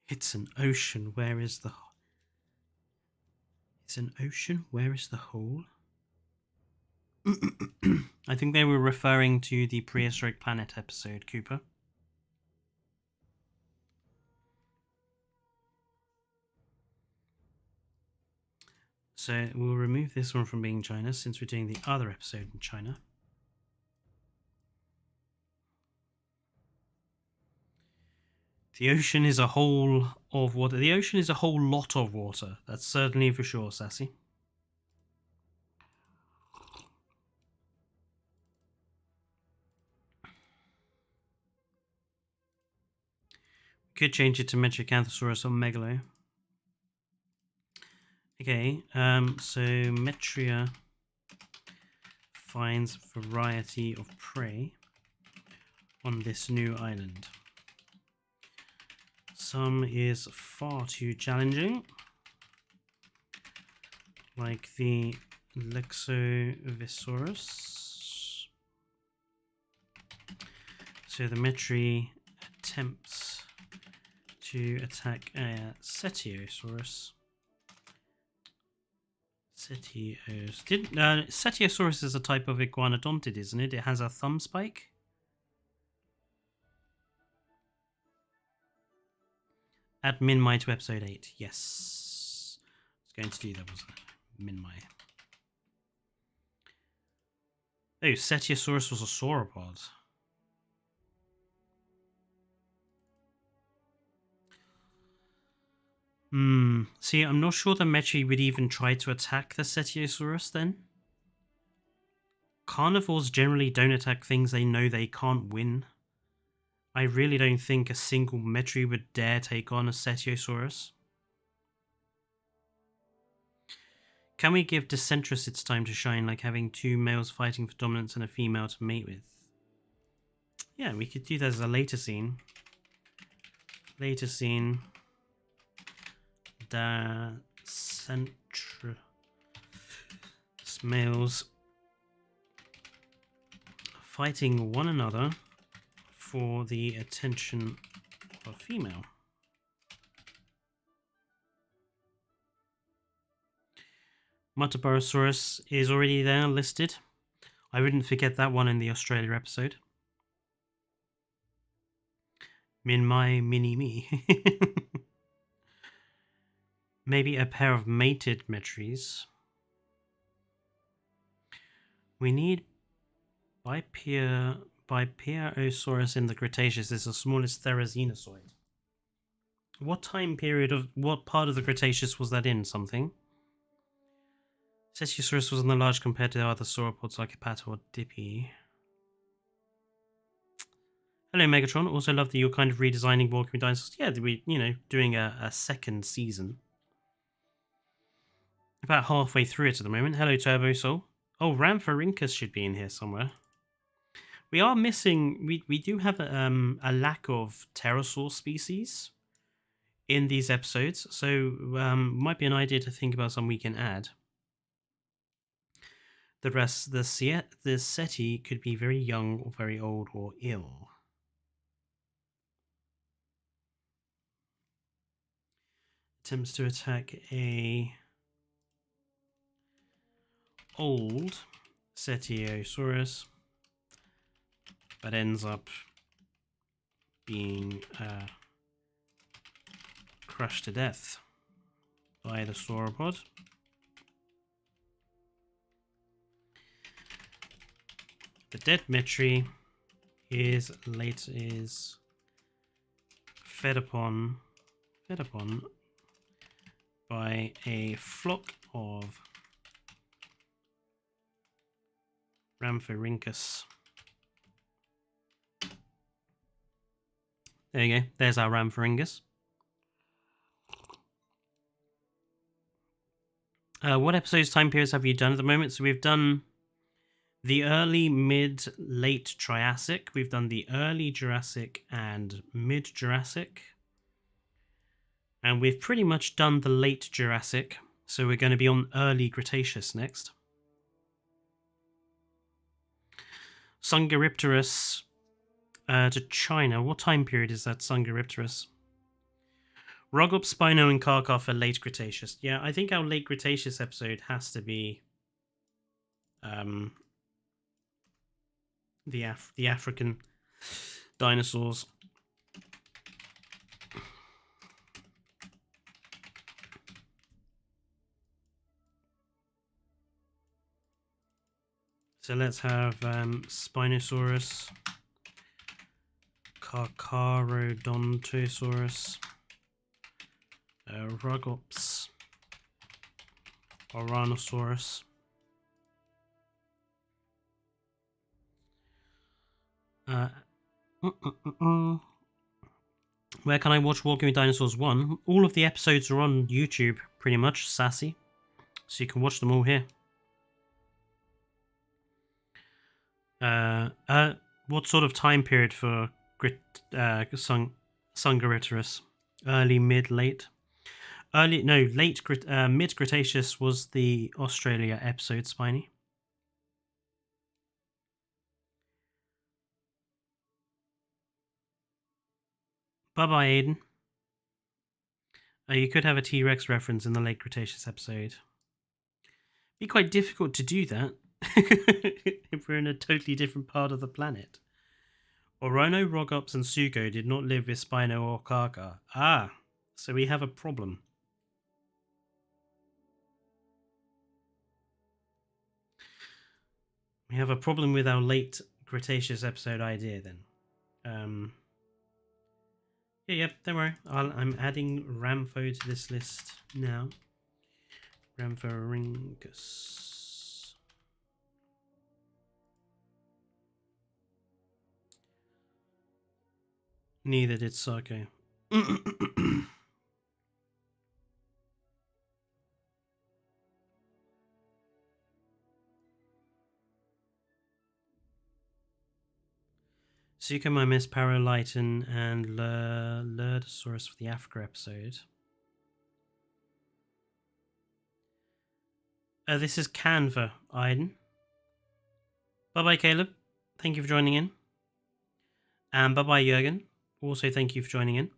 It's an ocean, where is the... It's an ocean, where is the hole? I think they were referring to the Prehistoric Planet episode, Cooper. So we'll remove this one from being China since we're doing the other episode in China. The ocean is a hole of water. The ocean is a whole lot of water. That's certainly for sure, Sassy. Could change it to Metriacanthosaurus or Megalo. Okay, so Metria finds variety of prey on this new island. Some is far too challenging, like the Lexovisaurus. So the Metri attempts to attack a Cetiosaurus. Cetiosaurus is a type of iguanodontid, isn't it? It has a thumb spike. Add Minmai to episode 8. Yes. I was going to do that, wasn't it? Minmai. Oh, Cetiosaurus was a sauropod. See, I'm not sure the Metri would even try to attack the Cetiosaurus then. Carnivores generally don't attack things they know they can't win. I really don't think a single Metri would dare take on a Cetiosaurus. Can we give Decentris its time to shine, like having two males fighting for dominance and a female to mate with? Yeah, we could do that as a later scene. Later scene. Decentris males fighting one another for the attention of a female. Muttaburrasaurus is already there listed. I wouldn't forget that one in the Australia episode. Minmai mini me. Maybe a pair of mated Metries. We need Bipeirosaurus in the Cretaceous is the smallest therizinosaur. What time period of what part of the Cretaceous was that in? Something. Cetiosaurus was in the large compared to the other sauropods like Apata or Dippy. Hello Megatron. Also love that you're kind of redesigning Walking With Dinosaurs. Yeah, we doing a second season. About halfway through it at the moment. Hello Turbo Soul. Oh, Rhamphorhynchus should be in here somewhere. We are missing. We do have a lack of pterosaur species in these episodes, so might be an idea to think about some we can add. The rest, the Seti could be very young or very old or ill. Attempts to attack a old Cetiosaurus, but ends up being crushed to death. by the sauropod. The dead Metri is fed upon by a flock of Rhamphorhynchus. There you go. There's our Rhamphorhynchus. What episodes, time periods have you done at the moment? So we've done the early, mid, late Triassic. We've done the early Jurassic and mid Jurassic. And we've pretty much done the late Jurassic. So we're going to be on early Cretaceous next. Sunguripterus to China. What time period is that, Sunguripterus? Rogops, Spino, and Karkar for late Cretaceous. Yeah, I think our late Cretaceous episode has to be the African dinosaurs. So let's have Spinosaurus, Carcharodontosaurus, Rogops, Oranosaurus. Where can I watch Walking with Dinosaurs 1? All of the episodes are on YouTube, pretty much, Sassy. So you can watch them all here. What sort of time period for Sunguripterus? Early, mid, late? Late, mid Cretaceous was the Australia episode, Spiny. Bye-bye, Aiden. You could have a T-Rex reference in the late Cretaceous episode. Be quite difficult to do that if we're in a totally different part of the planet. Orono, Rogops, and Sugo did not live with Spino or Karkar. Ah, so we have a problem. We have a problem with our late Cretaceous episode idea then. Yeah, don't worry. I'm adding Rampho to this list now. Rhamphorhynchus. Neither did Sarko. Suchomimus, Paraliton, and Lurdosaurus for the Africa episode. This is Canva, Aiden. Bye-bye, Caleb. Thank you for joining in. And bye-bye, Jürgen. Also, thank you for joining in.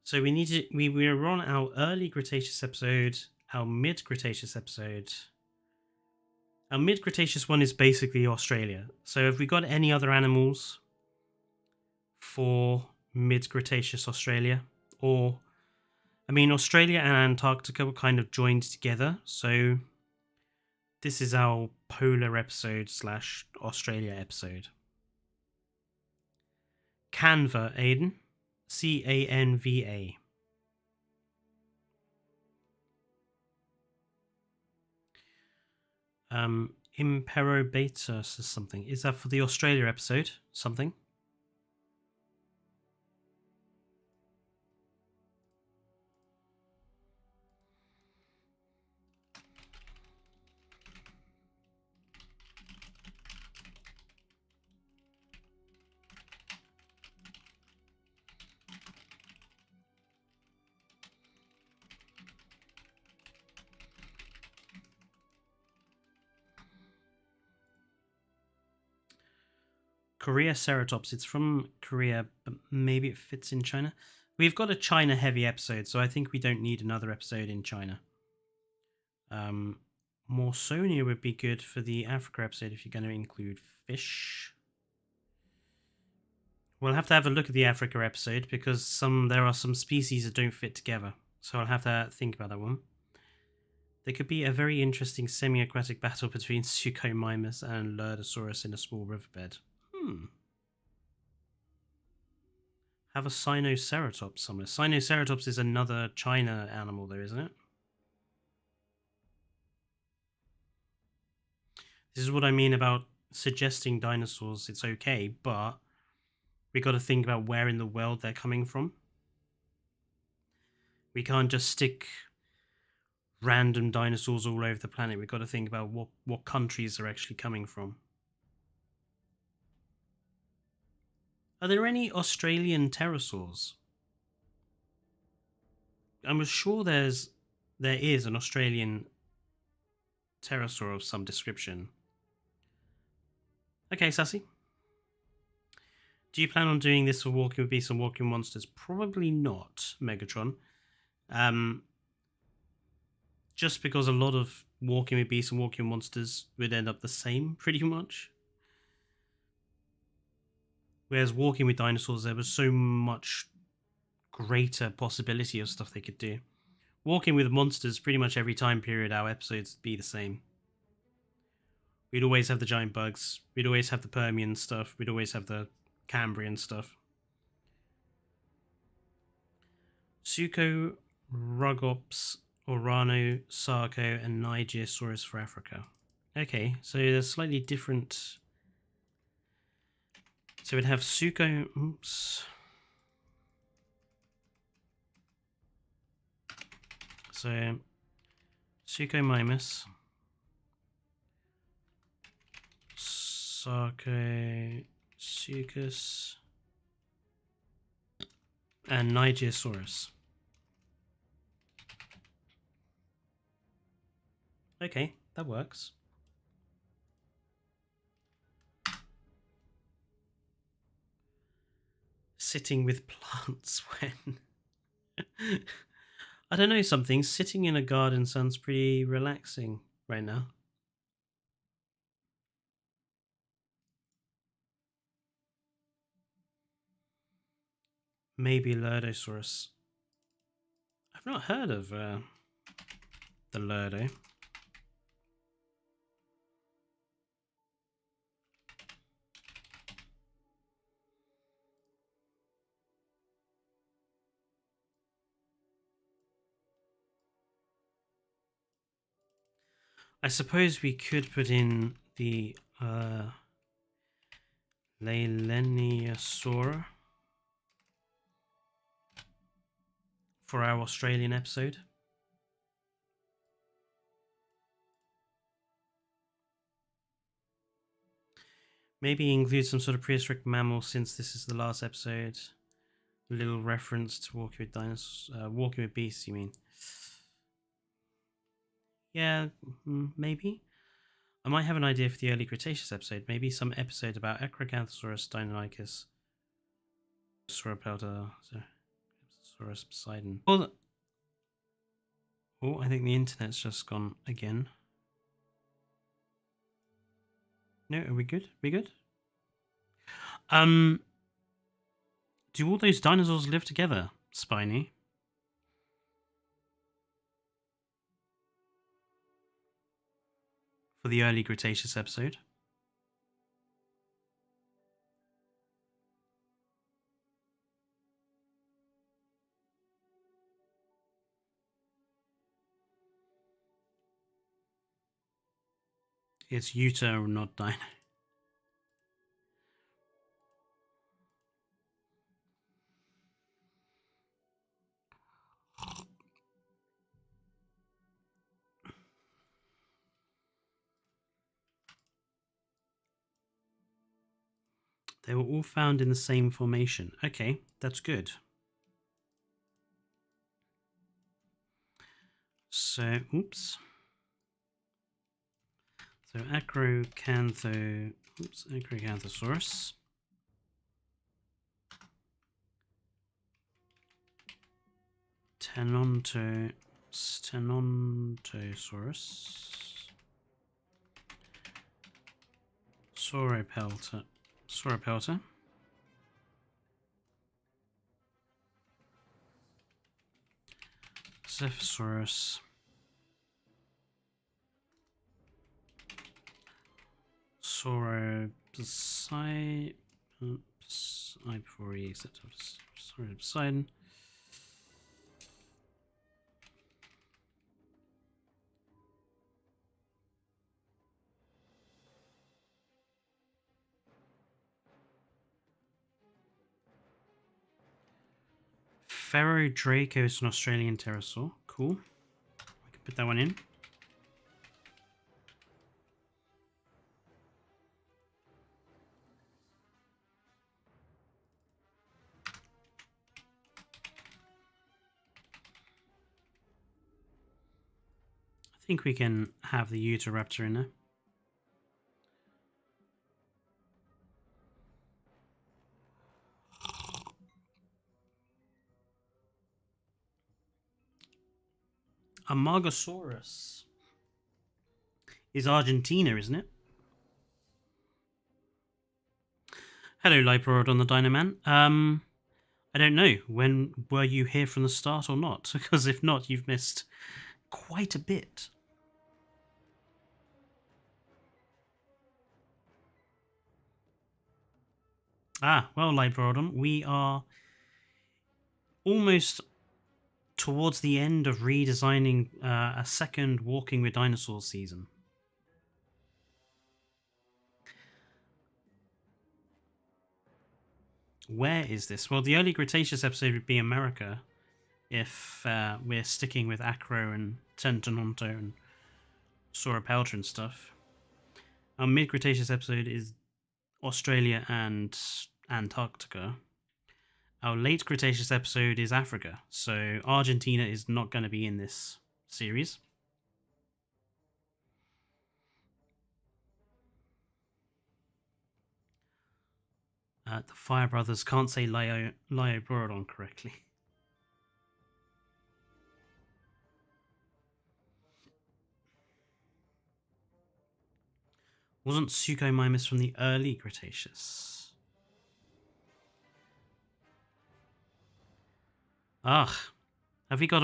So we're on our early Cretaceous episode, our mid-Cretaceous episode. Our mid-Cretaceous one is basically Australia. So have we got any other animals for mid-Cretaceous Australia? Or, I mean, Australia and Antarctica were kind of joined together. So this is our polar episode / Australia episode. Canva, Aiden. Canva. Imperobeta says something. Is that for the Australia episode? Something? Korea Ceratops. It's from Korea, but maybe it fits in China. We've got a China heavy episode, so I think we don't need another episode in China. Morsonia would be good for the Africa episode if you're going to include fish. We'll have to have a look at the Africa episode because there are some species that don't fit together. So I'll have to think about that one. There could be a very interesting semi-aquatic battle between Suchomimus and Lurdosaurus in a small riverbed. Have a Sinoceratops somewhere. Sinoceratops is another China animal though, isn't it? This is what I mean about suggesting dinosaurs. It's okay, but we got to think about where in the world they're coming from. We can't just stick random dinosaurs all over the planet. We've got to think about what countries they're actually coming from. Are there any Australian pterosaurs? I'm sure there is an Australian pterosaur of some description. Okay, Sassy. Do you plan on doing this for Walking with Beasts and Walking Monsters? Probably not, Megatron. Just because a lot of Walking with Beasts and Walking Monsters would end up the same, pretty much. Whereas Walking with Dinosaurs, there was so much greater possibility of stuff they could do. Walking with Monsters, pretty much every time period, our episodes would be the same. We'd always have the giant bugs. We'd always have the Permian stuff. We'd always have the Cambrian stuff. Sucho, Rugops, Orano, Sarco, and Nigersaurus for Africa. Okay, so there's slightly different. So we'd have Sucho. Oops. So Suchomimus, Sarco, Suchus, and Nigersaurus. Okay, that works. Sitting with plants when... I don't know something. Sitting in a garden sounds pretty relaxing right now. Maybe Lurdosaurus. I've not heard of the Lurdo. I suppose we could put in the Leleniasaura for our Australian episode. Maybe include some sort of prehistoric mammal since this is the last episode. A little reference to Walking with Dinosaurs, Walking with Beasts, you mean? Yeah, maybe. I might have an idea for the early Cretaceous episode. Maybe some episode about Acrocanthosaurus, Deinonychus, Sauropelta, Saurus Poseidon. Oh, I think the internet's just gone again. No, are we good? We good? Do all those dinosaurs live together, Spiny? For the early Cretaceous episode? It's Utah, not Dino. They were all found in the same formation. Okay, that's good. So, oops. So Acrocanthosaurus. Stenontosaurus. Sauropelta. Zephysaurus. Sauropside. Oops. I before he except Sauropside. Pharaoh Draco is an Australian pterosaur. Cool. I can put that one in. I think we can have the Utahraptor in there. Amargasaurus is Argentina, isn't it? Hello, Liporod on the Dynaman. I don't know. When were you here from the start or not? Because if not, you've missed quite a bit. Ah, well, Liporod, we are almost towards the end of redesigning a second Walking with Dinosaurs season. Where is this? Well, the early Cretaceous episode would be America, if we're sticking with Acro and Tentononto and Sauropeltra and stuff. Our mid-Cretaceous episode is Australia and Antarctica. Our late Cretaceous episode is Africa, so Argentina is not going to be in this series. The Fire Brothers can't say Lioborodon correctly. Wasn't Suchomimus from the early Cretaceous? Ah, have we got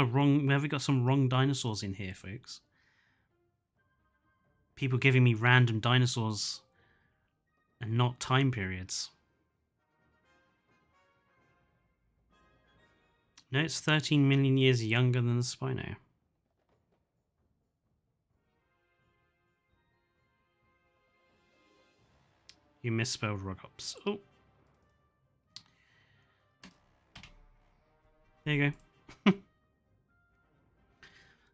some wrong dinosaurs in here, folks? People giving me random dinosaurs and not time periods. No, it's 13 million years younger than the Spino. You misspelled Rogops. Oh. There you go.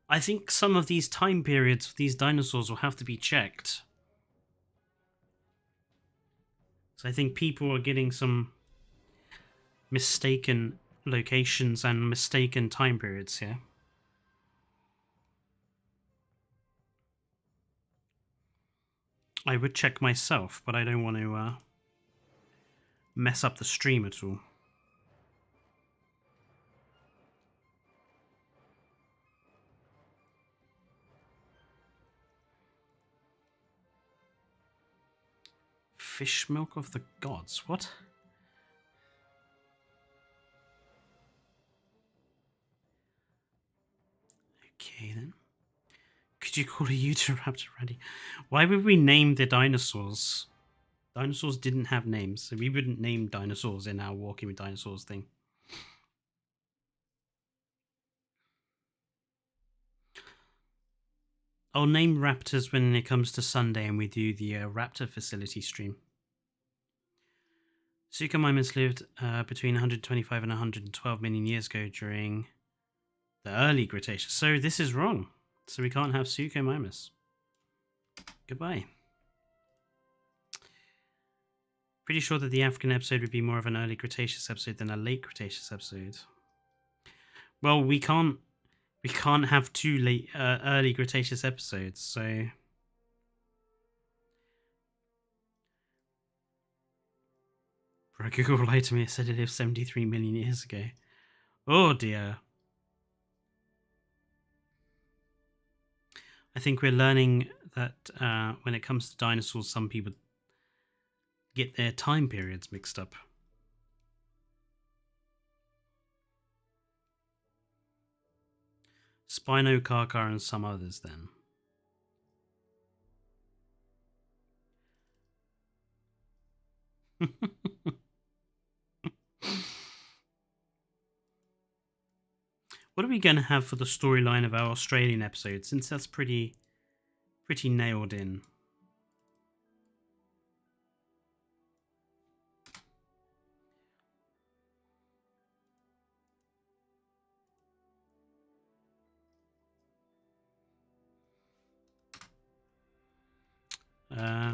I think some of these time periods for these dinosaurs will have to be checked. So I think people are getting some mistaken locations and mistaken time periods here. I would check myself, but I don't want to mess up the stream at all. Fish milk of the gods? What? Okay then. Could you call a Utahraptor ready? Why would we name the dinosaurs? Dinosaurs didn't have names, so we wouldn't name dinosaurs in our Walking with Dinosaurs thing. I'll name raptors when it comes to Sunday and we do the raptor facility stream. Suchomimus lived between 125 and 112 million years ago during the early Cretaceous. So this is wrong. So we can't have Suchomimus. Goodbye. Pretty sure that the African episode would be more of an early Cretaceous episode than a late Cretaceous episode. Well, we can't have two late early Cretaceous episodes, so bro, Google lied to me. It said it lived 73 million years ago. Oh dear. I think we're learning that when it comes to dinosaurs, some people get their time periods mixed up. Spinocarca and some others then. What are we going to have for the storyline of our Australian episode, since that's pretty nailed in?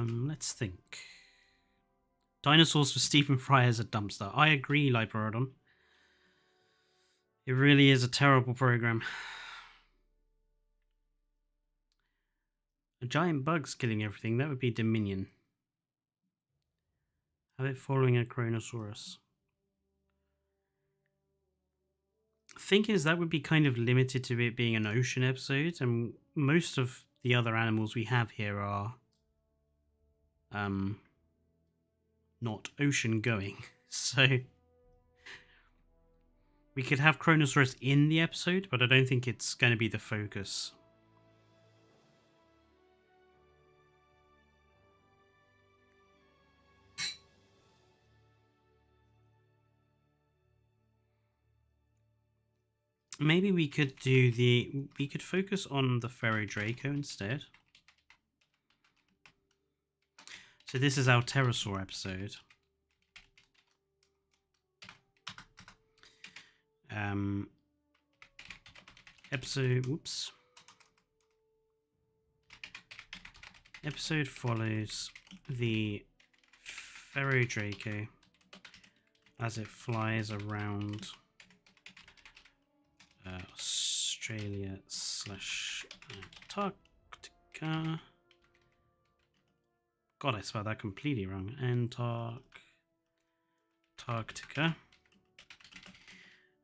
Let's think. Dinosaurs for Stephen Fry as a dumpster. I agree, Liperodon. It really is a terrible program. A giant bug's killing everything. That would be Dominion. Have it following a Kronosaurus. Thing is, that would be kind of limited to it being an ocean episode, and most of the other animals we have here are not ocean going. So we could have Kronosaurus in the episode, but I don't think it's going to be the focus. Maybe we could focus on the Ferrodraco instead. So this is our pterosaur episode. Episode follows the Ferrodraco as it flies around Australia / Antarctica. God, I spelled that completely wrong. Antarctica.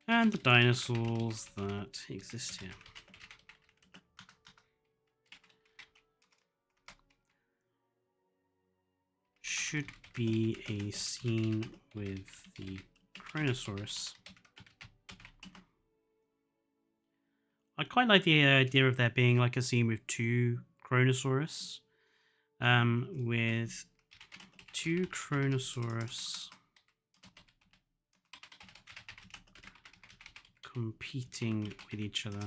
And the dinosaurs that exist here. Should be a scene with the Kronosaurus. I quite like the idea of there being like a scene with two Kronosaurus. With two Kronosaurus competing with each other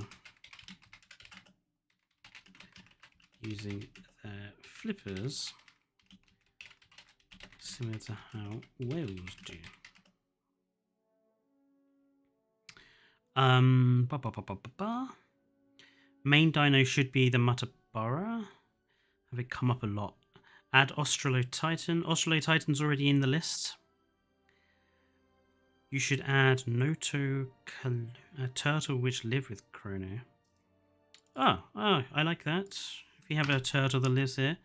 using their flippers, similar to how whales do. Main dino should be the Muttaburra. Have it come up a lot. Add Australotitan. Australotitan's already in the list. You should add Noto, a turtle which live with Chrono. Oh, I like that. If you have a turtle that lives here.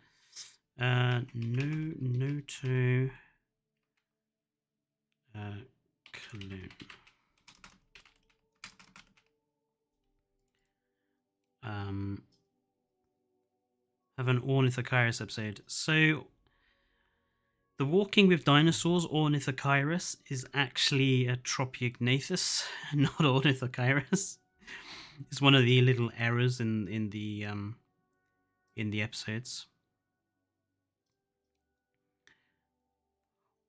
Noto Cologne. Have an Ornithochirus episode. So the Walking With Dinosaurs Ornithochirus is actually a Tropiognathus, not Ornithochirus. It's one of the little errors in the episodes.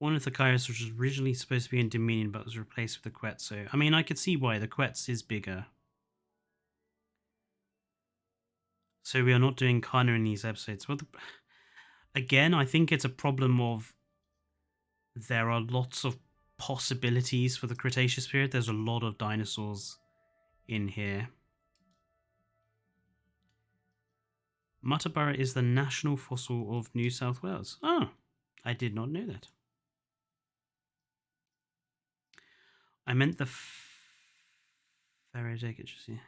Ornithochirus was originally supposed to be in Dominion, but was replaced with the Quetzal. I mean, I could see why. The Quetzal is bigger. So we are not doing Kana in these episodes. Well, again, I think it's a problem of there are lots of possibilities for the Cretaceous period. There's a lot of dinosaurs in here. Muttaburra is the national fossil of New South Wales. Oh, I did not know that. I meant the Ferrodraco.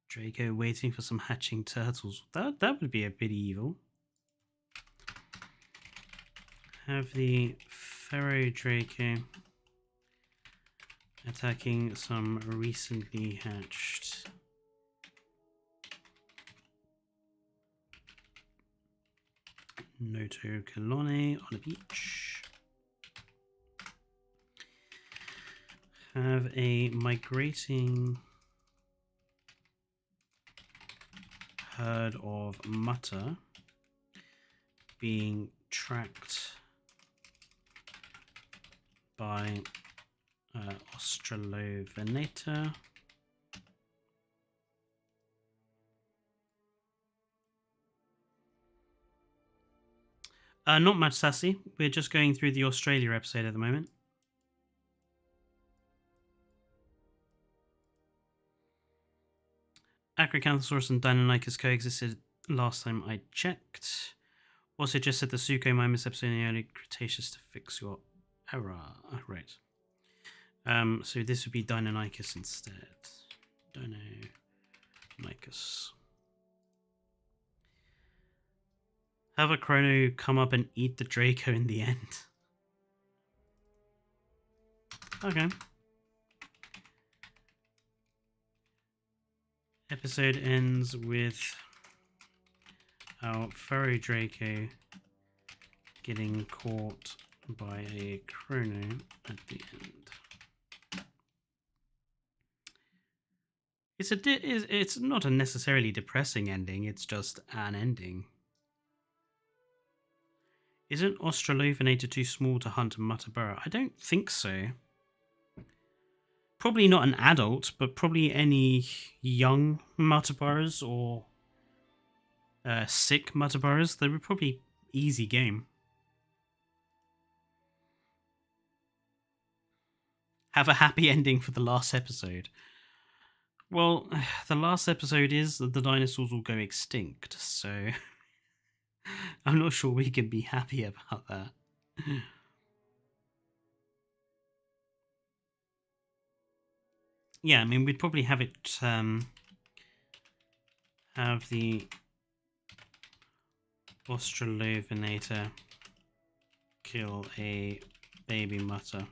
Draco waiting for some hatching turtles. That would be a bit evil. Have the Ferrodraco attacking some recently hatched Noto Colone on a beach. Have a migrating herd of mutter being tracked by Australovenator. Not much, Sassy. We're just going through the Australia episode at the moment. Acrocanthosaurus and Deinonychus coexisted last time I checked. Also just said the Suchomimus episode in the early Cretaceous to fix your error. Right. So this would be Deinonychus instead. Deinonychus. Have a Chrono come up and eat the Draco in the end. Okay. Episode ends with our furry Draco getting caught by a Chrono at the end. It's not a necessarily depressing ending, it's just an ending. Isn't Australovenator too small to hunt a Muttaburra? I don't think so. Probably not an adult, but probably any young Muttaburras or sick Muttaburras. They were probably easy game. Have a happy ending for the last episode. Well, the last episode is that the dinosaurs will go extinct, so I'm not sure we can be happy about that. Yeah, I mean, we'd probably have it, have the Australovenator kill a baby mutter.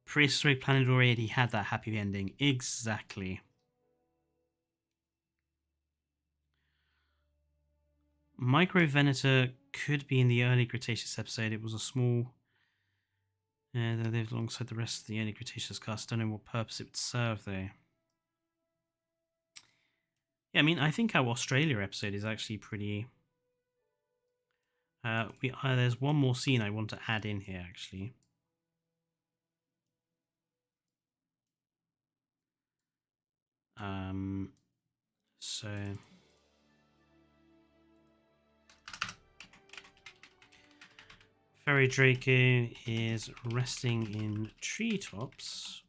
Prehistoric Planet already had that happy ending. Exactly. Microvenator could be in the early Cretaceous episode. It was a small... they lived alongside the rest of the early Cretaceous cast. Don't know what purpose it would serve, though. Yeah, I mean, I think our Australia episode is actually pretty... there's one more scene I want to add in here, actually. So... Fairy Draco is resting in treetops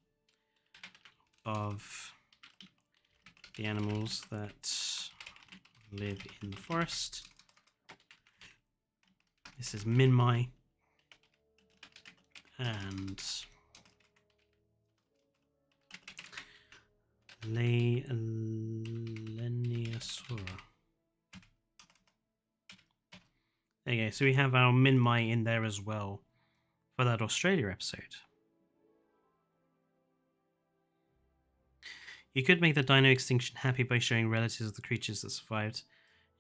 above the animals that live in the forest. This is Minmai and Leniasaura. There you go. So we have our Minmai in there as well for that Australia episode. You could make the dino extinction happy by showing relatives of the creatures that survived.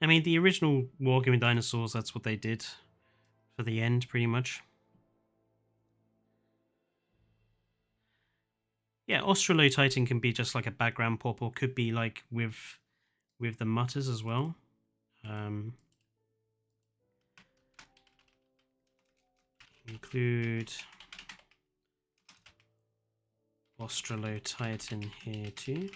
I mean, the original Walking With Dinosaurs, that's what they did for the end, pretty much. Yeah, Australotitan can be just like a background pop, or could be like with the mutters as well. Include Australotitan here too.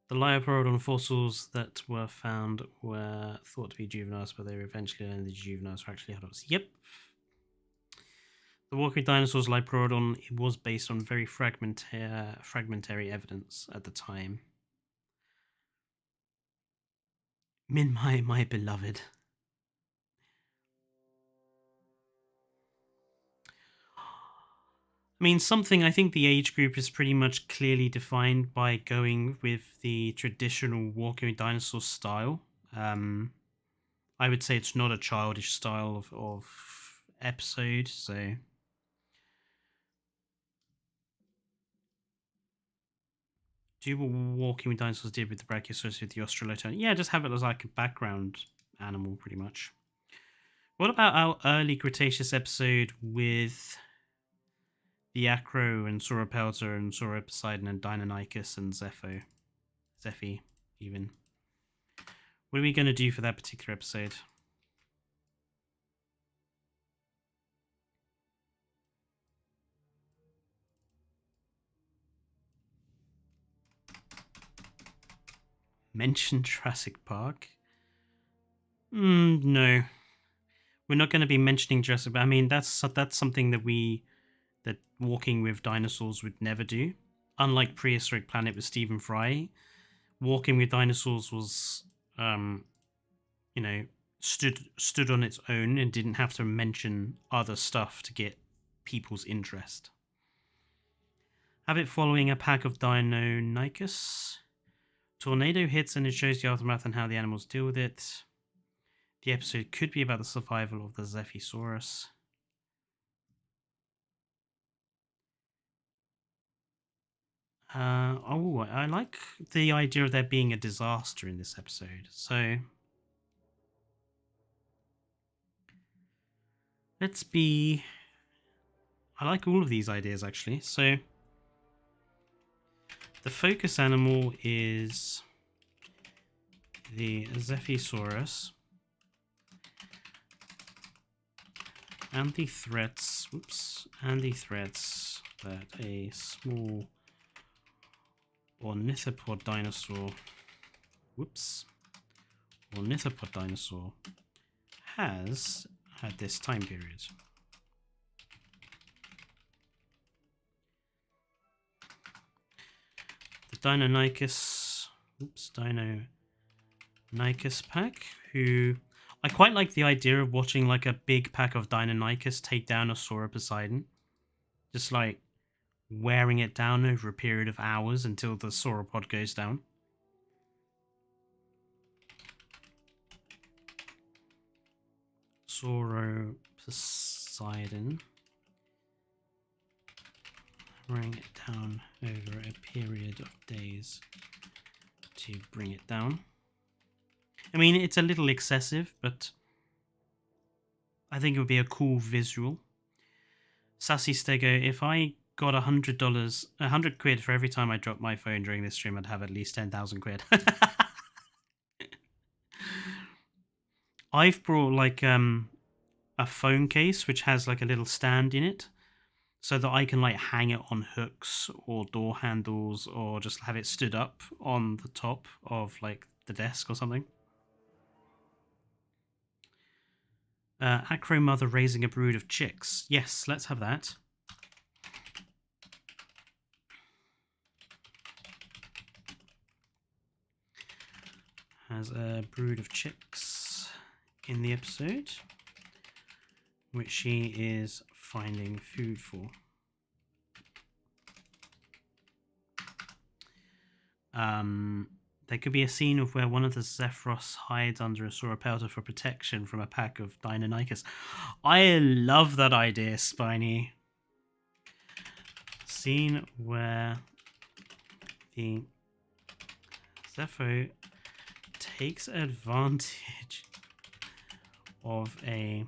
The Liopleurodon fossils that were found were thought to be juveniles, but they were eventually learned the juveniles were actually adults. Yep. The Walking With Dinosaurs Liopleurodon, it was based on very fragmentary evidence at the time. Minmai, my beloved. I mean, I think the age group is pretty much clearly defined by going with the traditional Walking With Dinosaurs style. I would say it's not a childish style of episode, so... Do what Walking With Dinosaurs did with the Brachiosaurus with the Australotitan. Yeah, just have it as like a background animal, pretty much. What about our early Cretaceous episode with the Acro and Sauropelta and Sauroposeidon and Deinonychus and Zephy, even? What are we going to do for that particular episode? Mention Jurassic Park? No. We're not going to be mentioning Jurassic Park. I mean, that's something that Walking With Dinosaurs would never do. Unlike Prehistoric Planet with Stephen Fry, Walking With Dinosaurs was, stood on its own and didn't have to mention other stuff to get people's interest. Have it following a pack of Deinonychus. Tornado hits and it shows the aftermath and how the animals deal with it. The episode could be about the survival of the Zephysaurus. I like the idea of there being a disaster in this episode. So I like all of these ideas, actually. So the focus animal is the Zephysaurus. And the threats that a small ornithopod dinosaur has at this time period. The Deinonychus pack, who I quite like the idea of watching like a big pack of Deinonychus take down a Sauroposeidon. Just like wearing it down over a period of hours until the sauropod goes down. Sauroposeidon. Wearing it down over a period of days to bring it down. I mean, it's a little excessive, but I think it would be a cool visual. Sassy Stego, if I got $100, 100 quid for every time I dropped my phone during this stream, I'd have at least 10,000 quid. I've brought like a phone case which has like a little stand in it, so that I can like hang it on hooks or door handles, or just have it stood up on the top of like the desk or something. Acro mother raising a brood of chicks. Yes, let's have that. Has a brood of chicks in the episode, which she is finding food for. There could be a scene of where one of the Zephyros hides under a Sauropelta for protection from a pack of Deinonychus. I love that idea, Spiny. Scene where the Zepho takes advantage of a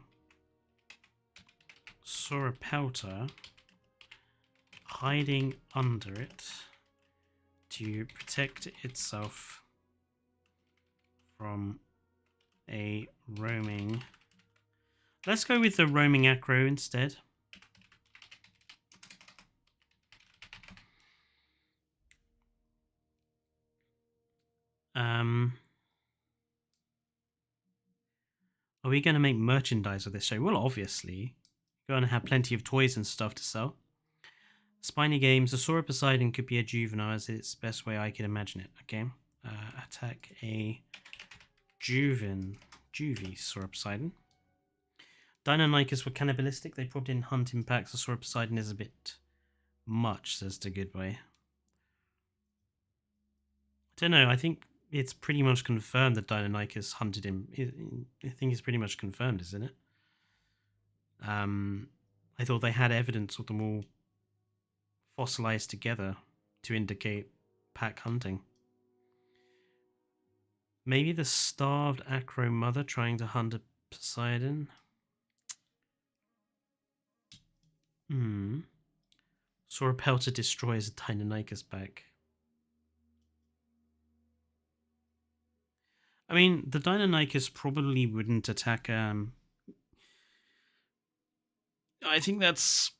Sauropelta hiding under it to protect itself from a roaming. Let's go with the roaming acro instead. Are we going to make merchandise of this show? Well, obviously. We're going to have plenty of toys and stuff to sell. Spiny Games, the Sauroposeidon could be a juvenile, as it's the best way I can imagine it. Okay. Attack a juvie Sauroposeidon. Deinonychus were cannibalistic. They probably didn't hunt in packs. The Sauroposeidon is a bit much, says the Goodbye. I don't know. I think it's pretty much confirmed that Deinonychus hunted him. I think it's pretty much confirmed, isn't it? I thought they had evidence of them all fossilized together to indicate pack hunting. Maybe the starved acro mother trying to hunt a Poseidon. Sauropelta destroys a Deinonychus pack. I mean, the Deinonychus probably wouldn't attack. I think that's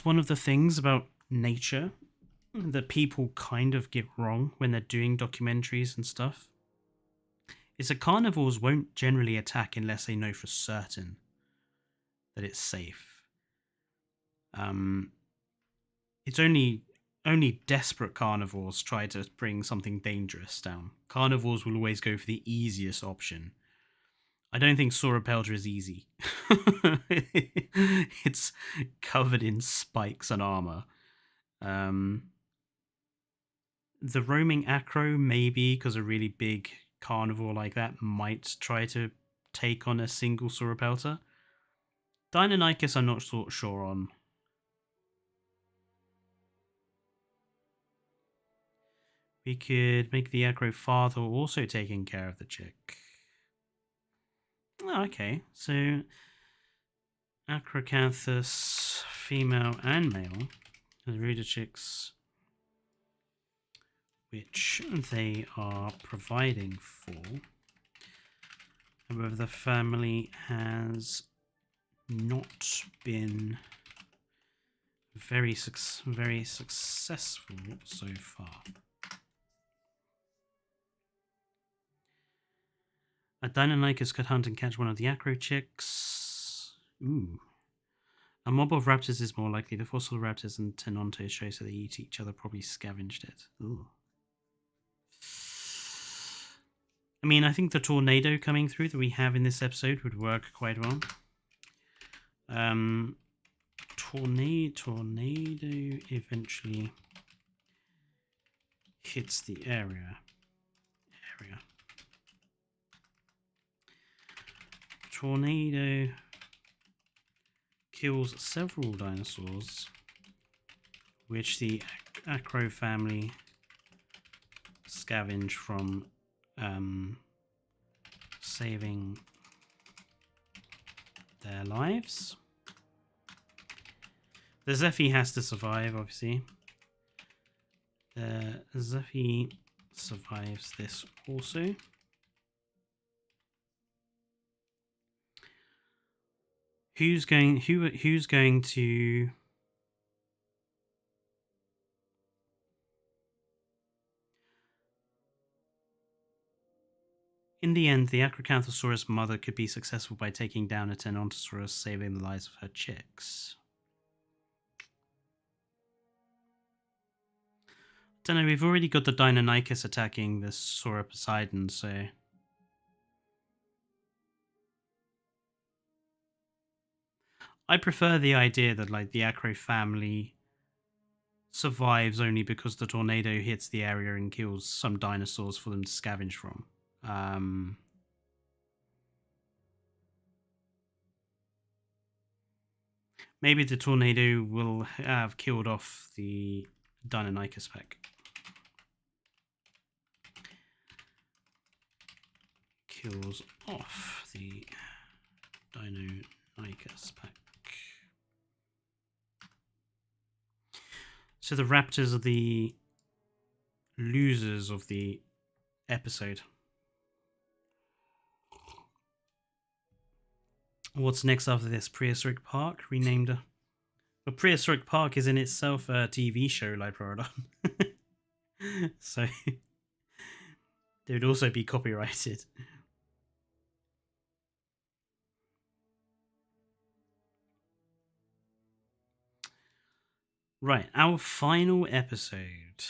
one of the things about nature that people kind of get wrong when they're doing documentaries and stuff. Is that carnivores won't generally attack unless they know for certain that it's safe. It's only desperate carnivores try to bring something dangerous down. Carnivores will always go for the easiest option. I don't think Sauropelta is easy. It's covered in spikes and armor. The roaming acro, maybe, because a really big carnivore like that might try to take on a single Sauropelta. Deinonychus, I'm not sure on. We could make the acro father also taking care of the chick. Oh, okay, so Acrocanthus, female and male, and Ruda chicks, which they are providing for. However, the family has not been very successful so far. A Deinonychus could hunt and catch one of the acro chicks. Ooh. A mob of raptors is more likely. The fossil raptors and Tenontos show so they eat each other, probably scavenged it. Ooh. I mean, I think the tornado coming through that we have in this episode would work quite well. Tornado eventually hits the area. Tornado kills several dinosaurs, which the acro family scavenge from, saving their lives. The Zephy has to survive, obviously. The Zephy survives this also. Who's going to in the end, the Acrocanthosaurus mother could be successful by taking down a Tenontosaurus, saving the lives of her chicks. Don't know, we've already got the Deinonychus attacking the Sauroposeidon, so I prefer the idea that, like, the acro family survives only because the tornado hits the area and kills some dinosaurs for them to scavenge from. Maybe the tornado will have killed off the Deinonychus pack. Kills off the Deinonychus pack. So the raptors are the losers of the episode. What's next after this? Prehistoric Park, renamed. Well, Prehistoric Park is in itself a TV show, like Prorodon. So they would also be copyrighted. Right, our final episode.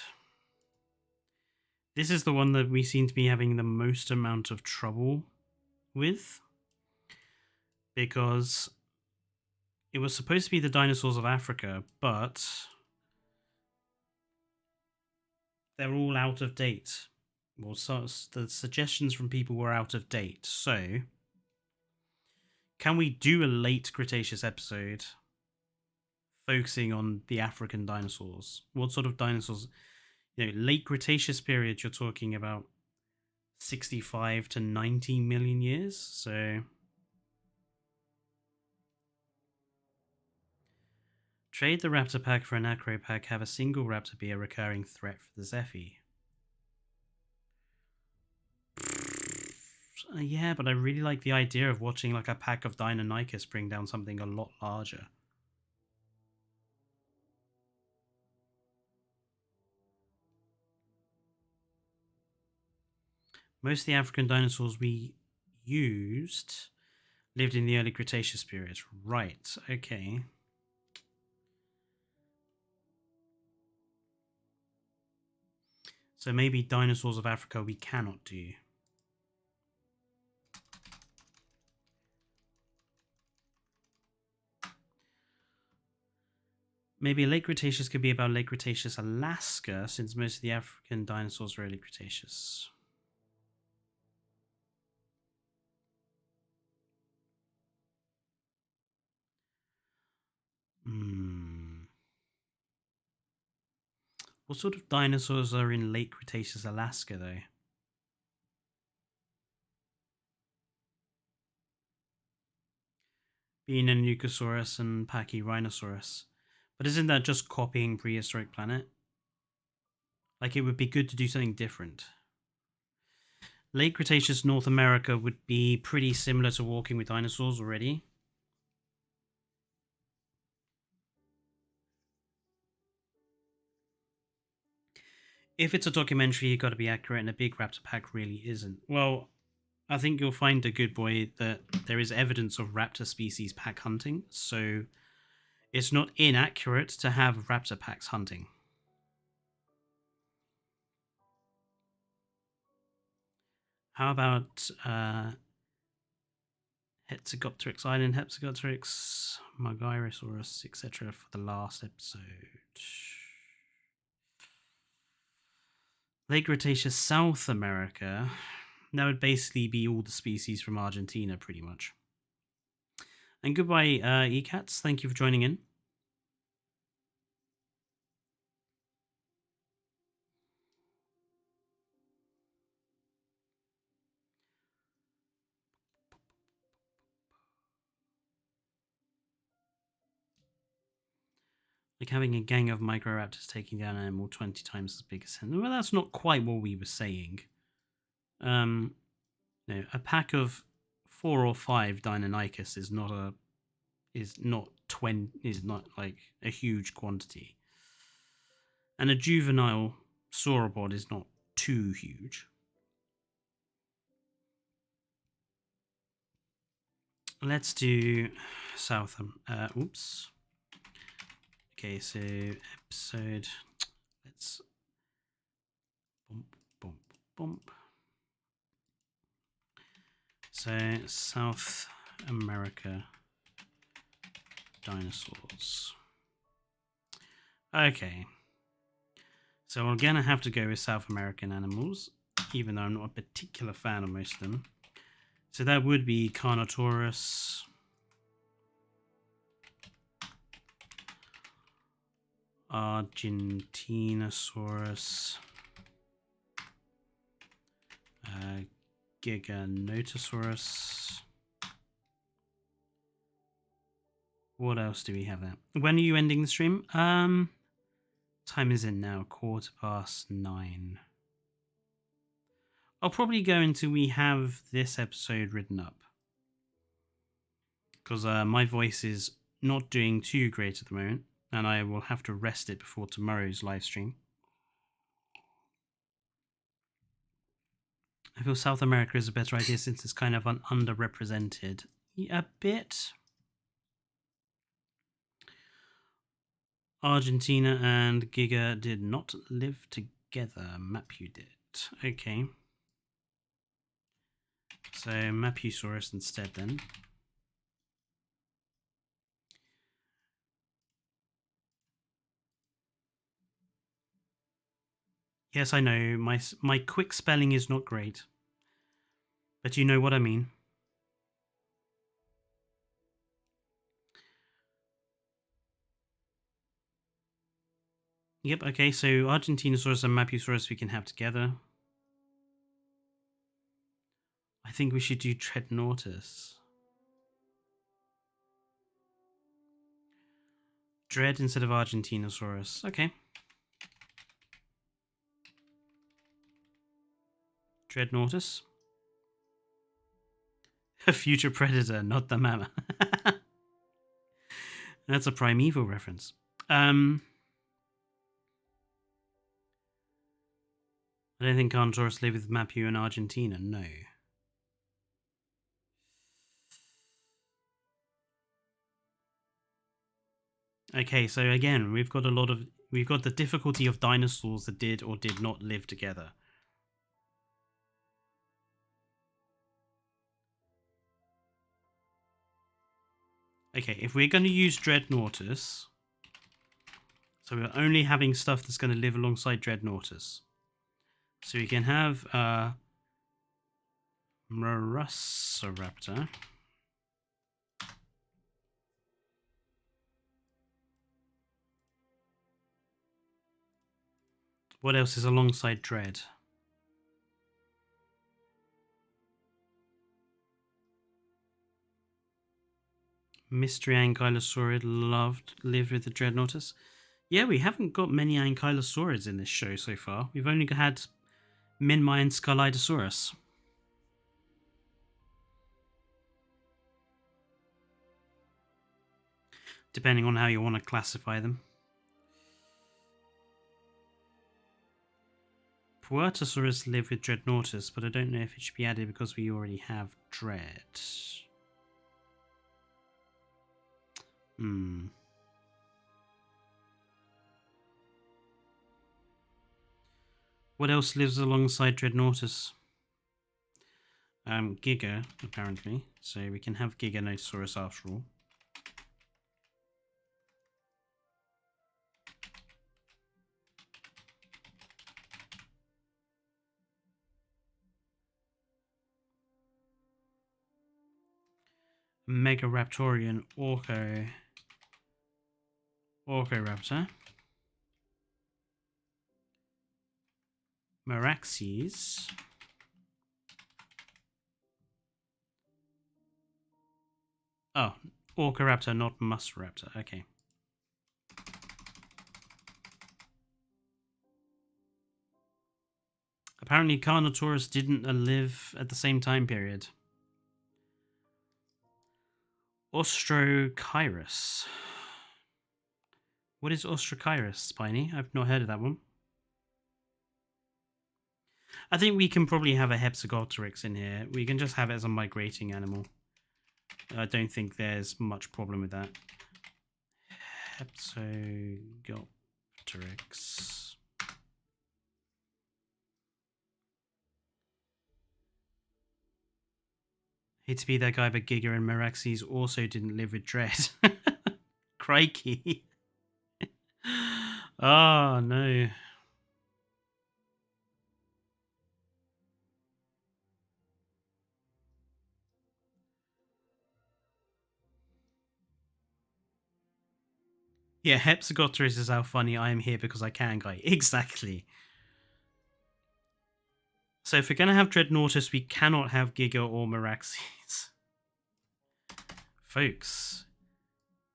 This is the one that we seem to be having the most amount of trouble with, because it was supposed to be the dinosaurs of Africa, but they're all out of date. Well, so the suggestions from people were out of date. So, can we do a late Cretaceous episode focusing on the African dinosaurs? What sort of dinosaurs? You know, late Cretaceous period, you're talking about 65 to 90 million years. So trade the raptor pack for an acro pack. Have a single raptor be a recurring threat for the Zephy. Yeah, but I really like the idea of watching like a pack of Deinonychus bring down something a lot larger. Most of the African dinosaurs we used lived in the early Cretaceous period. Right, okay. So maybe dinosaurs of Africa we cannot do. Maybe late Cretaceous could be about late Cretaceous Alaska, since most of the African dinosaurs are early Cretaceous. What sort of dinosaurs are in late Cretaceous Alaska, though? Being a Nucosaurus and Pachyrhinosaurus. But isn't that just copying prehistoric planet? Like, it would be good to do something different. Late Cretaceous North America would be pretty similar to Walking with Dinosaurs already. If it's a documentary, you've got to be accurate, and a big raptor pack really isn't. Well, I think you'll find, a good boy, that there is evidence of raptor species pack hunting, so it's not inaccurate to have raptor packs hunting. How about Hexagopteryx Island, Hexagopteryx, Margyrosaurus, etc. for the last episode? Late Cretaceous South America, that would basically be all the species from Argentina, pretty much. And goodbye, ECATs. Thank you for joining in. Like having a gang of Microraptors taking down an animal 20 times as big as him. Well, that's not quite what we were saying. No, a pack of 4 or 5 Deinonychus is not like a huge quantity. And a juvenile sauropod is not too huge. Let's do South. Oops. Okay, so episode. Let's bump. So South America dinosaurs. Okay. So I'm gonna have to go with South American animals, even though I'm not a particular fan of most of them. So that would be Carnotaurus, Argentinosaurus, Giganotosaurus. What else do we have there? When are you ending the stream? Time is it now? 9:15. I'll probably go until we have this episode written up, because my voice is not doing too great at the moment, and I will have to rest it before tomorrow's live stream. I feel South America is a better idea since it's kind of underrepresented. A bit. Argentina and Giga did not live together. Mapu did. Okay. So Mapusaurus instead then. Yes, I know. My quick spelling is not great. But you know what I mean. Yep, okay, so Argentinosaurus and Mapusaurus we can have together. think we should do Dreadnoughtus. Dread instead of Argentinosaurus. Okay. Dreadnoughtus. A future predator, not the mammoth. That's a primeval reference. I don't think Carnotaurus live with Mapu in Argentina, no. Okay, so again, we've got the difficulty of dinosaurs that did or did not live together. Okay, if we're going to use Dreadnoughtus, so we're only having stuff that's going to live alongside Dreadnoughtus. So we can have Marusaraptor. What else is alongside Dread? Mystery Ankylosaurid lived with the Dreadnoughtus. Yeah, we haven't got many Ankylosaurids in this show so far. We've only had Minmi and Scalidosaurus. Depending on how you want to classify them. Puertosaurus lived with Dreadnoughtus, but I don't know if it should be added because we already have Dread. What else lives alongside Dreadnoughtus? Giga, apparently. So we can have Giganotosaurus after all. Megaraptorian Orcoraptor. Meraxes. Oh, Orcoraptor, not Musraptor. Okay. Apparently Carnotaurus didn't live at the same time period. Ostrochirus. What is Ostrochirus, Spiny? I've not heard of that one. I think we can probably have a Hepzygopteryx in here. We can just have it as a migrating animal. I don't think there's much problem with that. Hepzygopteryx. Hate to be that guy, but Giga and Meraxes also didn't live with Dread. Crikey. Oh, no. Yeah, Hepzygopteryx is how funny I am here because I can, guy. Exactly. So if we're going to have Dreadnoughtus, we cannot have Giga or Meraxes. Folks,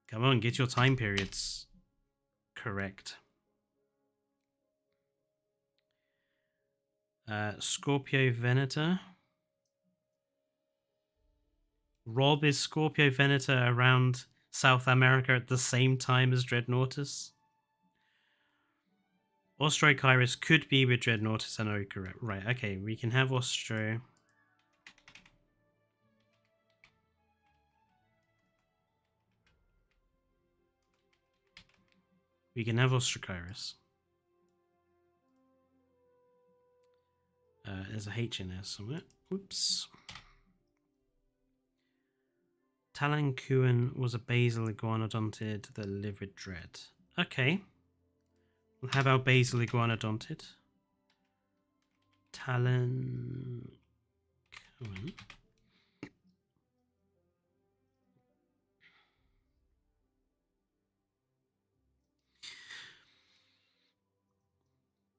come on, get your time periods correct. Scorpio Venator. Rob, is Scorpio Venator around South America at the same time as Dreadnoughtus? Ostrochirus could be with Dreadnoughtus and Oka. Right, okay, we can have Ostro. We can have Ostrochirus. There's a H in there somewhere. Oops. Talancuan was a basal iguanodontid that lived with Dread. Okay. We'll have our basal iguanodontid. Talancuan.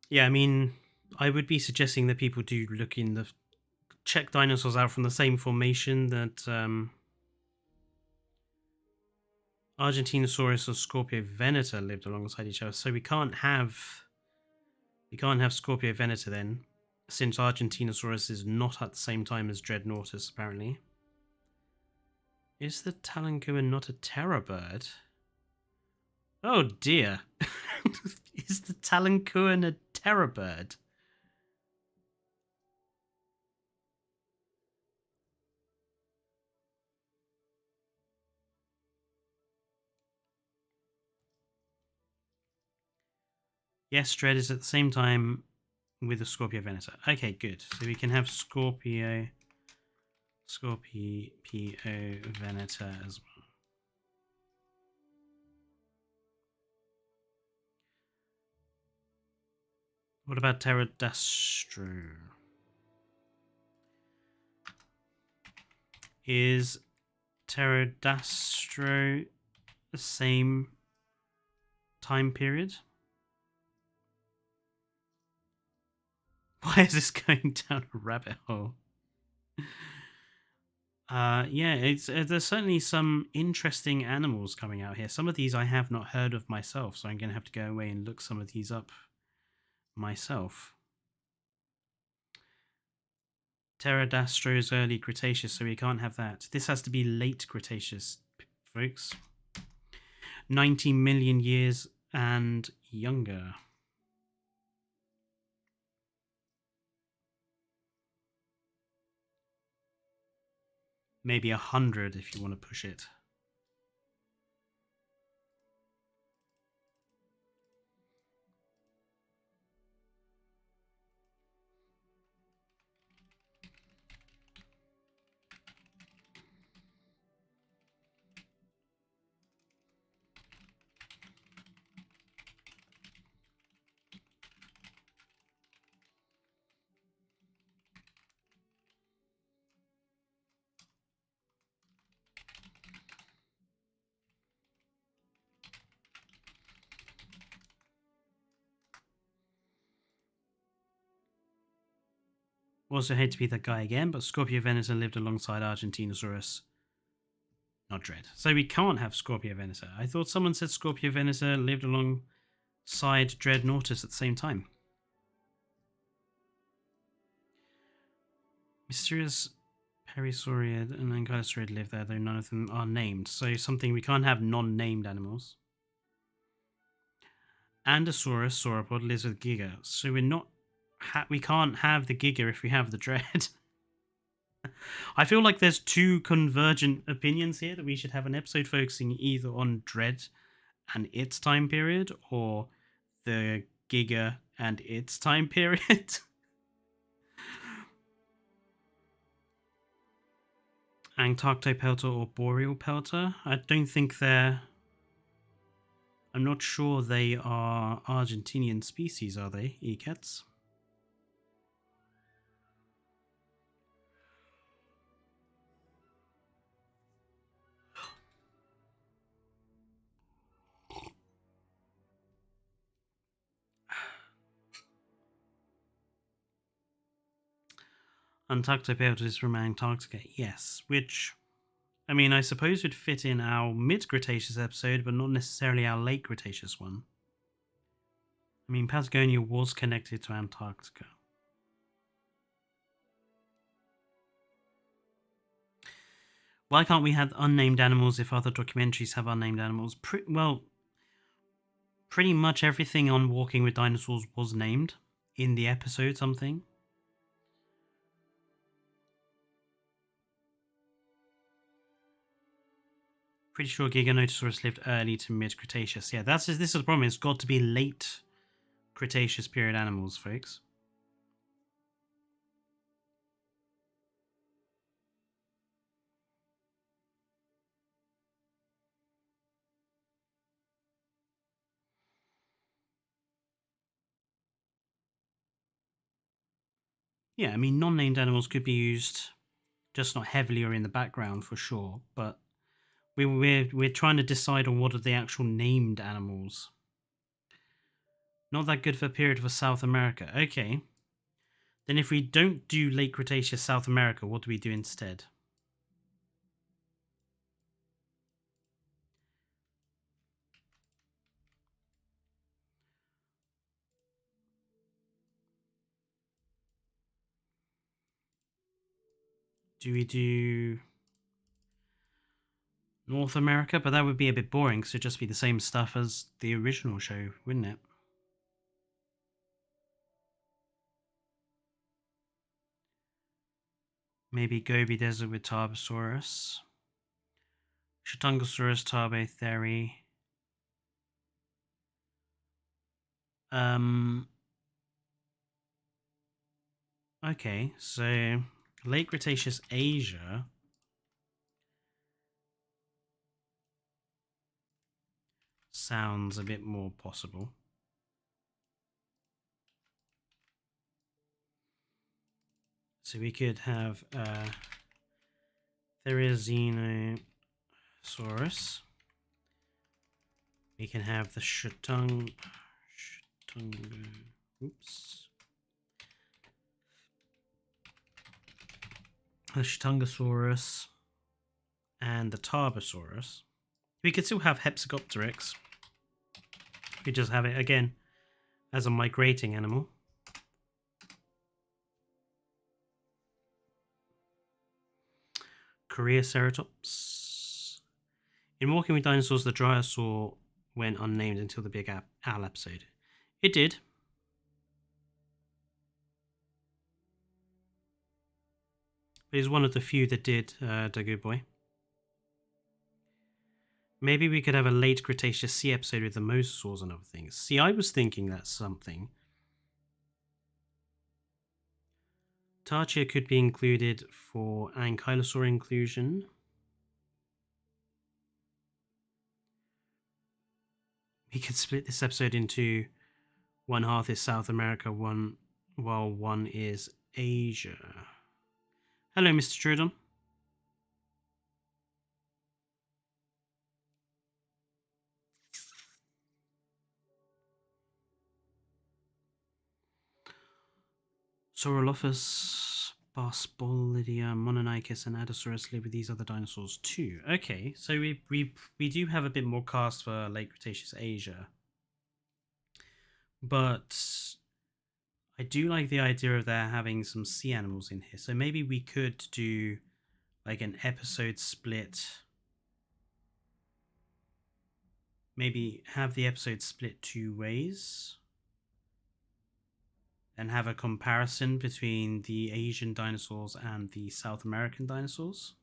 Yeah, I mean, I would be suggesting that people do look in the check dinosaurs out from the same formation that Argentinosaurus or Scorpio Venator lived alongside each other. So we can't have Scorpio Venator then, since Argentinosaurus is not at the same time as Dreadnoughtus, apparently. Is the Talancuan not a terror bird? Oh dear. Is the Talancuan a terror bird? Yes, Dread is at the same time with the Scorpio Venator. Okay, good. So we can have Scorpio Venator as well. What about Pterodastro? Is Pterodastro the same time period? Why is this going down a rabbit hole? Yeah, it's there's certainly some interesting animals coming out here. Some of these I have not heard of myself, so I'm going to have to go away and look some of these up myself. Pterodastro is early Cretaceous, so we can't have that. This has to be late Cretaceous, folks. 90 million years and younger. Maybe 100 if you want to push it. Also hate to be that guy again, but Scorpio Venator lived alongside Argentinosaurus. Not Dread. So we can't have Scorpio Venator. I thought someone said Scorpio Venator lived alongside Dreadnoughtus at the same time. Mysterious Perisaurid and Ankylosaurid live there, though none of them are named. So something we can't have non-named animals. Andosaurus sauropod lives with Giga, so we're not. We can't have the Giga if we have the Dread. I feel like there's two convergent opinions here that we should have an episode focusing either on Dread and its time period, or the Giga and its time period. Antarctopelta or Boreal Pelta? I don't think they're... I'm not sure they are Argentinian species, are they, Ecats? Antarctopelta is from Antarctica, yes, which, I mean, I suppose would fit in our mid-Cretaceous episode, but not necessarily our late Cretaceous one. I mean, Patagonia was connected to Antarctica. Why can't we have unnamed animals if other documentaries have unnamed animals? Pretty much everything on Walking with Dinosaurs was named in the episode something. Pretty sure Giganotosaurus lived early to mid-Cretaceous. Yeah, this is the problem. It's got to be late Cretaceous period animals, folks. Yeah, I mean, non-named animals could be used, just not heavily or in the background for sure, but we're trying to decide on what are the actual named animals. Not that good for a period for South America. Okay. Then if we don't do late Cretaceous South America, what do we do instead? Do we do North America? But that would be a bit boring, because it'd just be the same stuff as the original show, wouldn't it? Maybe Gobi Desert with Tarbosaurus. Shatungosaurus, Tarbotheri. Okay, so late Cretaceous Asia. Sounds a bit more possible. So we could have Therizinosaurus. We can have the the Shatungosaurus and the Tarbosaurus. We could still have Hepsagopteryx. We could just have it again as a migrating animal. Koreaceratops. In Walking with Dinosaurs, the Drysaur went unnamed until the Big Owl episode. It did. But he's one of the few that did, the good boy. Maybe we could have a late Cretaceous Sea episode with the mosasaurs and other things. See, I was thinking that's something. Tarchia could be included for Ankylosaur inclusion. We could split this episode into one half is South America, while one is Asia. Hello, Mr. Trudon. Saurolophus, Barspolidia, Mononychus, and Adosaurus live with these other dinosaurs too. Okay, so we do have a bit more cast for late Cretaceous Asia. But I do like the idea of there having some sea animals in here. So maybe we could do like an episode split. Maybe have the episode split 2 ways. And have a comparison between the Asian dinosaurs and the South American dinosaurs.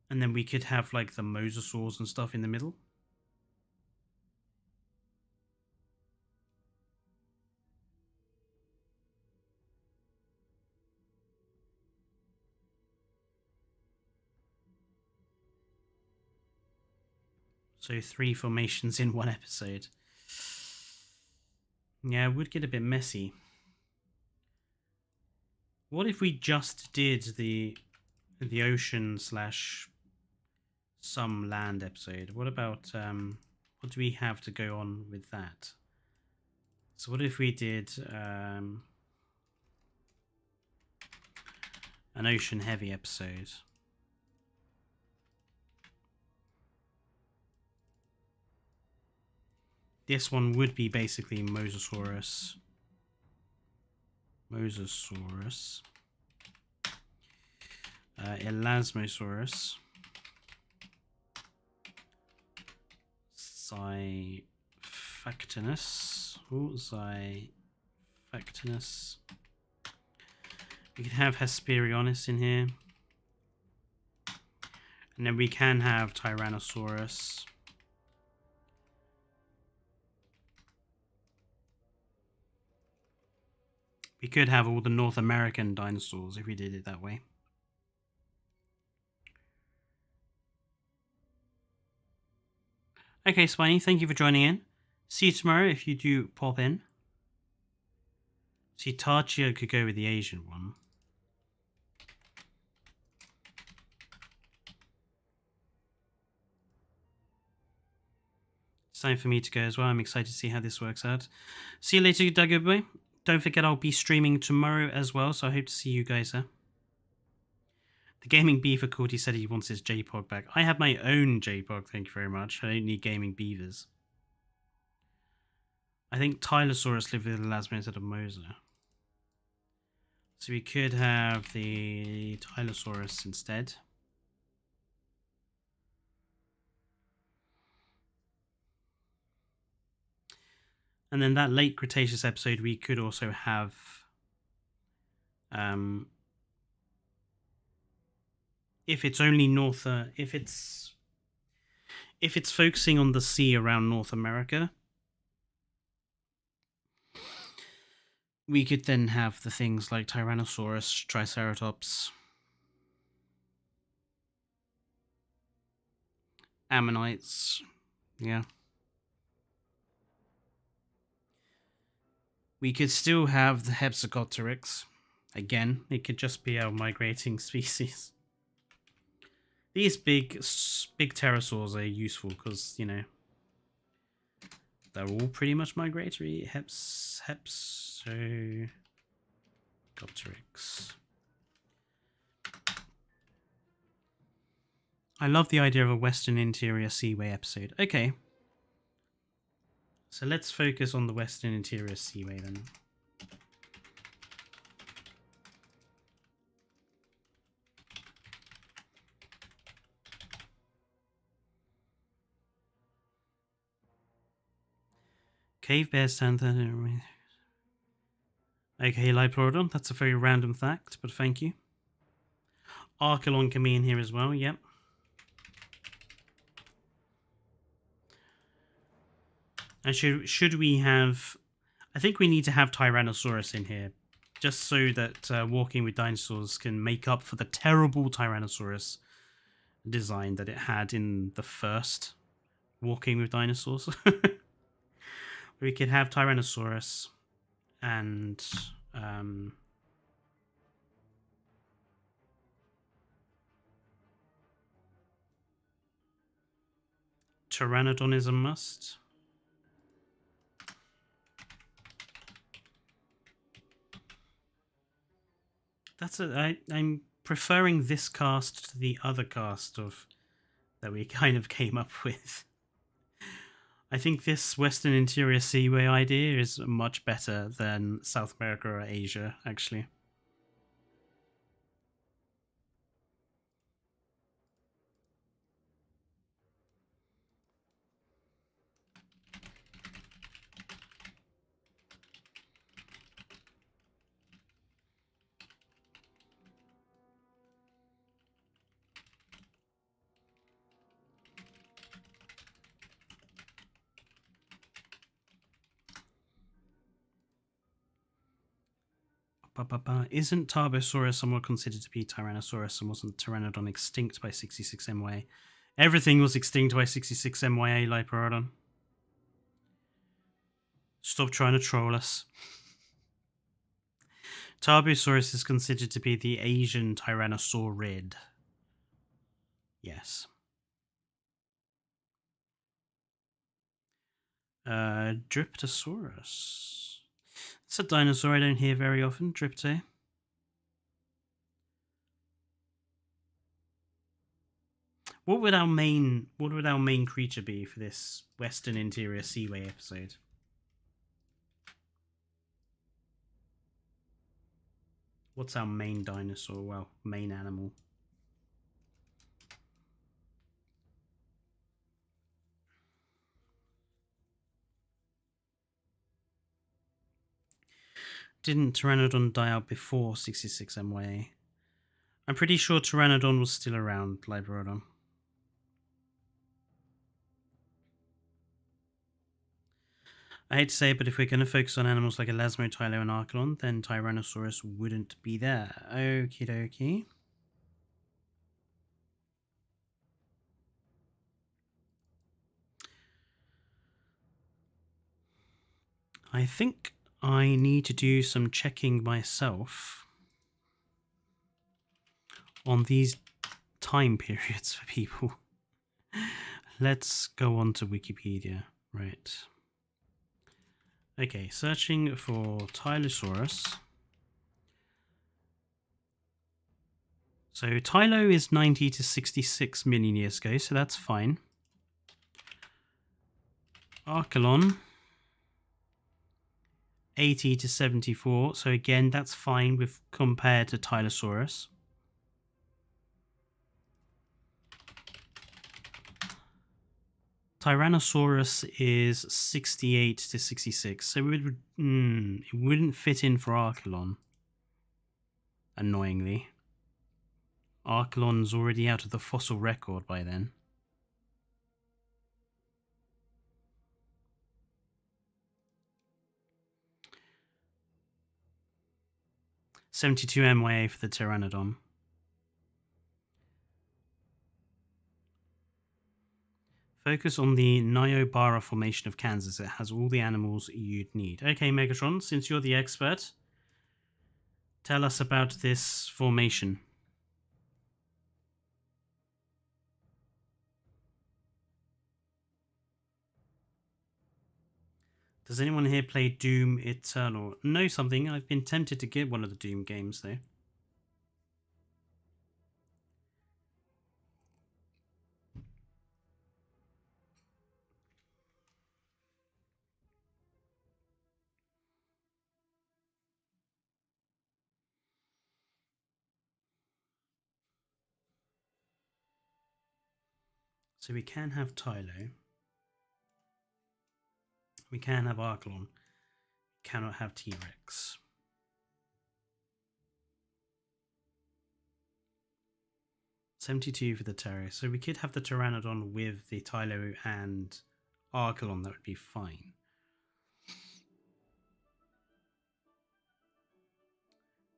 And then we could have like the mosasaurs and stuff in the middle. So 3 formations in 1 episode. Yeah, it would get a bit messy. What if we just did the ocean / some land episode? What about what do we have to go on with that? So what if we did an ocean heavy episode? This one would be basically Mosasaurus. Elasmosaurus. Zyphactinus. Zyphactinus. We can have Hesperionis in here. And then we can have Tyrannosaurus. We could have all the North American dinosaurs if we did it that way. Okay, Spiny, thank you for joining in. See you tomorrow if you do pop in. See, Tarchia could go with the Asian one. It's time for me to go as well. I'm excited to see how this works out. See you later, Duggo Boy. Don't forget I'll be streaming tomorrow as well, so I hope to see you guys there. The Gaming Beaver called, he said he wants his JPOG back. I have my own JPOG, thank you very much. I don't need Gaming Beavers. I think Tylosaurus lived with Elasmo instead of Moser. So we could have the Tylosaurus instead. And then that late Cretaceous episode, we could also have if it's only if it's focusing on the sea around North America, we could then have the things like Tyrannosaurus, Triceratops, Ammonites, yeah. We could still have the Hepsicopteryx. Again, it could just be our migrating species. These big pterosaurs are useful because, you know, they're all pretty much migratory. Hepsicopteryx. I love the idea of a Western Interior Seaway episode. Okay. So let's focus on the Western Interior Seaway then. Cave bears stand there. Okay, Liplorodon, that's a very random fact, but thank you. Archelon can be in here as well, yep. And should we have... I think we need to have Tyrannosaurus in here, just so that Walking with Dinosaurs can make up for the terrible Tyrannosaurus design that it had in the first Walking with Dinosaurs. We could have Tyrannosaurus and Pteranodon is a must. I'm preferring this cast to the other cast of that we kind of came up with. I think this Western Interior Seaway idea is much better than South America or Asia, actually. Isn't Tarbosaurus somewhat considered to be Tyrannosaurus, and wasn't Pteranodon extinct by 66 MYA? Everything was extinct by 66 MYA, Liplorodon. Stop trying to troll us. Tarbosaurus is considered to be the Asian Tyrannosaurid. Yes. Dryptosaurus. It's a dinosaur I don't hear very often, Drypto. What would our main creature be for this Western Interior Seaway episode? What's our main dinosaur? Well, main animal. Didn't Pteranodon die out before 66 MYA? I'm pretty sure Pteranodon was still around, Liplorodon. I hate to say it, but if we're going to focus on animals like Elasmo, Tylo, and Archelon, then Tyrannosaurus wouldn't be there. Okie dokie. I think I need to do some checking myself on these time periods for people. Let's go on to Wikipedia. Right. Okay, searching for Tylosaurus. So Tylo is 90 to 66 million years ago, so that's fine. Archelon, 80 to 74, so again, that's fine with compared to Tylosaurus. Tyrannosaurus is 68 to 66, so it wouldn't fit in for Archelon. Annoyingly. Archelon's already out of the fossil record by then. $72 MYA for the Pteranodon. Focus on the Niobrara Formation of Kansas. It has all the animals you'd need. Okay, Megatron, since you're the expert, tell us about this formation. Does anyone here play Doom Eternal? Know something? I've been tempted to get one of the Doom games, though. So we can have Tylo. We can have Archelon. Cannot have T-Rex. $72 for the Terror. So we could have the Pteranodon with the Tylo and Archelon. That would be fine.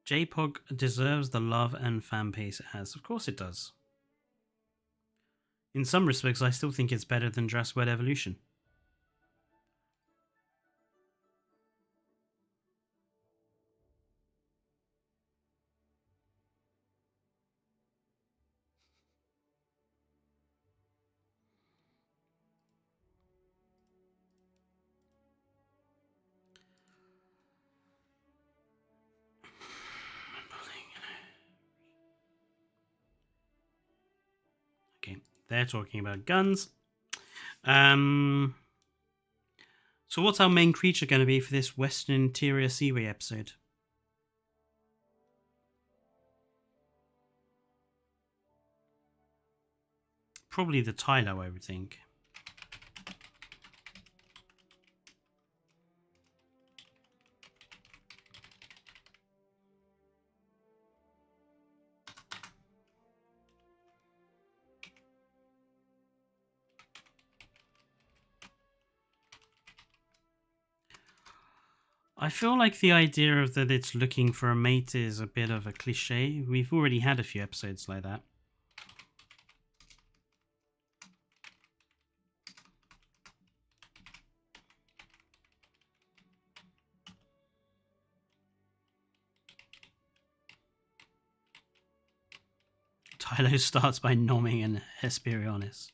JPOG deserves the love and fan base it has. Of course it does. In some respects, I still think it's better than Jurassic World Evolution. Okay, they're talking about guns. So what's our main creature going to be for this Western Interior Seaway episode? Probably the Tylo, I would think. I feel like the idea of that it's looking for a mate is a bit of a cliche. We've already had a few episodes like that. Tylo starts by nomming an Hesperionis.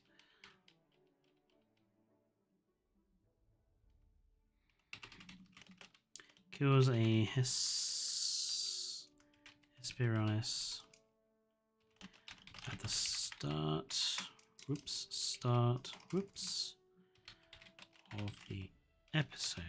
Kills a Hesperionis at the start. Start of the episode.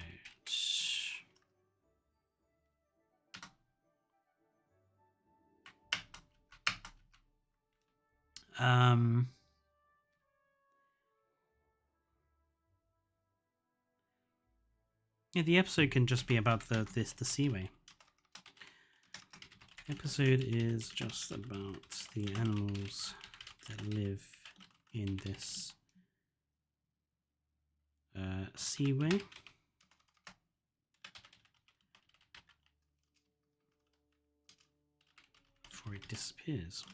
Yeah, the episode can just be about the seaway. The episode is just about the animals that live in this seaway. Before it disappears.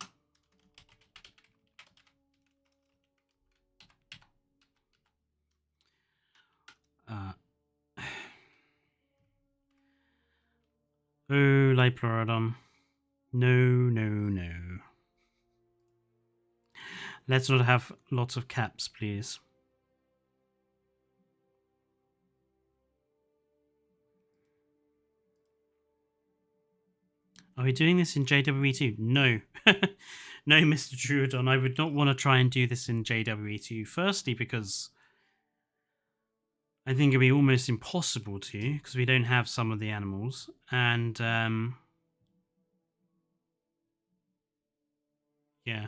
Oh, Liplorodon. No. Let's not have lots of caps, please. Are we doing this in JWE2? No. No, Mr. Druidon, I would not want to try and do this in JWE2. Firstly, because I think it'd be almost impossible to, because we don't have some of the animals. And, yeah.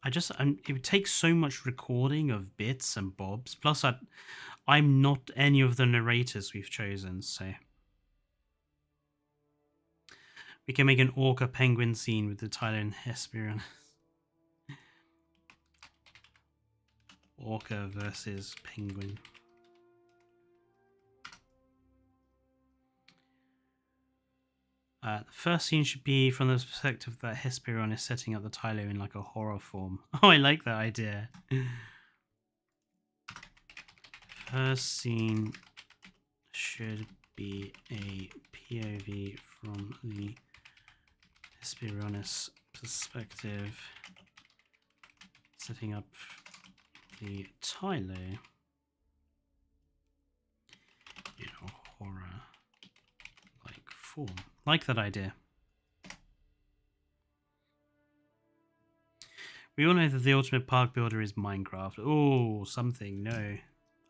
It would take so much recording of bits and bobs. Plus, I'm not any of the narrators we've chosen, so... We can make an orca penguin scene with the Tyler and Hesperion. Orca versus penguin. The first scene should be from the perspective that Hesperion is setting up the Tylo in like a horror form. Oh, I like that idea. First scene should be a POV from the Hesperion's perspective, setting up the Tylo in a horror-like form. Like that idea. We all know that the ultimate park builder is Minecraft. Oh, something. No.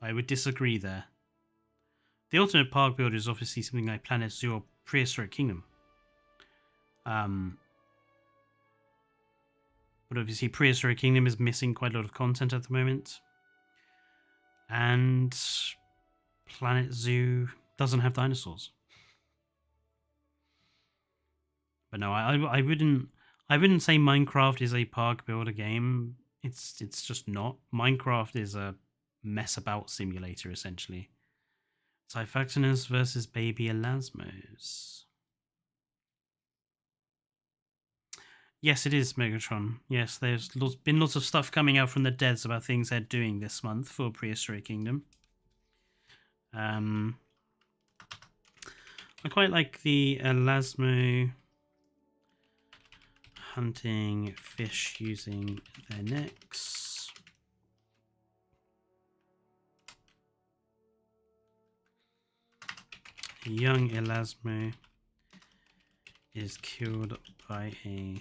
I would disagree there. The ultimate park builder is obviously something like Planet Zoo or Prehistoric Kingdom. But obviously Prehistoric Kingdom is missing quite a lot of content at the moment. And Planet Zoo doesn't have dinosaurs. But no, I wouldn't say Minecraft is a park builder game. It's just not. Minecraft is a mess about simulator essentially. Typhactinus versus baby elasmos. Yes, it is Megatron. Yes, there's been lots of stuff coming out from the devs about things they're doing this month for Prehistoric Kingdom. I quite like the elasmo hunting fish using their necks. A young elasmo is killed by a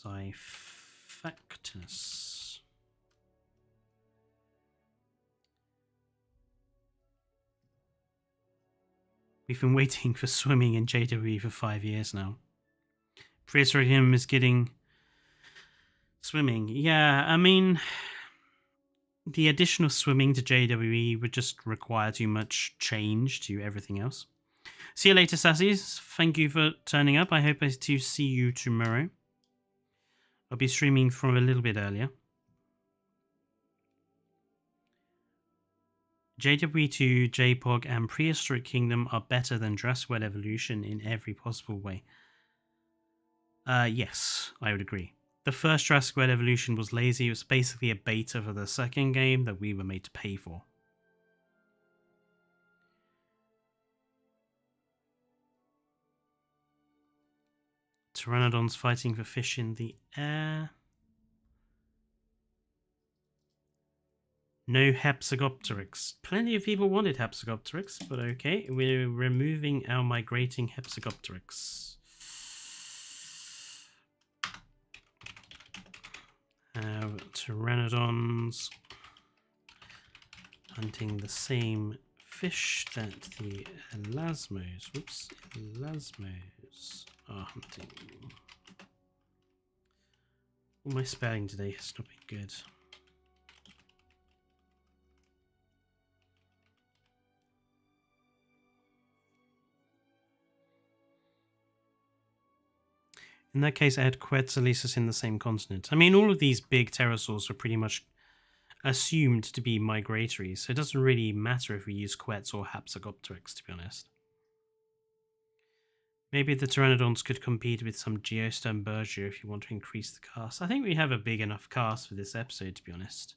Zyphactus. We've been waiting for swimming in JWE for 5 years now. Prehistoric Kingdom is getting swimming. Yeah, I mean, the addition of swimming to JWE would just require too much change to everything else. See you later, Sassies. Thank you for turning up. I hope to see you tomorrow. I'll be streaming from a little bit earlier. JW2, JPOG, and Prehistoric Kingdom are better than Jurassic World Evolution in every possible way. Yes, I would agree. The first Jurassic World Evolution was lazy. It was basically a beta for the second game that we were made to pay for. Pteranodons fighting for fish in the air. No Hepsagopteryx. Plenty of people wanted Hepsagopteryx, but okay, we're removing our migrating Hepsagopteryx. Pteranodons hunting the same fish that the elasmos, elasmos are hunting. All my spelling today has not been good. In that case, I had Quetzalcoatlus in the same continent. I mean, all of these big pterosaurs are pretty much assumed to be migratory, so it doesn't really matter if we use Quetz or Hapsagopteryx, to be honest. Maybe the Pteranodons could compete with some Geostone Berger if you want to increase the cast. I think we have a big enough cast for this episode, to be honest.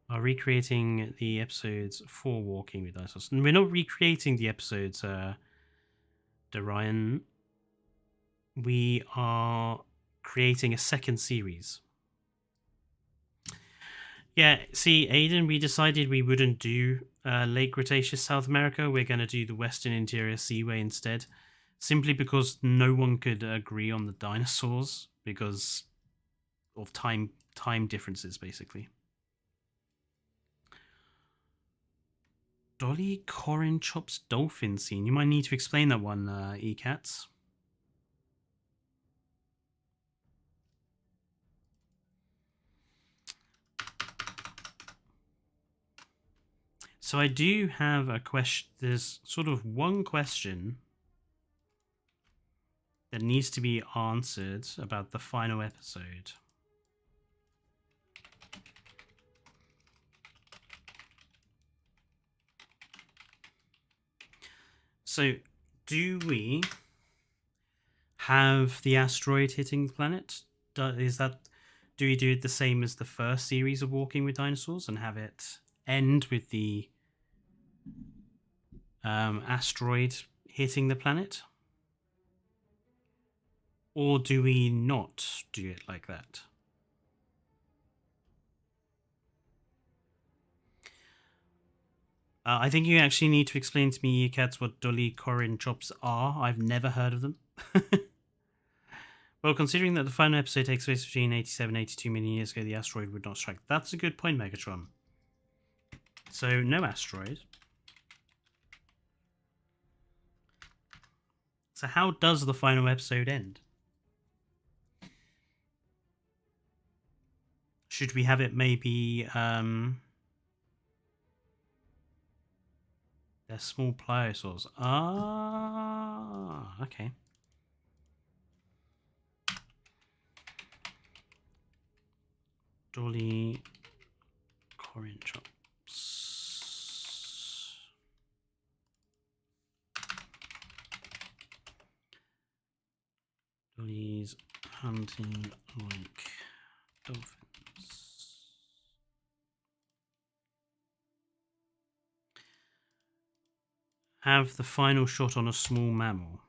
Are recreating the episodes for Walking with Dinosaurs. And we're not recreating the episodes, Dorian. We are creating a second series. Yeah, see, Aiden, we decided we wouldn't do late Cretaceous South America, we're going to do the Western Interior Seaway instead. Simply because no one could agree on the dinosaurs because of time differences, basically. Dolly Corin Chop's dolphin scene. You might need to explain that one, E-Cats. So I do have a question. There's sort of one question that needs to be answered about the final episode. So, do we have the asteroid hitting the planet? Do we do it the same as the first series of Walking with Dinosaurs and have it end with the asteroid hitting the planet? Or do we not do it like that? I think you actually need to explain to me, Cats, what Dolly Corin Chops are. I've never heard of them. Well, considering that the final episode takes place between 87 and 82 million years ago, the asteroid would not strike. That's a good point, Megatron. So, no asteroid. So how does the final episode end? Should we have it maybe... they're small pliosaurs. Ah, okay. Dolly Corin Chops. Dolly's hunting like dolphins. Have the final shot on a small mammal.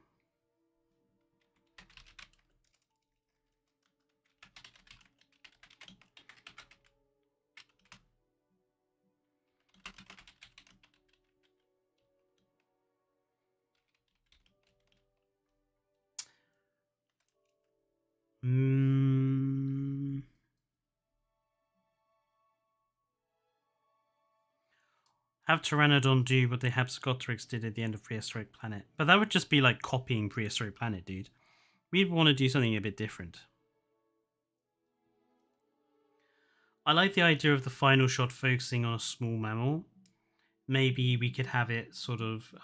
Have Pteranodon do what the Hypscotrix did at the end of Prehistoric Planet. But that would just be like copying Prehistoric Planet, dude. We'd want to do something a bit different. I like the idea of the final shot focusing on a small mammal. Maybe we could have it sort of...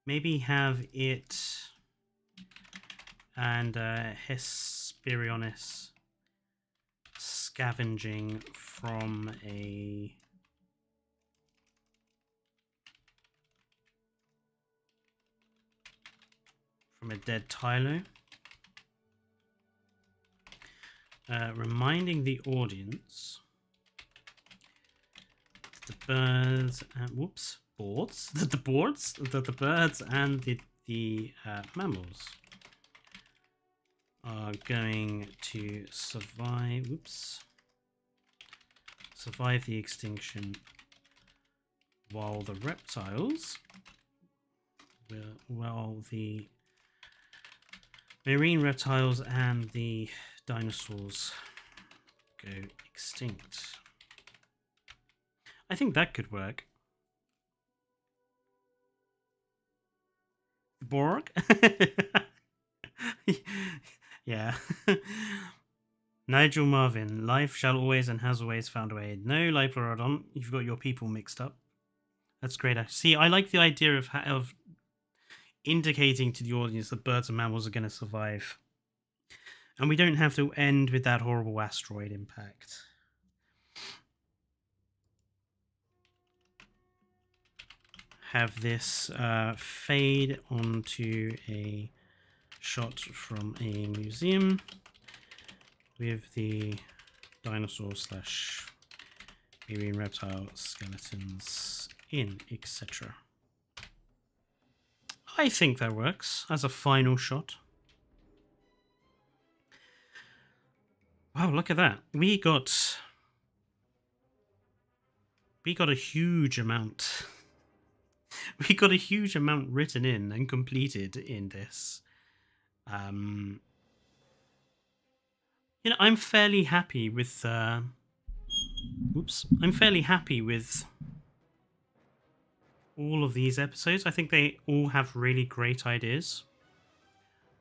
maybe have it and Hesperionis scavenging from a dead Tylo, reminding the audience that the birds that the birds and the mammals are going to survive the extinction, while the reptiles the marine reptiles and the dinosaurs go extinct. I think that could work. Borg? Yeah. Nigel Marvin, life shall always and has always found a way. No, Liplorodon, you've got your people mixed up. That's great. See, I like the idea of indicating to the audience that birds and mammals are going to survive. And we don't have to end with that horrible asteroid impact. Have this fade onto a shot from a museum with the dinosaur / marine reptile skeletons in, etc. I think that works as a final shot. Wow, look at that. We got we got a huge amount. We got a huge amount written in and completed in this. You know, I'm fairly happy with. I'm fairly happy with all of these episodes. I think they all have really great ideas.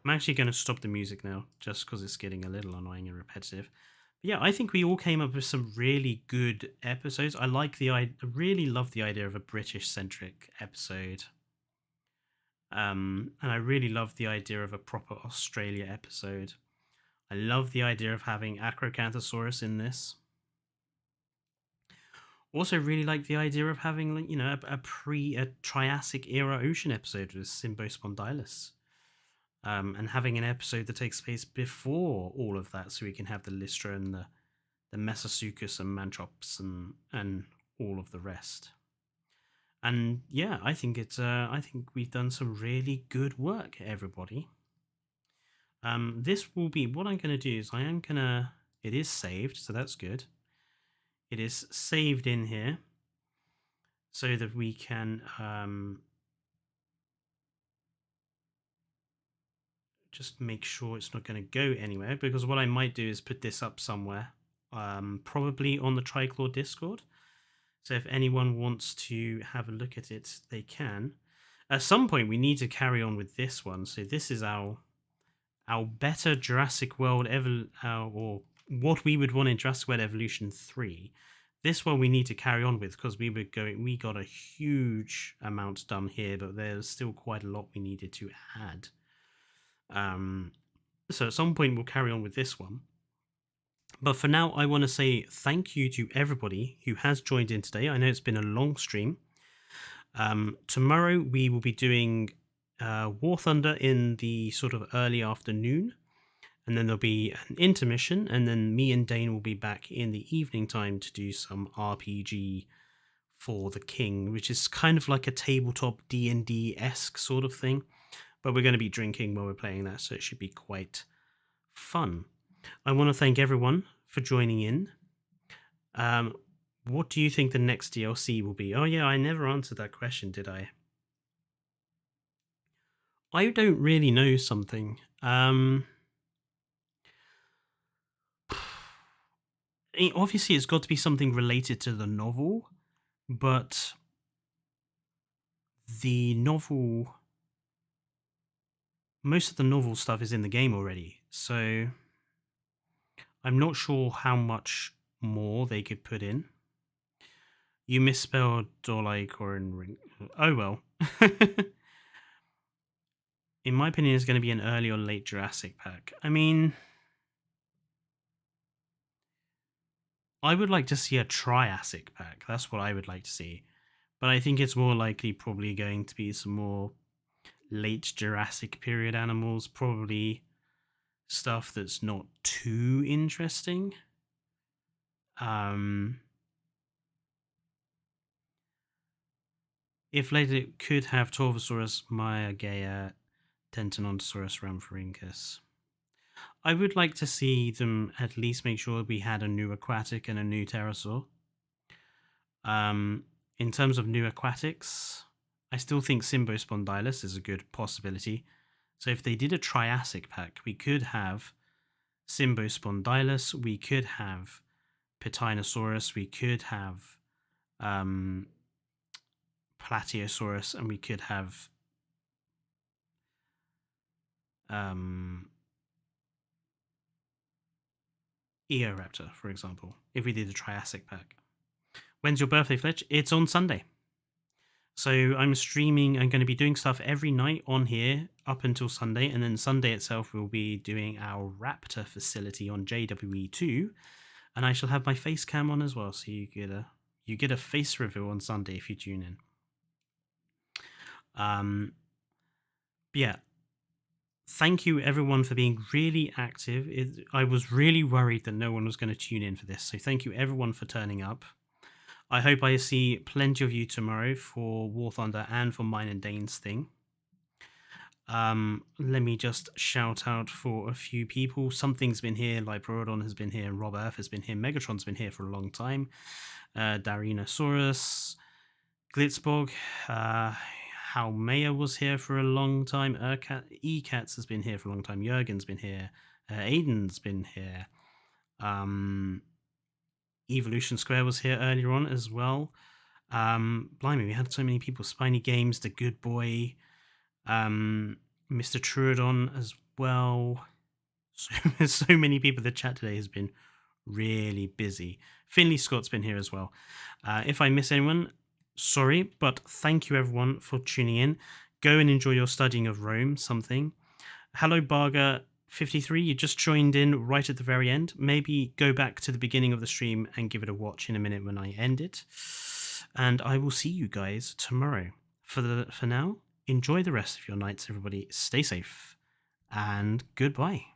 I'm actually going to stop the music now, just because it's getting a little annoying and repetitive. But yeah, I think we all came up with some really good episodes. I really love the idea of a British-centric episode. And I really love the idea of a proper Australia episode. I love the idea of having Acrocanthosaurus in this. Also, really like the idea of having, like, you know, a Triassic era ocean episode with Symbospondylus. And having an episode that takes place before all of that, so we can have the Lystra and the Mesosuchus and Mantrops and all of the rest. And yeah, I think we've done some really good work, everybody. This will be what I'm going to do is it is saved, so that's good. It is saved in here so that we can just make sure it's not going to go anywhere, because what I might do is put this up somewhere, probably on the Triclaw Discord. So if anyone wants to have a look at it, they can. At some point, we need to carry on with this one. So this is our better Jurassic World or what we would want in Jurassic World Evolution 3. This one we need to carry on with, because we got a huge amount done here, but there's still quite a lot we needed to add. So at some point we'll carry on with this one. But for now, I want to say thank you to everybody who has joined in today. I know it's been a long stream. Tomorrow we will be doing War Thunder in the sort of early afternoon, and then there'll be an intermission, and then me and Dane will be back in the evening time to do some RPG for the King, which is kind of like a tabletop D&D-esque sort of thing. But we're going to be drinking while we're playing that, so it should be quite fun. I want to thank everyone for joining in. What do you think the next DLC will be? Oh yeah, I never answered that question, did I? I don't really know something. Obviously, it's got to be something related to the novel, but the novel... most of the novel stuff is in the game already, so I'm not sure how much more they could put in. You misspelled Dorlaicor and Ring. Oh well. In my opinion, it's going to be an early or late Jurassic pack. I mean, I would like to see a Triassic pack. That's what I would like to see. But I think it's more likely probably going to be some more late Jurassic period animals. Probably stuff that's not too interesting. If later it could have Torvosaurus, Maiagea, Dentonontosaurus, Rhamphorhynchus. I would like to see them at least make sure we had a new aquatic and a new pterosaur. In terms of new aquatics, I still think Symbospondylus is a good possibility. So if they did a Triassic pack, we could have Symbospondylus, we could have Pitinosaurus, we could have Platyosaurus, and we could have Eoraptor, for example, if we did a Triassic pack. When's your birthday, Fletch? It's on Sunday. So I'm streaming and going to be doing stuff every night on here up until Sunday, and then Sunday itself we'll be doing our Raptor facility on JWE2, and I shall have my face cam on as well, so you get a face reveal on Sunday if you tune in. Yeah, thank you everyone for being really active. I was really worried that no one was going to tune in for this, so thank you everyone for turning up. I hope I see plenty of you tomorrow for War Thunder and for mine and Dane's thing. Let me just shout out for a few people. Something's been here, like Brodon has been here, Rob Earth has been here, Megatron's been here for a long time. Darinosaurus, Glitzborg, How Maya was here for a long time, Ecats has been here for a long time, Jurgen's been here, Aiden's been here, Evolution Square was here earlier on as well. Blimey, we had so many people. Spiny Games, The Good Boy, Mr. Truodon as well. So many people. The chat today has been really busy. Finley Scott's been here as well. If I miss anyone, sorry, but thank you everyone for tuning in. Go and enjoy your studying of Rome, something. Hello, Barger53, you just joined in right at the very end. Maybe go back to the beginning of the stream and give it a watch in a minute when I end it. And I will see you guys tomorrow. For now, enjoy the rest of your nights, everybody. Stay safe and goodbye.